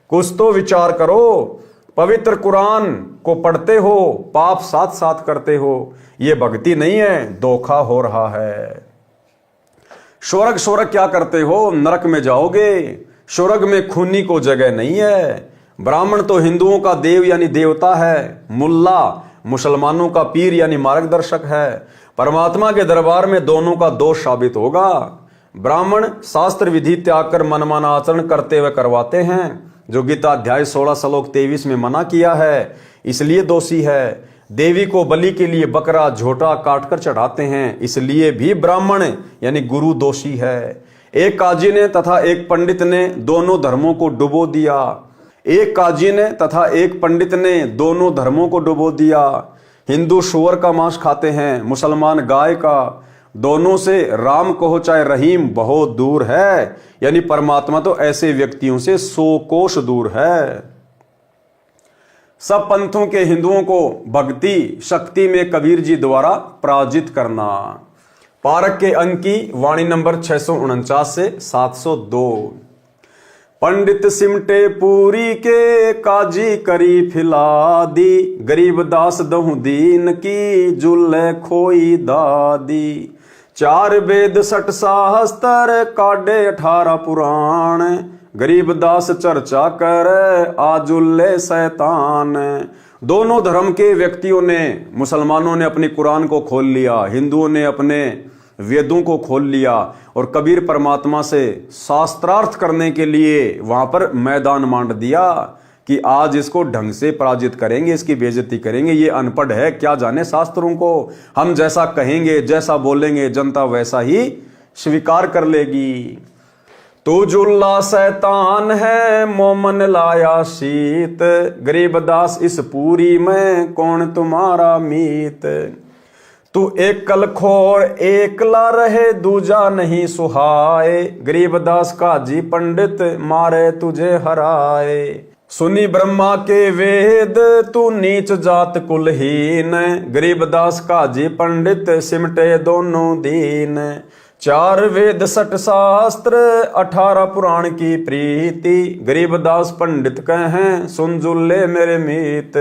Speaker 1: कुछ तो विचार करो, पवित्र कुरान को पढ़ते हो, पाप साथ साथ करते हो, ये भक्ति नहीं है, धोखा हो रहा है। स्वर्ग क्या करते हो, नरक में जाओगे। स्वर्ग में खूनी को जगह नहीं है। ब्राह्मण तो हिंदुओं का देव यानी देवता है, मुल्ला मुसलमानों का पीर यानी मार्गदर्शक है। परमात्मा के दरबार में दोनों का दोष साबित होगा। ब्राह्मण शास्त्र विधि त्याग कर मनमाना आचरण करते हुए करवाते हैं, जो गीता अध्याय 16 श्लोक 23 में मना किया है, इसलिए दोषी है। देवी को बलि के लिए बकरा झोटा काटकर चढ़ाते हैं, इसलिए भी ब्राह्मण यानी गुरु दोषी है। एक काजी ने तथा एक पंडित ने दोनों धर्मों को डुबो दिया। एक काजी ने तथा एक पंडित ने दोनों धर्मों को डुबो दिया। हिंदू सूअर का मांस खाते हैं, मुसलमान गाय का। दोनों से राम कहो चाहे रहीम बहुत दूर है, यानी परमात्मा तो ऐसे व्यक्तियों से 100 कोस दूर है। सब पंथों के हिंदुओं को भक्ति शक्ति में कबीर जी द्वारा पराजित करना। पारक के अंक की वाणी नंबर 649 से 702। पंडित सिमटे पूरी के, काजी करी फिला दी, गरीब दास दहु दीन की, जुल्ले खोई दादी। 4 वेद 60 शास्त्र, काढ़े 18 पुराण, गरीब दास चर्चा कर, आजुल्ले शैतान। दोनों धर्म के व्यक्तियों ने, मुसलमानों ने अपनी कुरान को खोल लिया, हिंदुओं ने अपने वेदों को खोल लिया, और कबीर परमात्मा से शास्त्रार्थ करने के लिए वहां पर मैदान मांड दिया कि आज इसको ढंग से पराजित करेंगे, इसकी बेइज्जती करेंगे। ये अनपढ़ है, क्या जाने शास्त्रों को। हम जैसा कहेंगे, जैसा बोलेंगे, जनता वैसा ही स्वीकार कर लेगी। तू जुल्ला शैतान है, मोमन लाया शीत, गरीब दास इस पूरी में, कौन तुम्हारा मीत। तू एक कलखोर एकला रहे, दूजा नहीं सुहाए, गरीब दास काजी पंडित मारे तुझे हराए। सुनी ब्रह्मा के वेद, तू नीच जात कुलहीन, गरीब दास काजी पंडित सिमटे दोनों दीन। 4 वेद 60 शास्त्र, 18 पुराण की प्रीति, गरीब दास पंडित कहें सुन जुल्ले मेरे मीत।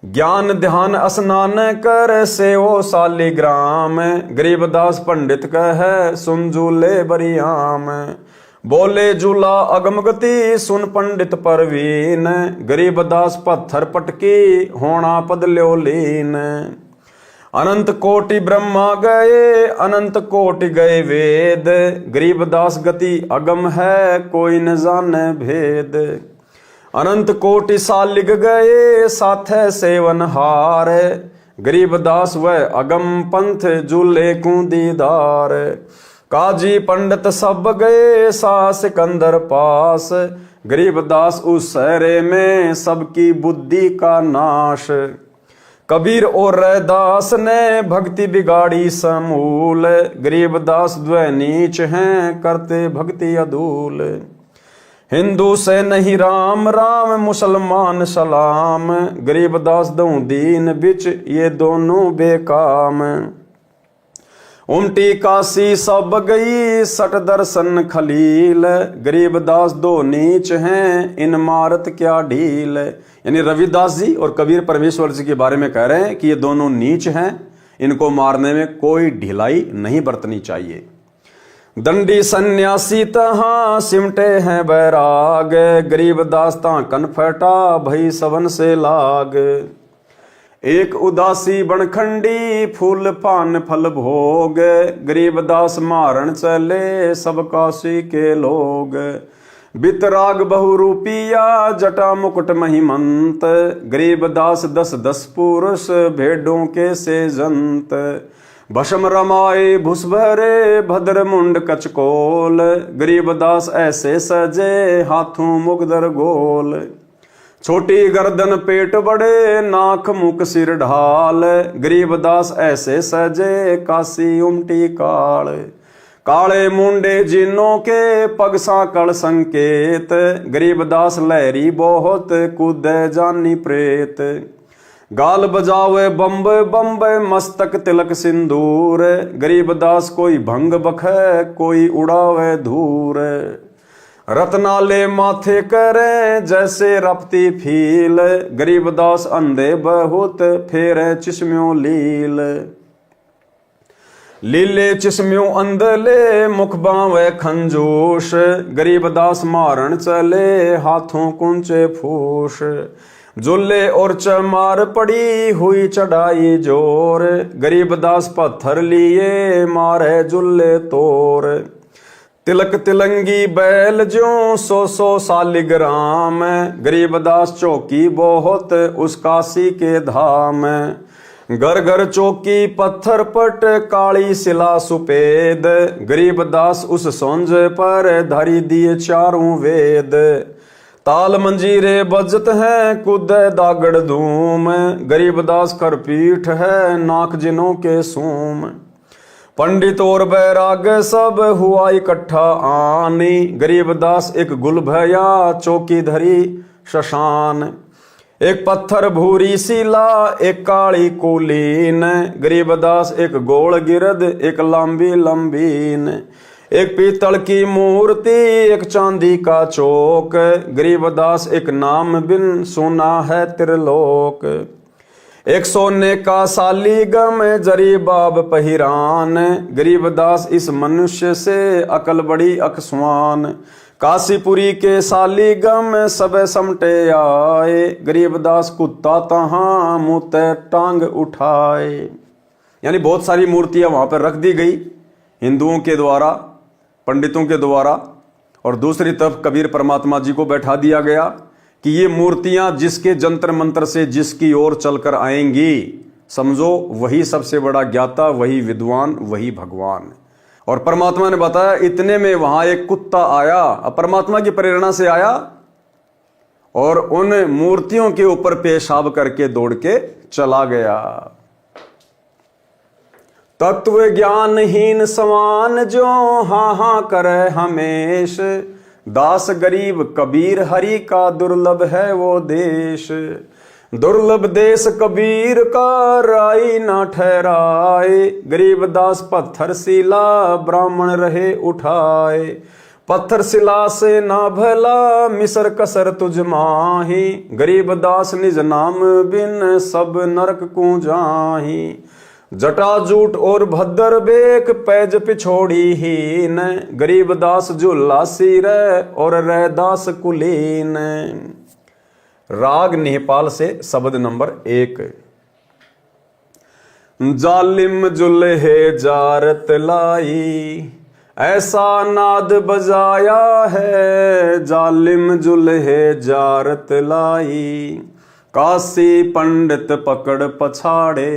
Speaker 1: ज्ञान ध्यान स्नान कर, सेवो शालिग्राम, गरीब दास पंडित कहे सुन जुल्ले बरियाम। बोले जुला अगम गति, सुन पंडित परवीन, गरीब दास पत्थर पटकी, होना पद ल्यो लीन। अनंत कोटि ब्रह्मा गए, अनंत कोटि गए वेद, गरीब दास गति अगम है, कोई न जाने भेद। अनंत कोटि सालिग गए, साथे सेवन हार, गरीब दास वह अगम पंथ, जुले को दीदार। काजी पंडित सब गए, सा सिकंदर पास, गरीब दास उस सहरे में, सबकी बुद्धि का नाश। कबीर और रैदास ने भक्ति बिगाड़ी समूल, गरीब दास द्वै नीच हैं, करते भक्ति अधूल। हिंदू से नहीं राम राम, मुसलमान सलाम, गरीब दास दऊं दीन बिच, ये दोनों बेकाम। उमटी काशी सब गई, 60 दर्शन खलील, गरीब दास दो नीच हैं, इन मारत क्या ढील। यानी रविदास जी और कबीर परमेश्वर जी के बारे में कह रहे हैं कि ये दोनों नीच हैं, इनको मारने में कोई ढिलाई नहीं बरतनी चाहिए। दंडी सन्यासी तहां सिमटे हैं बैराग, गरीब दास तां कन फटा, भई सबन से लाग। एक उदासी बनखंडी, फूल पान फल भोग, गरीब दास मारण चले, सब काशी के लोग। बितराग बहुरूपिया, जटा मुकुट महिमंत, गरीब दास 10-10 पुरुष, भेड़ों के से जंत। भस्म रमाए भुस भरे, भद्र मुंड कचकोल, गरीब दास ऐसे सजे, हाथों मुगदर गोल। छोटी गर्दन पेट बड़े, नाक मुख सिर ढाल, गरीबदास ऐसे सजे, काशी उमटी काल। काले मुंडे जिनों के, पग साकड़ संकेत, गरीबदास लहरी बहुत, कूदे जानी प्रेत। गाल बजावे बम्बे बम्बे, मस्तक तिलक सिंदूर, गरीबदास कोई भंग बखे, कोई उड़ावे धूर। रत्नाले माथे करे, जैसे रपती फील, गरीबदास अंधे बहुत, फेरे चिश्म्यों लील। लीले चिश्म्यों अंधले, मुख बावे खंजूश, गरीबदास मारण चले, हाथों कुंचे फूस। जुल्ले और चमार पड़ी, हुई चढ़ाई जोर, गरीबदास पत्थर लिए, मारे जुल्ले तोर। तिलक तिलंगी बैल ज्यों, 100 सालिग्राम, गरीबदास चौकी बहुत, उस काशी के धाम। घर घर चौकी पत्थर पट, काली शिला सुपेद, गरीबदास उस सोंज पर, धरी दिए चारों वेद। ताल मंजीरे बजत है, कूदे दागड़ धूम, गरीबदास कर पीठ है, नाक जिनों के सूम। पंडित और बैराग सब, हुआ इकट्ठा आनी, गरीबदास एक गुल भया, चौकी धरी शशान। एक पत्थर भूरी शिला, एक काली कुलीन, गरीबदास एक गोल गिरद, एक लंबी लंबीन। एक पीतल की मूर्ति, एक चांदी का चौक, गरीबदास एक नाम बिन, सुना है त्रिलोक। एक सोने का सालीगम, जरी बाब पहिरान, गरीबदास इस मनुष्य से, अकल बड़ी अकस्वान। काशीपुरी के सालीगम, सब समटे आए, गरीबदास कुत्ता तहां, मुँह टांग उठाए। यानी बहुत सारी मूर्तियां वहां पर रख दी गई हिंदुओं के द्वारा, पंडितों के द्वारा, और दूसरी तरफ कबीर परमात्मा जी को बैठा दिया गया कि ये मूर्तियां जिसके जंतर मंत्र से जिसकी ओर चलकर आएंगी, समझो वही सबसे बड़ा ज्ञाता, वही विद्वान, वही भगवान। और परमात्मा ने बताया, इतने में वहां एक कुत्ता आया, अब परमात्मा की प्रेरणा से आया, और उन मूर्तियों के ऊपर पेशाब करके दौड़ के चला गया। तत्व ज्ञानहीन समान जो, हाँ हाँ करे हमेश, दास गरीब कबीर हरि का, दुर्लभ है वो देश। दुर्लभ देश कबीर का, राई ना ठहराए, गरीबदास पत्थर शिला, ब्राह्मण रहे उठाए। पत्थर शिला से ना भला, मिसर कसर तुझ माही, गरीबदास निज नाम बिन, सब नरक को जाही। जटाजूट और भद्र बेक, पैज पिछोड़ी हीन, गरीबदास झुल्ला सिर, और रैदास कुलीन। राग नेपाल से शब्द नंबर 1। जालिम जुल्हे जारत लाई, ऐसा नाद बजाया है, जालिम जुल्हे जारत लाई। काशी पंडित पकड़ पछाड़े,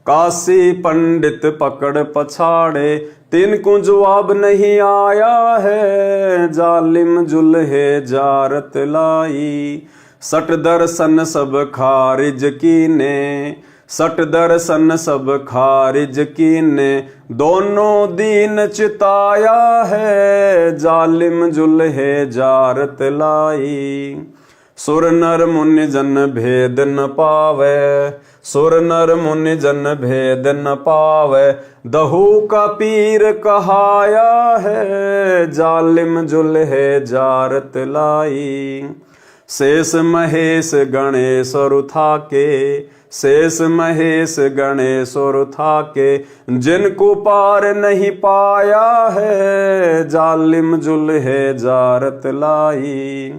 Speaker 1: काशी पंडित पकड़ पछाड़े, तिनको जवाब नहीं आया है, जालिम जुल्हे जारत लाई। सट दर्शन सब खारिज कीने, सट दर्शन सब खारिज कीने, दोनों दीन चिताया है, जालिम जुल्हे जारत लाई। सुर नर मुनि जन भेद न पावे, सुर नर मुनि जन भेद न पावे, दहू का पीर कहाया है, जालिम जुल्हे जारत लाई। शेष महेश गणेश रुथा के, शेष महेश गणेश रुथा के, जिनको पार नहीं पाया है, जालिम जुल्हे जारत लाई।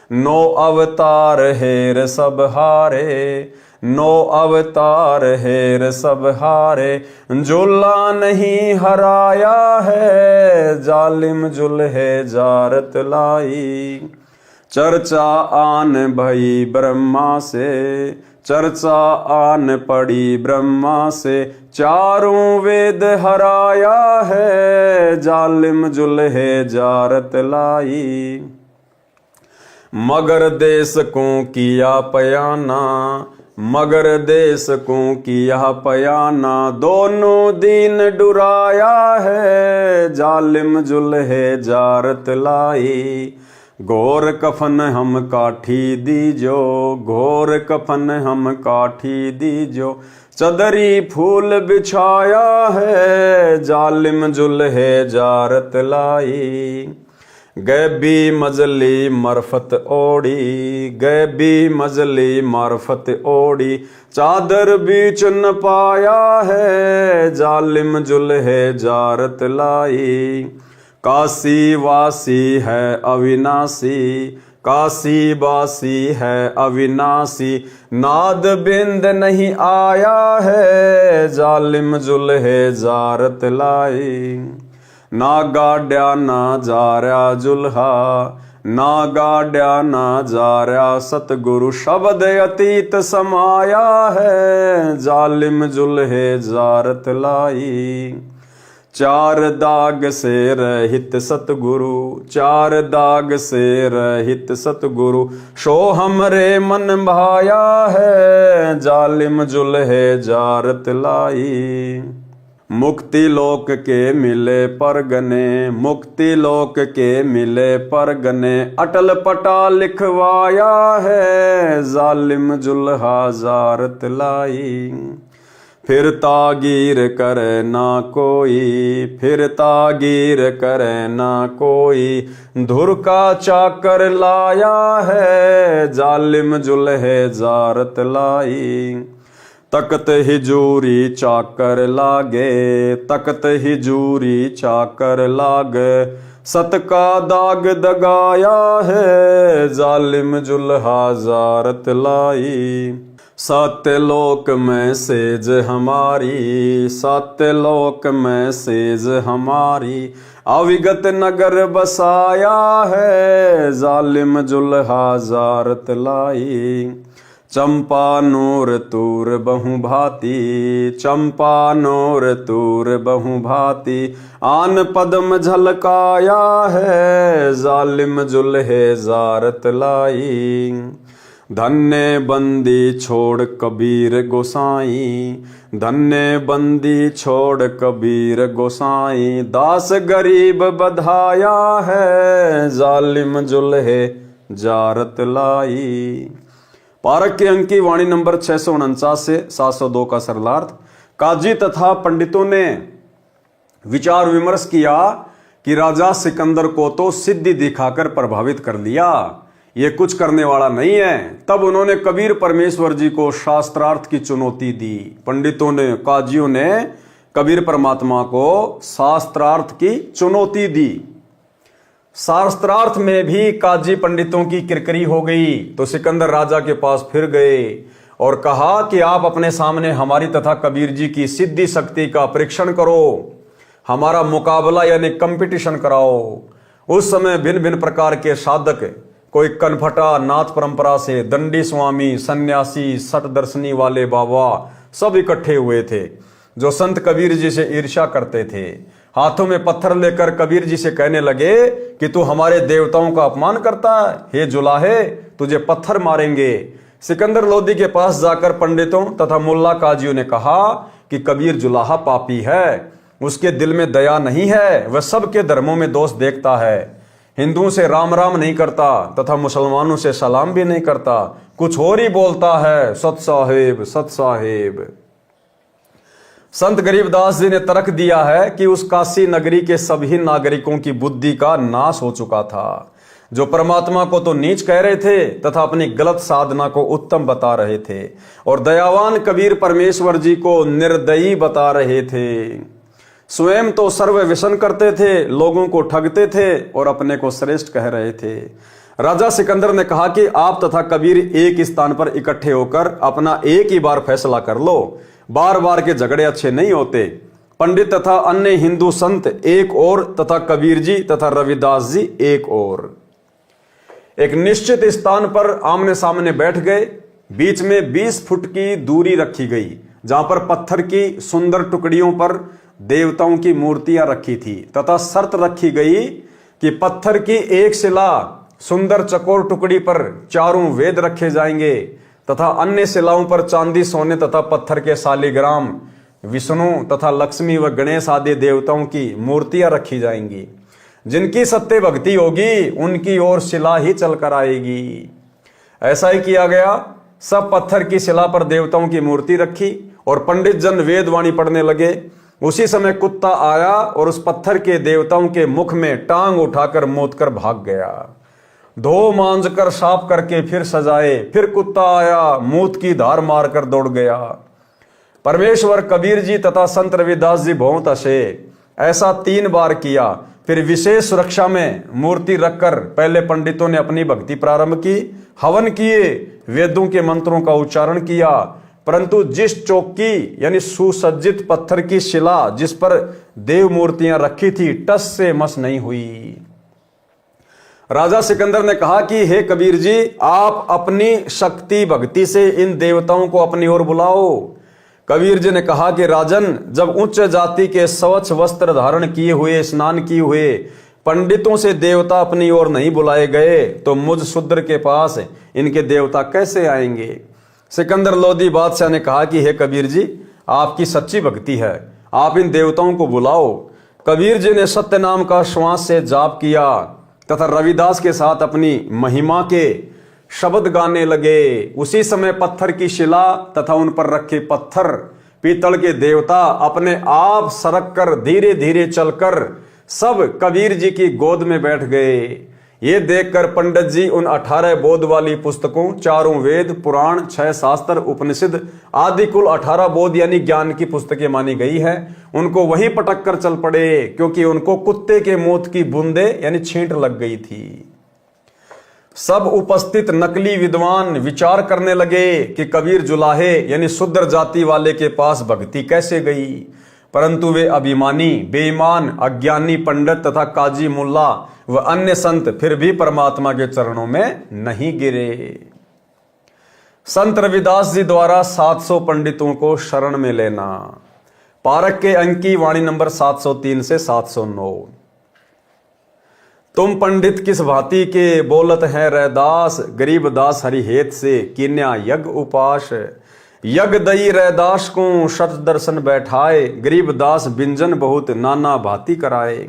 Speaker 1: 9 अवतार हेर सब हारे, 9 अवतार हेर सब हारे, जुल्ला नहीं हराया है, जालिम जुल्हे जारत लाई। चर्चा आन भई ब्रह्मा से, चर्चा आन पड़ी ब्रह्मा से, चारों वेद हराया है, जालिम जुल्हे जारत लाई। मगर देश को किया पयाना, मगर देश को किया पयाना, दोनों दीन डुराया है, जालिम जुल्हे जारत लाई। घोर कफन हम काठी दीजो, घोर कफन हम काठी दीजो, चदरी फूल बिछाया है, जालिम जुल्हे जारत लाई। गैबी मजली मरफत ओढ़ी, गैबी मजली मरफत ओढ़ी, चादर बीच न पाया है, जालिम जुल्हे जारत लाई। काशी वासी है अविनाशी, काशी वासी है अविनाशी, नाद बिंद नहीं आया है, जालिम जुल्हे जारत लाई। ना गाड्या ना जार्या जुल्हा, ना गाड्या ना जार्या सतगुरु, शब्द अतीत समाया है, जालिम जुल्हे जारत लाई। चार दाग से रहित सतगुरु, चार दाग से रहित सतगुरु, शो हमरे मन भाया है, जालिम जुल्हे जारत लाई। मुक्ति लोक के मिले परगने, मुक्ति लोक के मिले परगने, अटल पटा लिखवाया है, जालिम जुल्हा जारत लाई। फिर तागीर करे ना कोई, फिर तागीर करे ना कोई, धुर का चाकर लाया है, जालिम जुल्हे जारत लाई। तकत हिजूरी चाकर लागे, तकत हिजूरी चाकर लागे, सत का दाग दगाया है, जालिम जुल्हा जारत लाई। सत्यलोक में सेज हमारी, सत्यलोक में सेज हमारी, अविगत नगर बसाया है, जालिम जुल्हा जारत लाई। चंपा नूर तूर बहु भांति, चंपा नूर तूर बहु भांति, आन पद्म झलकाया है, जालिम जुल्हे जारत लाई। धन्य बंदी छोड़ कबीर गोसाई, धन्य बंदी छोड़ कबीर गोसाई, दास गरीब बधाया है, जालिम जुल्हे जारत लाई। पारक के अंक की वाणी नंबर 649 से 702 का सरलार्थ। काजी तथा पंडितों ने विचार विमर्श किया कि राजा सिकंदर को तो सिद्धि दिखाकर प्रभावित कर लिया, ये कुछ करने वाला नहीं है। तब उन्होंने कबीर परमेश्वर जी को शास्त्रार्थ की चुनौती दी। पंडितों ने, काजियों ने कबीर परमात्मा को शास्त्रार्थ की चुनौती दी। शास्त्रार्थ में भी काजी पंडितों की किरकिरी हो गई, तो सिकंदर राजा के पास फिर गए और कहा कि आप अपने सामने हमारी तथा कबीर जी की सिद्धि शक्ति का परीक्षण करो, हमारा मुकाबला यानी कंपटीशन कराओ। उस समय भिन्न भिन्न प्रकार के साधक, कोई कनफटा नाथ परंपरा से, दंडी स्वामी, सन्यासी, सतदर्शनी वाले बाबा सब इकट्ठे हुए थे, जो संत कबीर जी से ईर्ष्या करते थे। हाथों में पत्थर लेकर कबीर जी से कहने लगे कि तू हमारे देवताओं का अपमान करता है, हे जुलाहे, तुझे पत्थर मारेंगे। सिकंदर लोदी के पास जाकर पंडितों तथा मुल्ला काजियों ने कहा कि कबीर जुलाहा पापी है, उसके दिल में दया नहीं है, वह सबके धर्मों में दोष देखता है, हिंदुओं से राम राम नहीं करता तथा मुसलमानों से सलाम भी नहीं करता, कुछ और ही बोलता है, सत साहेब सत साहेब। संत गरीबदास जी ने तर्क दिया है कि उस काशी नगरी के सभी नागरिकों की बुद्धि का नाश हो चुका था, जो परमात्मा को तो नीच कह रहे थे तथा अपनी गलत साधना को उत्तम बता रहे थे, और दयावान कबीर परमेश्वर जी को निर्दयी बता रहे थे। स्वयं तो सर्व व्यसन करते थे, लोगों को ठगते थे और अपने को श्रेष्ठ कह रहे थे। राजा सिकंदर ने कहा कि आप तथा कबीर एक स्थान पर इकट्ठे होकर अपना एक ही बार फैसला कर लो, बार बार के झगड़े अच्छे नहीं होते। पंडित तथा अन्य हिंदू संत एक और तथा कबीर जी तथा रविदास जी एक और। एक निश्चित स्थान पर आमने सामने बैठ गए। बीच में 20 फुट की दूरी रखी गई, जहां पर पत्थर की सुंदर टुकड़ियों पर देवताओं की मूर्तियां रखी थी तथा शर्त रखी गई कि पत्थर की एक शिला सुंदर चकोर टुकड़ी पर चारों वेद रखे जाएंगे तथा अन्य शिलाओं पर चांदी, सोने तथा पत्थर के शालिग्राम, विष्णु तथा लक्ष्मी व गणेश आदि देवताओं की मूर्तियां रखी जाएंगी। जिनकी सत्य भक्ति होगी उनकी ओर शिला ही चलकर आएगी। ऐसा ही किया गया। सब पत्थर की शिला पर देवताओं की मूर्ति रखी और पंडित जन वेदवाणी पढ़ने लगे। उसी समय कुत्ता आया और उस पत्थर के देवताओं के मुख में टांग उठाकर मोद कर भाग गया। धो मांज कर साफ करके फिर सजाए, फिर कुत्ता आया, मूत की धार मारकर दौड़ गया। परमेश्वर कबीर जी तथा संत रविदास जी बहुत हंसे। ऐसा 3 बार किया। फिर विशेष सुरक्षा में मूर्ति रखकर पहले पंडितों ने अपनी भक्ति प्रारंभ की, हवन किए, वेदों के मंत्रों का उच्चारण किया, परंतु जिस चौकी यानी सुसज्जित पत्थर की शिला जिस पर देव मूर्तियां रखी थी टस से मस नहीं हुई। राजा सिकंदर ने कहा कि हे कबीर जी, आप अपनी शक्ति भक्ति से इन देवताओं को अपनी ओर बुलाओ। कबीर जी ने कहा कि राजन, जब उच्च जाति के स्वच्छ वस्त्र धारण किए हुए, स्नान किए हुए पंडितों से देवता अपनी ओर नहीं बुलाए गए तो मुझ शूद्र के पास इनके देवता कैसे आएंगे। सिकंदर लोदी बादशाह ने कहा कि हे कबीर जी, आपकी सच्ची भक्ति है, आप इन देवताओं को बुलाओ। कबीर जी ने सत्य नाम का श्वास से जाप किया तथा रविदास के साथ अपनी महिमा के शब्द गाने लगे। उसी समय पत्थर की शिला तथा उन पर रखे पत्थर, पीतल के देवता अपने आप सरक कर धीरे धीरे चलकर सब कबीर जी की गोद में बैठ गए। ये देखकर पंडित जी उन 18 बोध वाली पुस्तकों, 4 वेद, पुराण, 6 शास्त्र, उपनिषद आदि कुल 18 बोध यानी ज्ञान की पुस्तकें मानी गई है, उनको वहीं पटक कर चल पड़े, क्योंकि उनको कुत्ते के मौत की बूंदे यानी छींट लग गई थी। सब उपस्थित नकली विद्वान विचार करने लगे कि कबीर जुलाहे यानी शूद्र जाति वाले के पास भक्ति कैसे गई, परंतु वे अभिमानी, बेईमान, अज्ञानी पंडित तथा काजी मुल्ला व अन्य संत फिर भी परमात्मा के चरणों में नहीं गिरे। संत रविदास जी द्वारा 700 पंडितों को शरण में लेना। पारक के अंक की वाणी नंबर 703 से 709। तुम पंडित किस भांति के बोलत है रैदास, गरीब दास हरिहेत से कीन्या यज्ञ उपास। यज्ञ दई रैदास को शत दर्शन बैठाए, गरीब दास बिंजन बहुत नाना भांति कराए।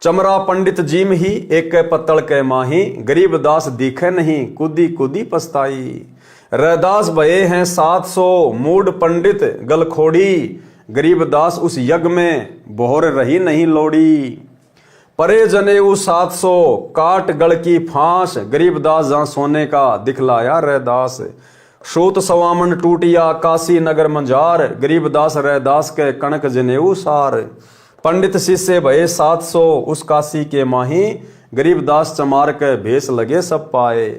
Speaker 1: चमरा पंडित जीम ही एक पत्तल के माही, गरीब दास दिखे नहीं कूदी कूदी पछताई। रैदास भये हैं 700 मूड पंडित गलखोड़ी, गरीब दास उस यज्ञ में बोहर रही नहीं लोड़ी। परे जनेऊ 700 काट गढ़ की फांस, गरीब दास जहां सोने का दिखलाया रैदास। सूत सवामन टूटिया काशी नगर मंजार, गरीब दास रैदास के कणक जनेऊ सार। पंडित शिष्य भये 700 उस काशी के माही, गरीब दास चमार के भेष लगे सब पाए।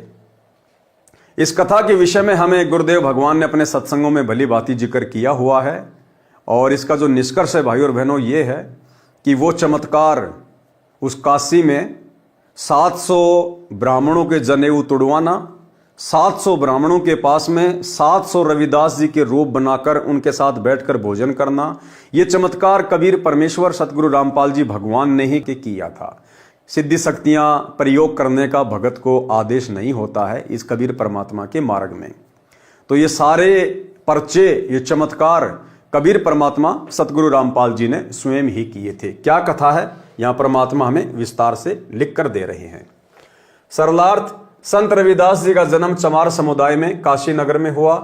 Speaker 1: इस कथा के विषय में हमें गुरुदेव भगवान ने अपने सत्संगों में भली भांति जिक्र किया हुआ है, और इसका जो निष्कर्ष है भाई और बहनों ये है कि वो चमत्कार उस काशी में 700 ब्राह्मणों के जनेऊ तुड़वाना, 700 ब्राह्मणों के पास में 700 रविदास जी के रूप बनाकर उनके साथ बैठकर भोजन करना, ये चमत्कार कबीर परमेश्वर सतगुरु रामपाल जी भगवान ने ही किया था। सिद्धि शक्तियां प्रयोग करने का भगत को आदेश नहीं होता है इस कबीर परमात्मा के मार्ग में। तो ये सारे पर्चे, ये चमत्कार कबीर परमात्मा सतगुरु रामपाल जी ने स्वयं ही किए थे। क्या कथा है यहां परमात्मा हमें विस्तार से लिख कर दे रहे हैं। सरलार्थ, संत रविदास जी का जन्म चमार समुदाय में काशी नगर में हुआ।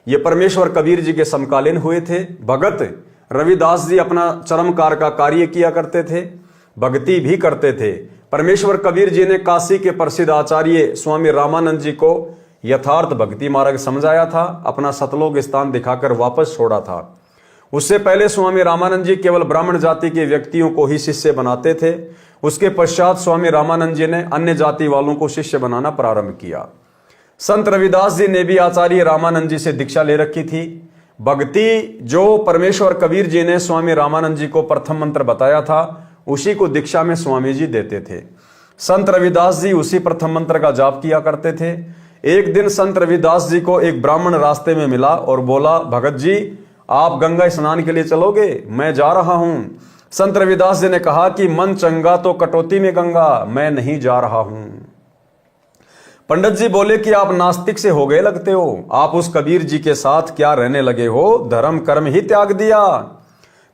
Speaker 1: ये परमेश्वर कबीर जी के समकालीन हुए थे। भगत रविदास जी अपना चरमकार का कार्य किया करते थे, भक्ति भी करते थे। परमेश्वर कबीर जी ने काशी के प्रसिद्ध आचार्य स्वामी रामानंद जी को यथार्थ भक्ति मार्ग समझाया था, अपना सतलोक स्थान दिखाकर वापस छोड़ा था। उससे पहले स्वामी रामानंद जी केवल ब्राह्मण जाति के व्यक्तियों को ही शिष्य बनाते थे। उसके पश्चात स्वामी रामानंद जी ने अन्य जाति वालों को शिष्य बनाना प्रारंभ किया। संत रविदास जी ने भी आचार्य रामानंद जी से दीक्षा ले रखी थी। भक्ति जो परमेश्वर कबीर जी ने स्वामी रामानंद जी को प्रथम मंत्र बताया था, उसी को दीक्षा में स्वामी जी देते थे। संत रविदास जी उसी प्रथम मंत्र का जाप किया करते थे। एक दिन संत रविदास जी को एक ब्राह्मण रास्ते में मिला और बोला, भगत जी आप गंगा स्नान के लिए चलोगे? मैं जा रहा हूं। संत रविदास जी ने कहा कि मन चंगा तो कटौती में गंगा, मैं नहीं जा रहा हूं। पंडित जी बोले कि आप नास्तिक से हो गए लगते हो, आप उस कबीर जी के साथ क्या रहने लगे हो, धर्म कर्म ही त्याग दिया।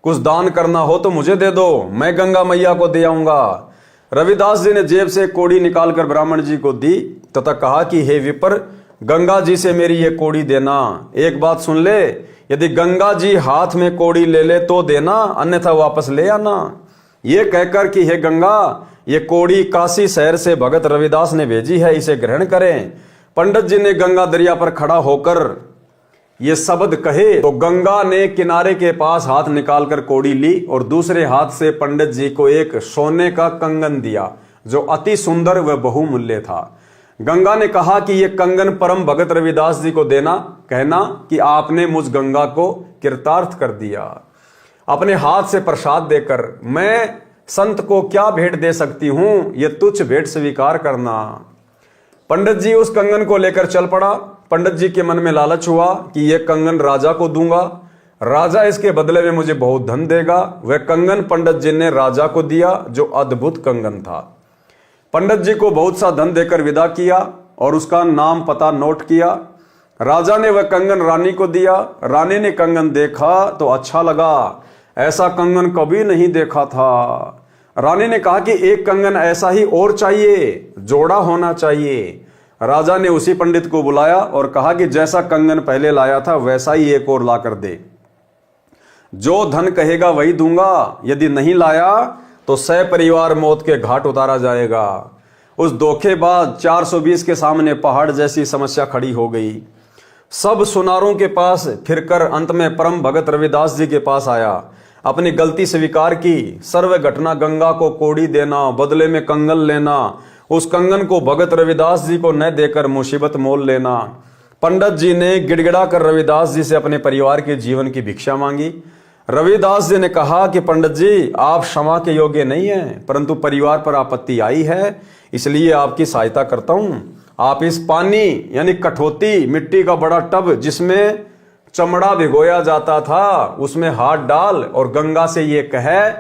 Speaker 1: कुछ दान करना हो तो मुझे दे दो, मैं गंगा मैया को दे आऊंगा। रविदास जी ने जेब से कोड़ी निकालकर ब्राह्मण जी को दी तथा कहा कि हे विपर, गंगा जी से मेरी ये कोड़ी देना। एक बात सुन ले, यदि गंगा जी हाथ में कोड़ी ले ले तो देना, अन्यथा वापस ले आना। ये कहकर कि हे गंगा, ये कोड़ी काशी शहर से भगत रविदास ने भेजी है, इसे ग्रहण करें। पंडित जी ने गंगा दरिया पर खड़ा होकर ये शब्द कहे तो गंगा ने किनारे के पास हाथ निकालकर कोड़ी ली और दूसरे हाथ से पंडित जी को एक सोने का कंगन दिया जो अति सुंदर व बहुमूल्य था। गंगा ने कहा कि यह कंगन परम भगत रविदास जी को देना, कहना कि आपने मुझ गंगा को कृतार्थ कर दिया। अपने हाथ से प्रसाद देकर मैं संत को क्या भेंट दे सकती हूं, यह तुच्छ भेंट स्वीकार करना। पंडित जी उस कंगन को लेकर चल पड़ा। पंडित जी के मन में लालच हुआ कि यह कंगन राजा को दूंगा, राजा इसके बदले में मुझे बहुत धन देगा। वह कंगन पंडित जी ने राजा को दिया जो अद्भुत कंगन था। पंडित जी को बहुत सा धन देकर विदा किया और उसका नाम पता नोट किया। राजा ने वह कंगन रानी को दिया। रानी ने कंगन देखा तो अच्छा लगा, ऐसा कंगन कभी नहीं देखा था। रानी ने कहा कि एक कंगन ऐसा ही और चाहिए, जोड़ा होना चाहिए। राजा ने उसी पंडित को बुलाया और कहा कि जैसा कंगन पहले लाया था वैसा ही एक और ला कर दे, जो धन कहेगा वही दूंगा, यदि नहीं लाया तो सपरिवार मौत के घाट उतारा जाएगा। उस धोखेबाज 420 के सामने पहाड़ जैसी समस्या खड़ी हो गई। सब सुनारों के पास फिरकर अंत में परम भगत रविदास जी के पास आया, अपनी गलती स्वीकार की। सर्व घटना गंगा को कोड़ी देना, बदले में कंगन लेना, उस कंगन को भगत रविदास जी को न देकर मुसीबत मोल लेना। पंडित जी ने गिड़गिड़ा कर रविदास जी से अपने परिवार के जीवन की भिक्षा मांगी। रविदास जी ने कहा कि पंडित जी, आप क्षमा के योग्य नहीं हैं, परंतु परिवार पर आपत्ति आई है, इसलिए आपकी सहायता करता हूं। आप इस पानी यानी कठौती, मिट्टी का बड़ा टब जिसमें चमड़ा भिगोया जाता था, उसमें हाथ डाल और गंगा से ये कहे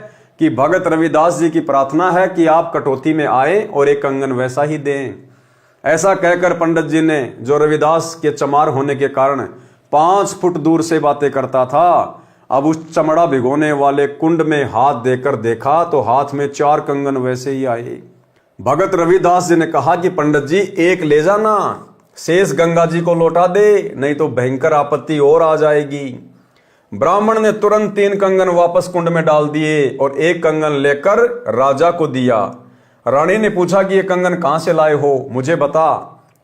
Speaker 1: कि भगत रविदास जी की प्रार्थना है कि आप कटौती में आए और एक कंगन वैसा ही दें। ऐसा कहकर पंडित जी ने, जो रविदास के चमार होने के कारण 5 फुट दूर से बातें करता था, अब उस चमड़ा भिगोने वाले कुंड में हाथ देकर देखा तो हाथ में 4 कंगन वैसे ही आए। भगत रविदास जी ने कहा कि पंडित जी, एक ले जाना, शेष गंगा जी को लौटा दे, नहीं तो भयंकर आपत्ति और आ जाएगी। ब्राह्मण ने तुरंत 3 कंगन वापस कुंड में डाल दिए और एक कंगन लेकर राजा को दिया। रानी ने पूछा कि ये कंगन कहां से लाए हो, मुझे बता।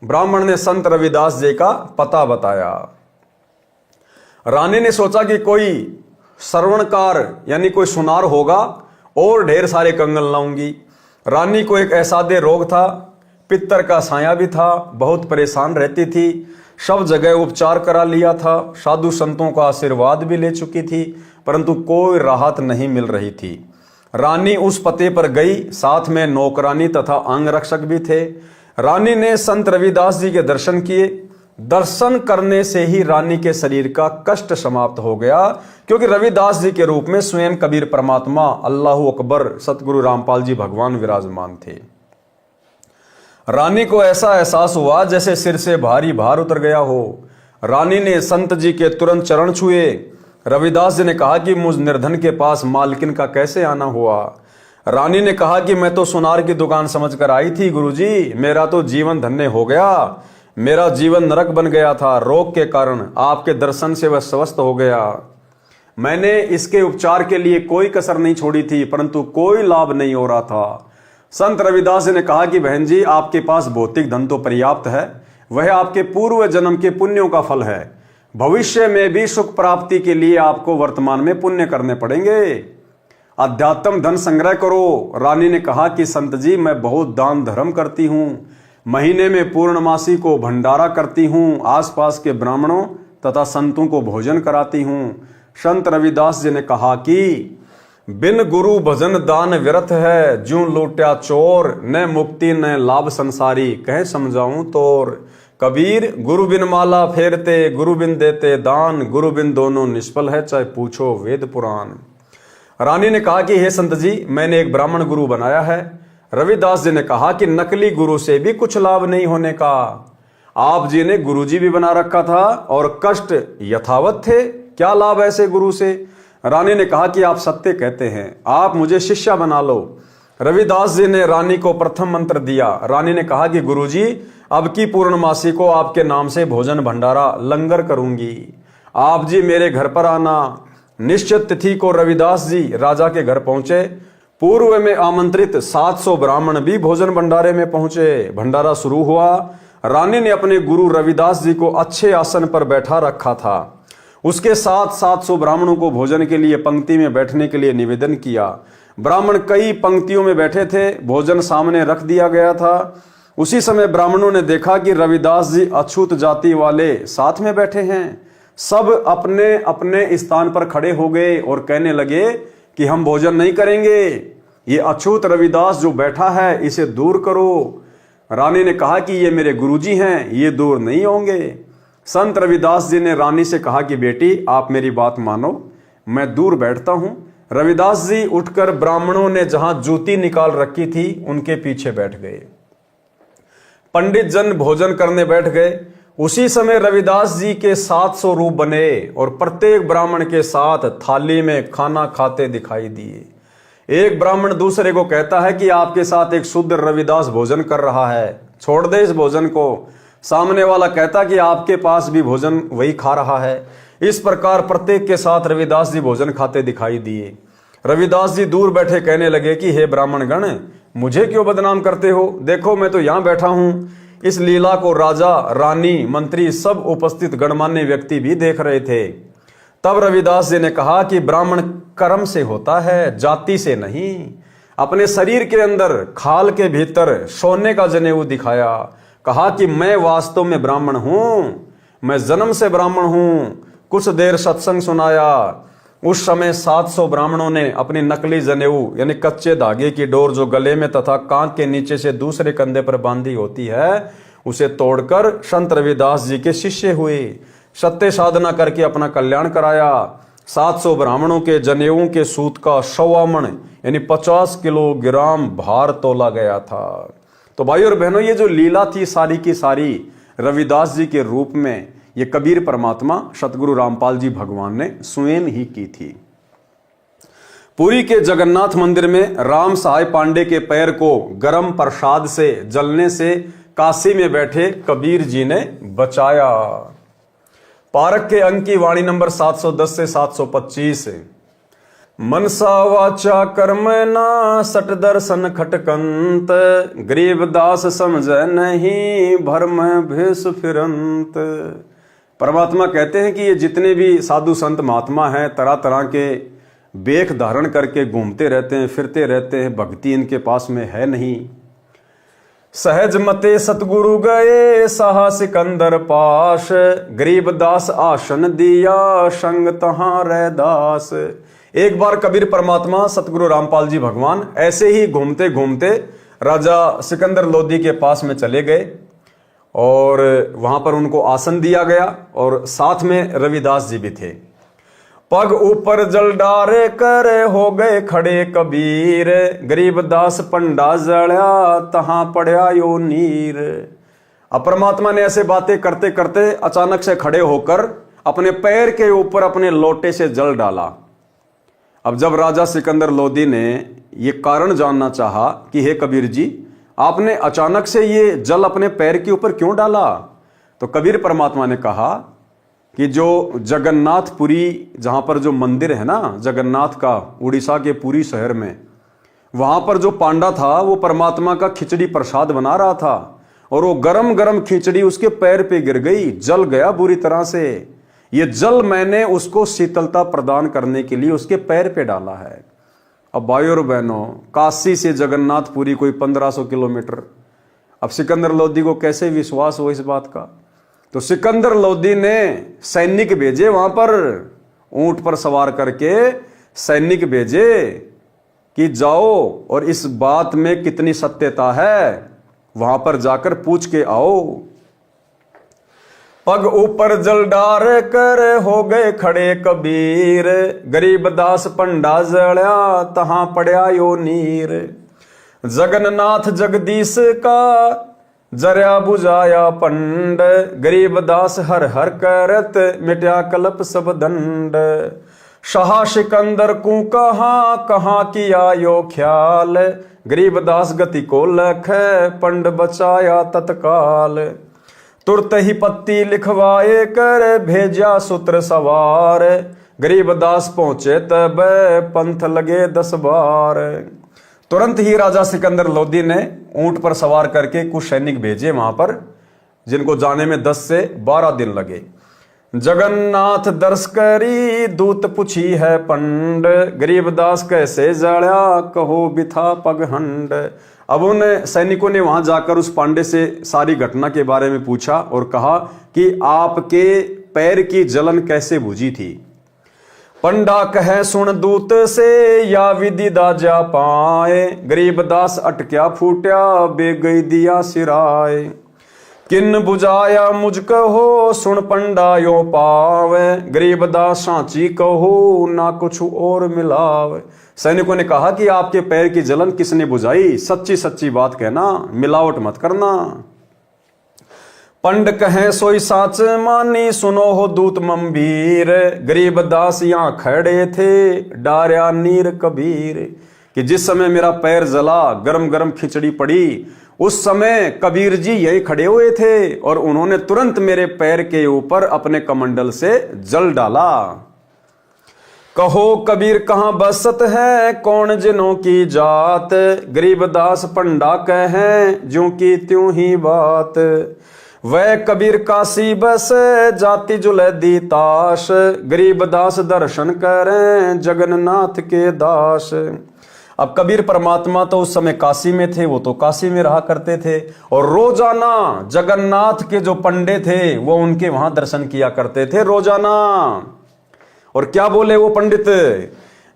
Speaker 1: ब्राह्मण ने संत रविदास जी का पता बताया। रानी ने सोचा कि कोई श्रवणकार यानी कोई सुनार होगा और ढेर सारे कंगन लाऊंगी। रानी को एक ऐसादे रोग था, पित्तर का साया भी था, बहुत परेशान रहती थी, सब जगह उपचार करा लिया था, साधु संतों का आशीर्वाद भी ले चुकी थी, परंतु कोई राहत नहीं मिल रही थी। रानी उस पते पर गई, साथ में नौकरानी तथा अंगरक्षक भी थे। रानी ने संत रविदास जी के दर्शन किए। दर्शन करने से ही रानी के शरीर का कष्ट समाप्त हो गया, क्योंकि रविदास जी के रूप में स्वयं कबीर परमात्मा, अल्लाहु अकबर, सतगुरु रामपाल जी भगवान विराजमान थे। रानी को ऐसा एहसास हुआ जैसे सिर से भारी भार उतर गया हो। रानी ने संत जी के तुरंत चरण छुए। रविदास जी ने कहा कि मुझ निर्धन के पास मालकिन का कैसे आना हुआ। रानी ने कहा कि मैं तो सुनार की दुकान समझकर आई थी गुरुजी, मेरा तो जीवन धन्य हो गया, मेरा जीवन नरक बन गया था, रोग के कारण आपके दर्शन से वह स्वस्थ हो गया। मैंने इसके उपचार के लिए कोई कसर नहीं छोड़ी थी, परंतु कोई लाभ नहीं हो रहा था। संत रविदास जी ने कहा कि बहन जी, आपके पास भौतिक धन तो पर्याप्त है, वह आपके पूर्व जन्म के पुण्यों का फल है। भविष्य में भी सुख प्राप्ति के लिए आपको वर्तमान में पुण्य करने पड़ेंगे। अध्यात्म धन संग्रह करो। रानी ने कहा कि संत जी, मैं बहुत दान धर्म करती हूँ, महीने में पूर्णमासी को भंडारा करती हूँ, आसपास के ब्राह्मणों तथा संतों को भोजन कराती हूँ। संत रविदास जी ने कहा कि बिन गुरु भजन दान व्यर्थ है, ज्यों लूट्या चोर, न मुक्ति न लाभ संसारी, कहे समझाऊं तोर। कबीर, गुरु बिन माला फेरते, गुरु बिन देते दान, गुरु बिन दोनों निष्फल है, चाहे पूछो वेद पुराण। रानी ने कहा कि हे संत जी, मैंने एक ब्राह्मण गुरु बनाया है। रविदास जी ने कहा कि नकली गुरु से भी कुछ लाभ नहीं होने का। आप जी ने गुरुजी भी बना रखा था और कष्ट यथावत थे, क्या लाभ ऐसे गुरु से। रानी ने कहा कि आप सत्य कहते हैं, आप मुझे शिष्या बना लो। रविदास जी ने रानी को प्रथम मंत्र दिया। रानी ने कहा कि गुरुजी, अब की पूर्णमासी को आपके नाम से भोजन भंडारा लंगर करूंगी, आप जी मेरे घर पर आना। निश्चित तिथि को रविदास जी राजा के घर पहुंचे। पूर्व में आमंत्रित 700 ब्राह्मण भी भोजन भंडारे में पहुंचे। भंडारा शुरू हुआ। रानी ने अपने गुरु रविदास जी को अच्छे आसन पर बैठा रखा था। उसके साथ 700 ब्राह्मणों को भोजन के लिए पंक्ति में बैठने के लिए निवेदन किया। ब्राह्मण कई पंक्तियों में बैठे थे, भोजन सामने रख दिया गया था। उसी समय ब्राह्मणों ने देखा कि रविदास जी अछूत जाति वाले साथ में बैठे हैं। सब अपने अपने स्थान पर खड़े हो गए और कहने लगे कि हम भोजन नहीं करेंगे, ये अछूत रविदास जो बैठा है इसे दूर करो। रानी ने कहा कि ये मेरे गुरुजी हैं, ये दूर नहीं होंगे। संत रविदास जी ने रानी से कहा कि बेटी, आप मेरी बात मानो, मैं दूर बैठता हूं। रविदास जी उठकर ब्राह्मणों ने जहां जूती निकाल रखी थी उनके पीछे बैठ गए। पंडित जन भोजन करने बैठ गए। उसी समय रविदास जी के 700 रूप बने और प्रत्येक ब्राह्मण के साथ थाली में खाना खाते दिखाई दिए। एक ब्राह्मण दूसरे को कहता है कि आपके साथ एक शुद्ध रविदास भोजन कर रहा है, छोड़ दे इस भोजन को। सामने वाला कहता कि आपके पास भी भोजन वही खा रहा है। इस प्रकार प्रत्येक के साथ रविदास जी भोजन खाते दिखाई दिए। रविदास जी दूर बैठे कहने लगे कि हे ब्राह्मण गण, मुझे क्यों बदनाम करते हो? देखो मैं तो यहां बैठा हूं। इस लीला को राजा, रानी, मंत्री, सब उपस्थित गणमान्य व्यक्ति भी देख रहे थे। तब रविदास जी ने कहा कि ब्राह्मण कर्म से होता है, जाति से नहीं। अपने शरीर के अंदर खाल के भीतर सोने का जनेऊ दिखाया। कहा कि मैं वास्तव में ब्राह्मण हूं, मैं जन्म से ब्राह्मण हूं। कुछ देर सत्संग सुनाया। उस समय 700 ब्राह्मणों ने अपनी नकली जनेऊ यानी कच्चे धागे की डोर जो गले में तथा कांख के नीचे से दूसरे कंधे पर बांधी होती है, उसे तोड़कर संत रविदास जी के शिष्य हुए। सत्य साधना करके अपना कल्याण कराया। 700 ब्राह्मणों के जनेऊओं के सूत का 100 मण यानी 50 किलोग्राम भार तोला गया था। तो भाई और बहनों, ये जो लीला थी सारी की सारी रविदास जी के रूप में ये कबीर परमात्मा सतगुरु रामपाल जी भगवान ने स्वयं ही की थी। पुरी के जगन्नाथ मंदिर में राम सहाय पांडे के पैर को गर्म प्रसाद से जलने से काशी में बैठे कबीर जी ने बचाया। पारक के अंक की वाणी नंबर 710 से 725। मनसा वाचा कर्म ना सट दर्शन खटकंत, गरीबदास समझ नहीं भरम भेष फिरंत। परमात्मा कहते हैं कि ये जितने भी साधु संत महात्मा हैं तरह तरह के बेख धारण करके घूमते रहते हैं, फिरते रहते हैं, भक्ति इनके पास में है नहीं। सहज मते सतगुरु गए साहा सिकंदर पास, गरीबदास आसन दिया संग तहां रैदास। एक बार कबीर परमात्मा सतगुरु रामपाल जी भगवान ऐसे ही घूमते घूमते राजा सिकंदर लोधी के पास में चले गए और वहां पर उनको आसन दिया गया और साथ में रविदास जी भी थे। पग ऊपर जल डारे कर हो गए खड़े कबीर, गरीबदास पंडा जड़ा तहां पड़या यो नीर। अब परमात्मा ने ऐसे बातें करते करते अचानक से खड़े होकर अपने पैर के ऊपर अपने लोटे से जल डाला। अब जब राजा सिकंदर लोधी ने ये कारण जानना चाहा कि हे कबीर जी, आपने अचानक से ये जल अपने पैर के ऊपर क्यों डाला, तो कबीर परमात्मा ने कहा कि जो जगन्नाथपुरी जहां पर जो मंदिर है ना जगन्नाथ का, उड़ीसा के पुरी शहर में, वहां पर जो पांडा था वो परमात्मा का खिचड़ी प्रसाद बना रहा था और वो गरम गरम खिचड़ी उसके पैर पे गिर गई, जल गया बुरी तरह से। ये जल मैंने उसको शीतलता प्रदान करने के लिए उसके पैर पे डाला है। अब भाई और बहनों, काशी से जगन्नाथपुरी कोई 1500 किलोमीटर। अब सिकंदर लोधी को कैसे विश्वास हो इस बात का? तो सिकंदर लोधी ने सैनिक भेजे वहां पर, ऊंट पर सवार करके सैनिक भेजे कि जाओ और इस बात में कितनी सत्यता है वहां पर जाकर पूछ के आओ। पग ऊपर जल डार कर हो गए खड़े कबीर, गरीबदास पंडा जड़ा तहां पड़या यो नीर। जगन्नाथ जगदीश का जरिया बुझाया पंड, गरीबदास हर हर करत मिट्या कलप सब दंड। शाह सिकंदर को कहाँ किया यो ख्याल, गरीबदास गति को लख पंड बचाया तत्काल। तुरत ही पत्ती लिखवाए कर भेजा सूत्र सवार, गरीबदास पहुंचे तब पंथ लगे 10 बार। तुरंत ही राजा सिकंदर लोदी ने ऊंट पर सवार करके कुछ सैनिक भेजे वहां पर, जिनको जाने में 10 से 12 दिन लगे। जगन्नाथ दर्श करी दूत पूछी है पंड, गरीबदास कैसे जड़ा कहो बिथा पगहंड। अब उन सैनिकों ने वहां जाकर उस पांडे से सारी घटना के बारे में पूछा और कहा कि आपके पैर की जलन कैसे बुझी थी। पंडा कहे सुन दूत से या विधि दाजा पाए, गरीबदास अटक्या फूट्या बेगई दिया सिराए। किन बुझाया मुझ कहो सुन पंडा यो पावे, गरीबदास सांची कहो ना कुछ और मिलावे। सैनिकों ने कहा कि आपके पैर की जलन किसने बुझाई, सच्ची सच्ची बात कहना, मिलावट मत करना। पंड कहे सोई साच मानी सुनो हो दूत मंबीर, गरीबदास यहाँ खड़े थे डार्या नीर कबीर। कि जिस समय मेरा पैर जला, गरम गरम खिचड़ी पड़ी, उस समय कबीर जी यही खड़े हुए थे और उन्होंने तुरंत मेरे पैर के ऊपर अपने कमंडल से जल डाला। कहो कबीर कहाँ बसत है कौन जिनों की जात, गरीबदास पंडा कहे ज्यों की त्यों ही बात। वह कबीर काशी बस जाति जुलैदी ताश, गरीबदास दर्शन करें जगन्नाथ के दास। अब कबीर परमात्मा तो उस समय काशी में थे, वो तो काशी में रहा करते थे और रोजाना जगन्नाथ के जो पंडे थे वो उनके वहां दर्शन किया करते थे रोजाना। और क्या बोले वो पंडित,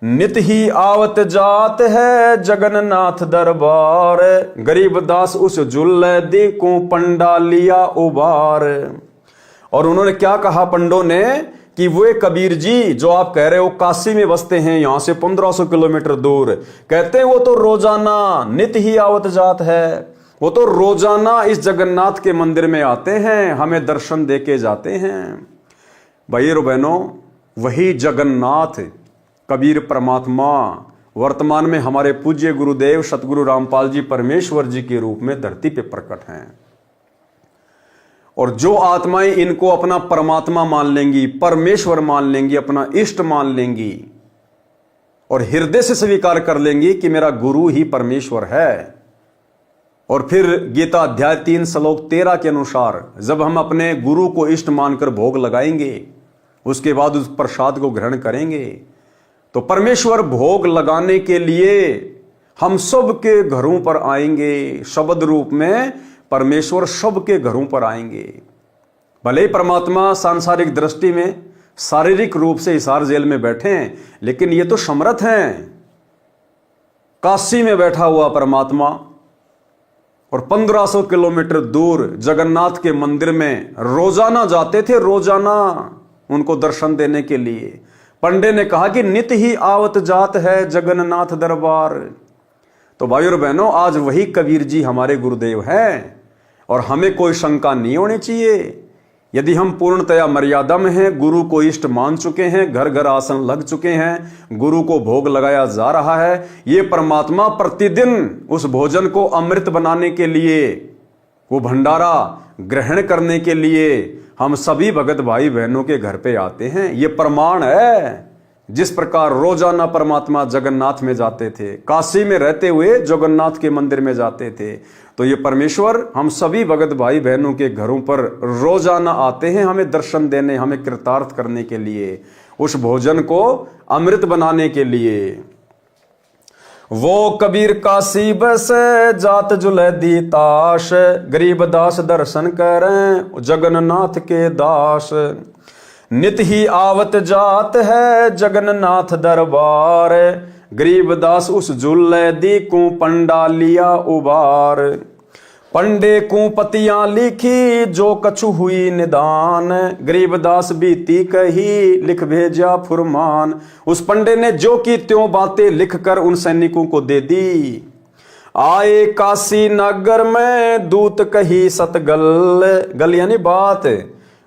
Speaker 1: नित ही आवत जात है जगन्नाथ दरबार, गरीबदास उस जुल्लैदी को पंडा लिया उबार। और उन्होंने क्या कहा पंडों ने कि वो कबीर जी जो आप कह रहे हो काशी में बसते हैं, यहां से 1500 किलोमीटर दूर, कहते हैं वो तो रोजाना नित ही आवत जात है, वो तो रोजाना इस जगन्नाथ के मंदिर में आते हैं, हमें दर्शन देके जाते हैं। भाई और बहनों, वही जगन्नाथ कबीर परमात्मा वर्तमान में हमारे पूज्य गुरुदेव सतगुरु रामपाल जी परमेश्वर जी के रूप में धरती पे प्रकट हैं। और जो आत्माएं इनको अपना परमात्मा मान लेंगी, परमेश्वर मान लेंगी, अपना इष्ट मान लेंगी और हृदय से स्वीकार कर लेंगी कि मेरा गुरु ही परमेश्वर है, और फिर गीता अध्याय 3 श्लोक 13 के अनुसार जब हम अपने गुरु को इष्ट मानकर भोग लगाएंगे, उसके बाद उस प्रसाद को ग्रहण करेंगे, तो परमेश्वर भोग लगाने के लिए हम सब के घरों पर आएंगे। शब्द रूप में परमेश्वर सब के घरों पर आएंगे। भले ही परमात्मा सांसारिक दृष्टि में शारीरिक रूप से हिसार जेल में बैठे हैं, लेकिन ये तो समर्थ हैं। काशी में बैठा हुआ परमात्मा और 1500 किलोमीटर दूर जगन्नाथ के मंदिर में रोजाना जाते थे, रोजाना उनको दर्शन देने के लिए। पंडे ने कहा कि नित ही आवत जात है जगन्नाथ दरबार। तो भाई और बहनों, आज वही कबीर जी हमारे गुरुदेव हैं और हमें कोई शंका नहीं होनी चाहिए। यदि हम पूर्णतया मर्यादा में हैं, गुरु को इष्ट मान चुके हैं, घर घर आसन लग चुके हैं, गुरु को भोग लगाया जा रहा है, ये परमात्मा प्रतिदिन उस भोजन को अमृत बनाने के लिए, वो भंडारा ग्रहण करने के लिए हम सभी भगत भाई बहनों के घर पे आते हैं। ये प्रमाण है। जिस प्रकार रोजाना परमात्मा जगन्नाथ में जाते थे, काशी में रहते हुए जगन्नाथ के मंदिर में जाते थे, तो ये परमेश्वर हम सभी भगत भाई बहनों के घरों पर रोजाना आते हैं, हमें दर्शन देने, हमें कृतार्थ करने के लिए, उस भोजन को अमृत बनाने के लिए। वो कबीर काशी बस जात जुलैदी ताश, गरीबदास दर्शन करें जगन्नाथ के दास। नित ही आवत जात है जगन्नाथ दरबार, गरीबदास उस जुलैदी को पंडा लिया उबार। पंडे को पतियां लिखी जो कछु हुई निदान, गरीबदास बीती कही लिख भेजा फुरमान। उस पंडे ने जो की त्यों बातें लिखकर उन सैनिकों को दे दी। आए काशी नगर में दूत कही सतगल। गल यानी बात।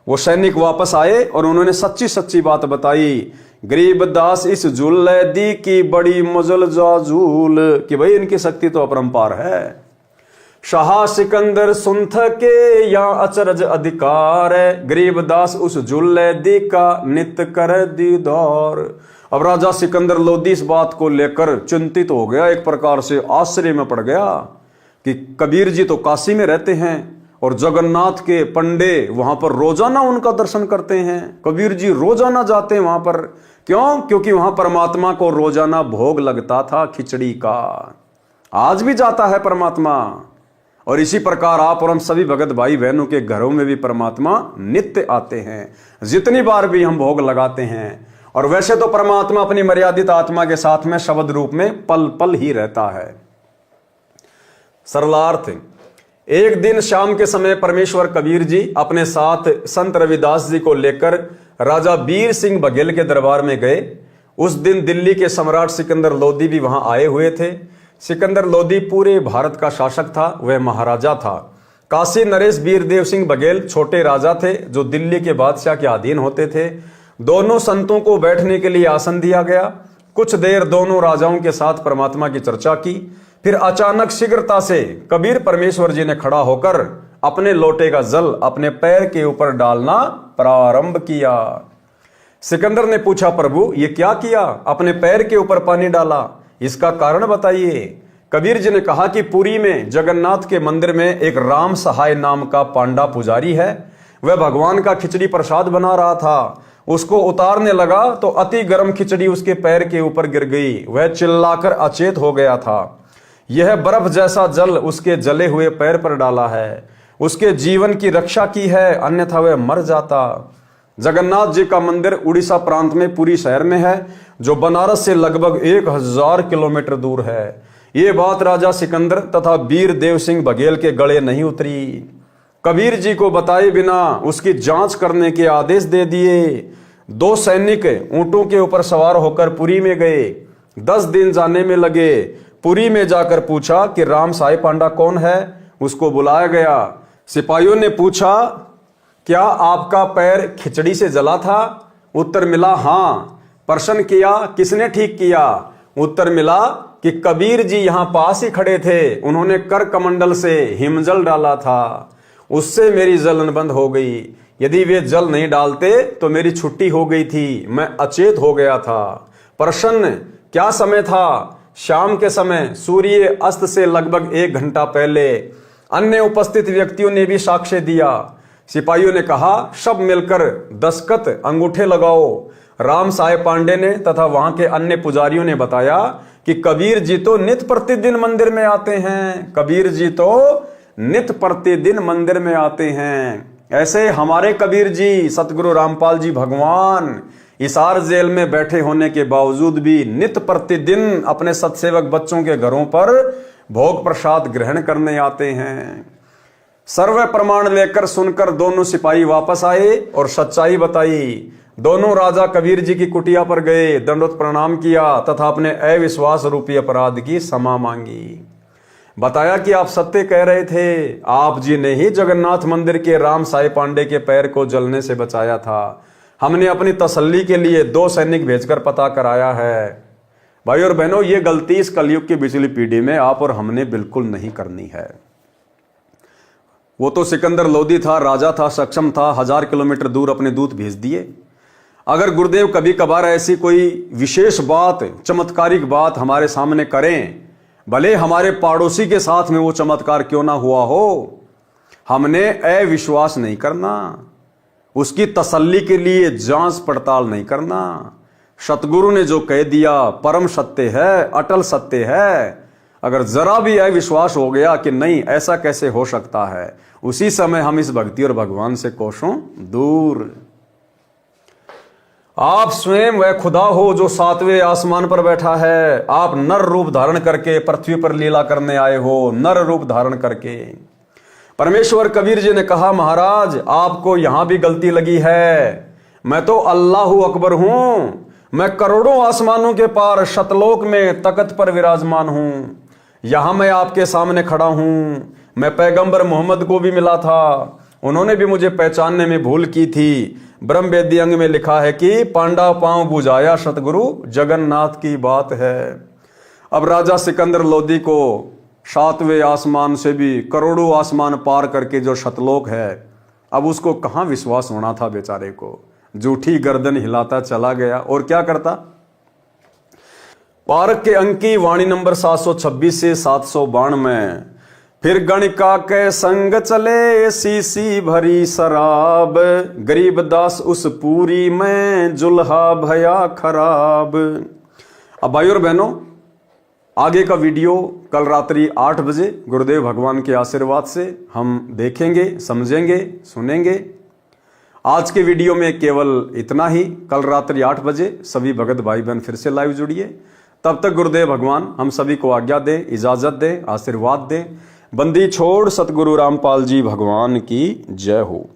Speaker 1: वो सैनिक वापस आए और उन्होंने सच्ची सच्ची बात बताई। गरीबदास इस झूले दी की बड़ी मुजल जाजूल, कि भाई इनकी शक्ति तो अपरंपार है। शाह सिकंदर सुनथ के या अचरज अधिकार, गरीबदास उस झूले दी का नित्य कर दीदार। अब राजा सिकंदर लोधी इस बात को लेकर चिंतित हो गया, एक प्रकार से आश्चर्य में पड़ गया कि कबीर जी तो काशी में रहते हैं और जगन्नाथ के पंडे वहां पर रोजाना उनका दर्शन करते हैं। कबीर जी रोजाना जाते हैं वहां पर, क्यों? क्योंकि वहां परमात्मा को रोजाना भोग लगता था खिचड़ी का। आज भी जाता है परमात्मा। और इसी प्रकार आप और हम सभी भगत भाई बहनों के घरों में भी परमात्मा नित्य आते हैं, जितनी बार भी हम भोग लगाते हैं। और वैसे तो परमात्मा अपनी मर्यादित आत्मा के साथ में शब्द रूप में पल पल ही रहता है। सरलार्थ, एक दिन शाम के समय परमेश्वर कबीर जी अपने साथ संत रविदास जी को लेकर राजा बीर सिंह बघेल के दरबार में गए। उस दिन दिल्ली के सम्राट सिकंदर लोधी भी वहां आए हुए थे। सिकंदर लोधी पूरे भारत का शासक था, वह महाराजा था। काशी नरेश बीरदेव सिंह बघेल छोटे राजा थे जो दिल्ली के बादशाह के अधीन होते थे। दोनों संतों को बैठने के लिए आसन दिया गया। कुछ देर दोनों राजाओं के साथ परमात्मा की चर्चा की। फिर अचानक शीघ्रता से कबीर परमेश्वर जी ने खड़ा होकर अपने लोटे का जल अपने पैर के ऊपर डालना प्रारंभ किया। सिकंदर ने पूछा, प्रभु ये क्या किया? अपने पैर के ऊपर पानी डाला, इसका कारण बताइए। कबीर जी ने कहा कि पुरी में जगन्नाथ के मंदिर में एक राम सहाय नाम का पांडा पुजारी है। वह भगवान का खिचड़ी प्रसाद बना रहा था। उसको उतारने लगा तो अति गर्म खिचड़ी उसके पैर के ऊपर गिर गई। वह चिल्लाकर अचेत हो गया था। यह बर्फ जैसा जल उसके जले हुए पैर पर डाला है, उसके जीवन की रक्षा की है, अन्यथा वह मर जाता। जगन्नाथ जी का मंदिर उड़ीसा प्रांत में पुरी शहर में है, जो बनारस से लगभग 1000 किलोमीटर दूर है। ये बात राजा सिकंदर तथा वीर देव सिंह बघेल के गले नहीं उतरी। कबीर जी को बताए बिना उसकी जांच करने के आदेश दे दिए। 2 सैनिक ऊंटों के ऊपर सवार होकर पुरी में गए। 10 दिन जाने में लगे। पुरी में जाकर पूछा कि राम साई पांडा कौन है? उसको बुलाया गया। सिपाहियों ने पूछा, क्या आपका पैर खिचड़ी से जला था? उत्तर मिला, हाँ। प्रश्न किया, किसने ठीक किया? उत्तर मिला कि कबीर जी यहां पास ही खड़े थे, उन्होंने कर कमंडल से हिमजल डाला था, उससे मेरी जलन बंद हो गई। यदि वे जल नहीं डालते तो मेरी छुट्टी हो गई थी, मैं अचेत हो गया था। प्रश्न, क्या समय था? शाम के समय, सूर्य अस्त से लगभग 1 घंटा पहले। अन्य उपस्थित व्यक्तियों ने भी साक्ष्य दिया। सिपाहियों ने कहा, सब मिलकर दस्तखत अंगूठे लगाओ। राम साय पांडे ने तथा वहां के अन्य पुजारियों ने बताया कि कबीर जी तो नित्य प्रतिदिन मंदिर में आते हैं। कबीर जी तो नित्य प्रतिदिन मंदिर में आते हैं। ऐसे हमारे कबीर जी सतगुरु रामपाल जी भगवान हिसार जेल में बैठे होने के बावजूद भी नित्य प्रतिदिन अपने सत्सेवक बच्चों के घरों पर भोग प्रसाद ग्रहण करने आते हैं। सर्व प्रमाण लेकर सुनकर दोनों सिपाही वापस आए और सच्चाई बताई। दोनों राजा कबीर जी की कुटिया पर गए, दंडवत प्रणाम किया तथा अपने अविश्वास रूपी अपराध की क्षमा मांगी। बताया कि आप सत्य कह रहे थे, आप जी ने ही जगन्नाथ मंदिर के राम साई पांडे के पैर को जलने से बचाया था। हमने अपनी तसल्ली के लिए 2 सैनिक भेजकर पता कराया है। भाई और बहनों, ये गलती इस कलयुग की पिछली पीढ़ी में आप और हमने बिल्कुल नहीं करनी है। वो तो सिकंदर लोधी था, राजा था, सक्षम था, 1000 किलोमीटर दूर अपने दूत भेज दिए। अगर गुरुदेव कभी कभार ऐसी कोई विशेष बात, चमत्कारिक बात हमारे सामने करें, भले हमारे पड़ोसी के साथ में वो चमत्कार क्यों ना हुआ हो, हमने अविश्वास नहीं करना, उसकी तसल्ली के लिए जांच पड़ताल नहीं करना। सतगुरु ने जो कह दिया परम सत्य है, अटल सत्य है। अगर जरा भी अविश्वास हो गया कि नहीं ऐसा कैसे हो सकता है, उसी समय हम इस भक्ति और भगवान से कोसों दूर। आप स्वयं वह खुदा हो जो 7वें आसमान पर बैठा है। आप नर रूप धारण करके पृथ्वी पर लीला करने आए हो, नर रूप धारण करके। परमेश्वर कबीर जी ने कहा, महाराज आपको यहां भी गलती लगी है। मैं तो अल्लाहु अकबर हूं, मैं करोड़ों आसमानों के पार शतलोक में तख्त पर विराजमान हूं। यहां मैं आपके सामने खड़ा हूं, मैं पैगंबर मोहम्मद को भी मिला था, उन्होंने भी मुझे पहचानने में भूल की थी। ब्रह्म वेदी अंग में लिखा है कि पांडा पांव बुझाया सतगुरु जगन्नाथ की बात है। अब राजा सिकंदर लोदी को 7वें आसमान से भी करोड़ों आसमान पार करके जो शतलोक है, अब उसको कहां विश्वास होना था बेचारे को, झूठी गर्दन हिलाता चला गया। और क्या करता, पारक के अंक की वाणी नंबर 726 से 792, फिर गणिका के संग चले सीसी भरी शराब, गरीब दास उस पूरी में जुल्हा भया खराब। अब भाई और बहनों, आगे का वीडियो कल रात्रि 8 बजे गुरुदेव भगवान के आशीर्वाद से हम देखेंगे, समझेंगे, सुनेंगे। आज के वीडियो में केवल इतना ही। कल रात्रि 8 बजे सभी भगत भाई बहन फिर से लाइव जुड़िए। तब तक गुरुदेव भगवान हम सभी को आज्ञा दे, इजाजत दे, आशीर्वाद दे। बंदी छोड़ सतगुरु रामपाल जी भगवान की जय हो।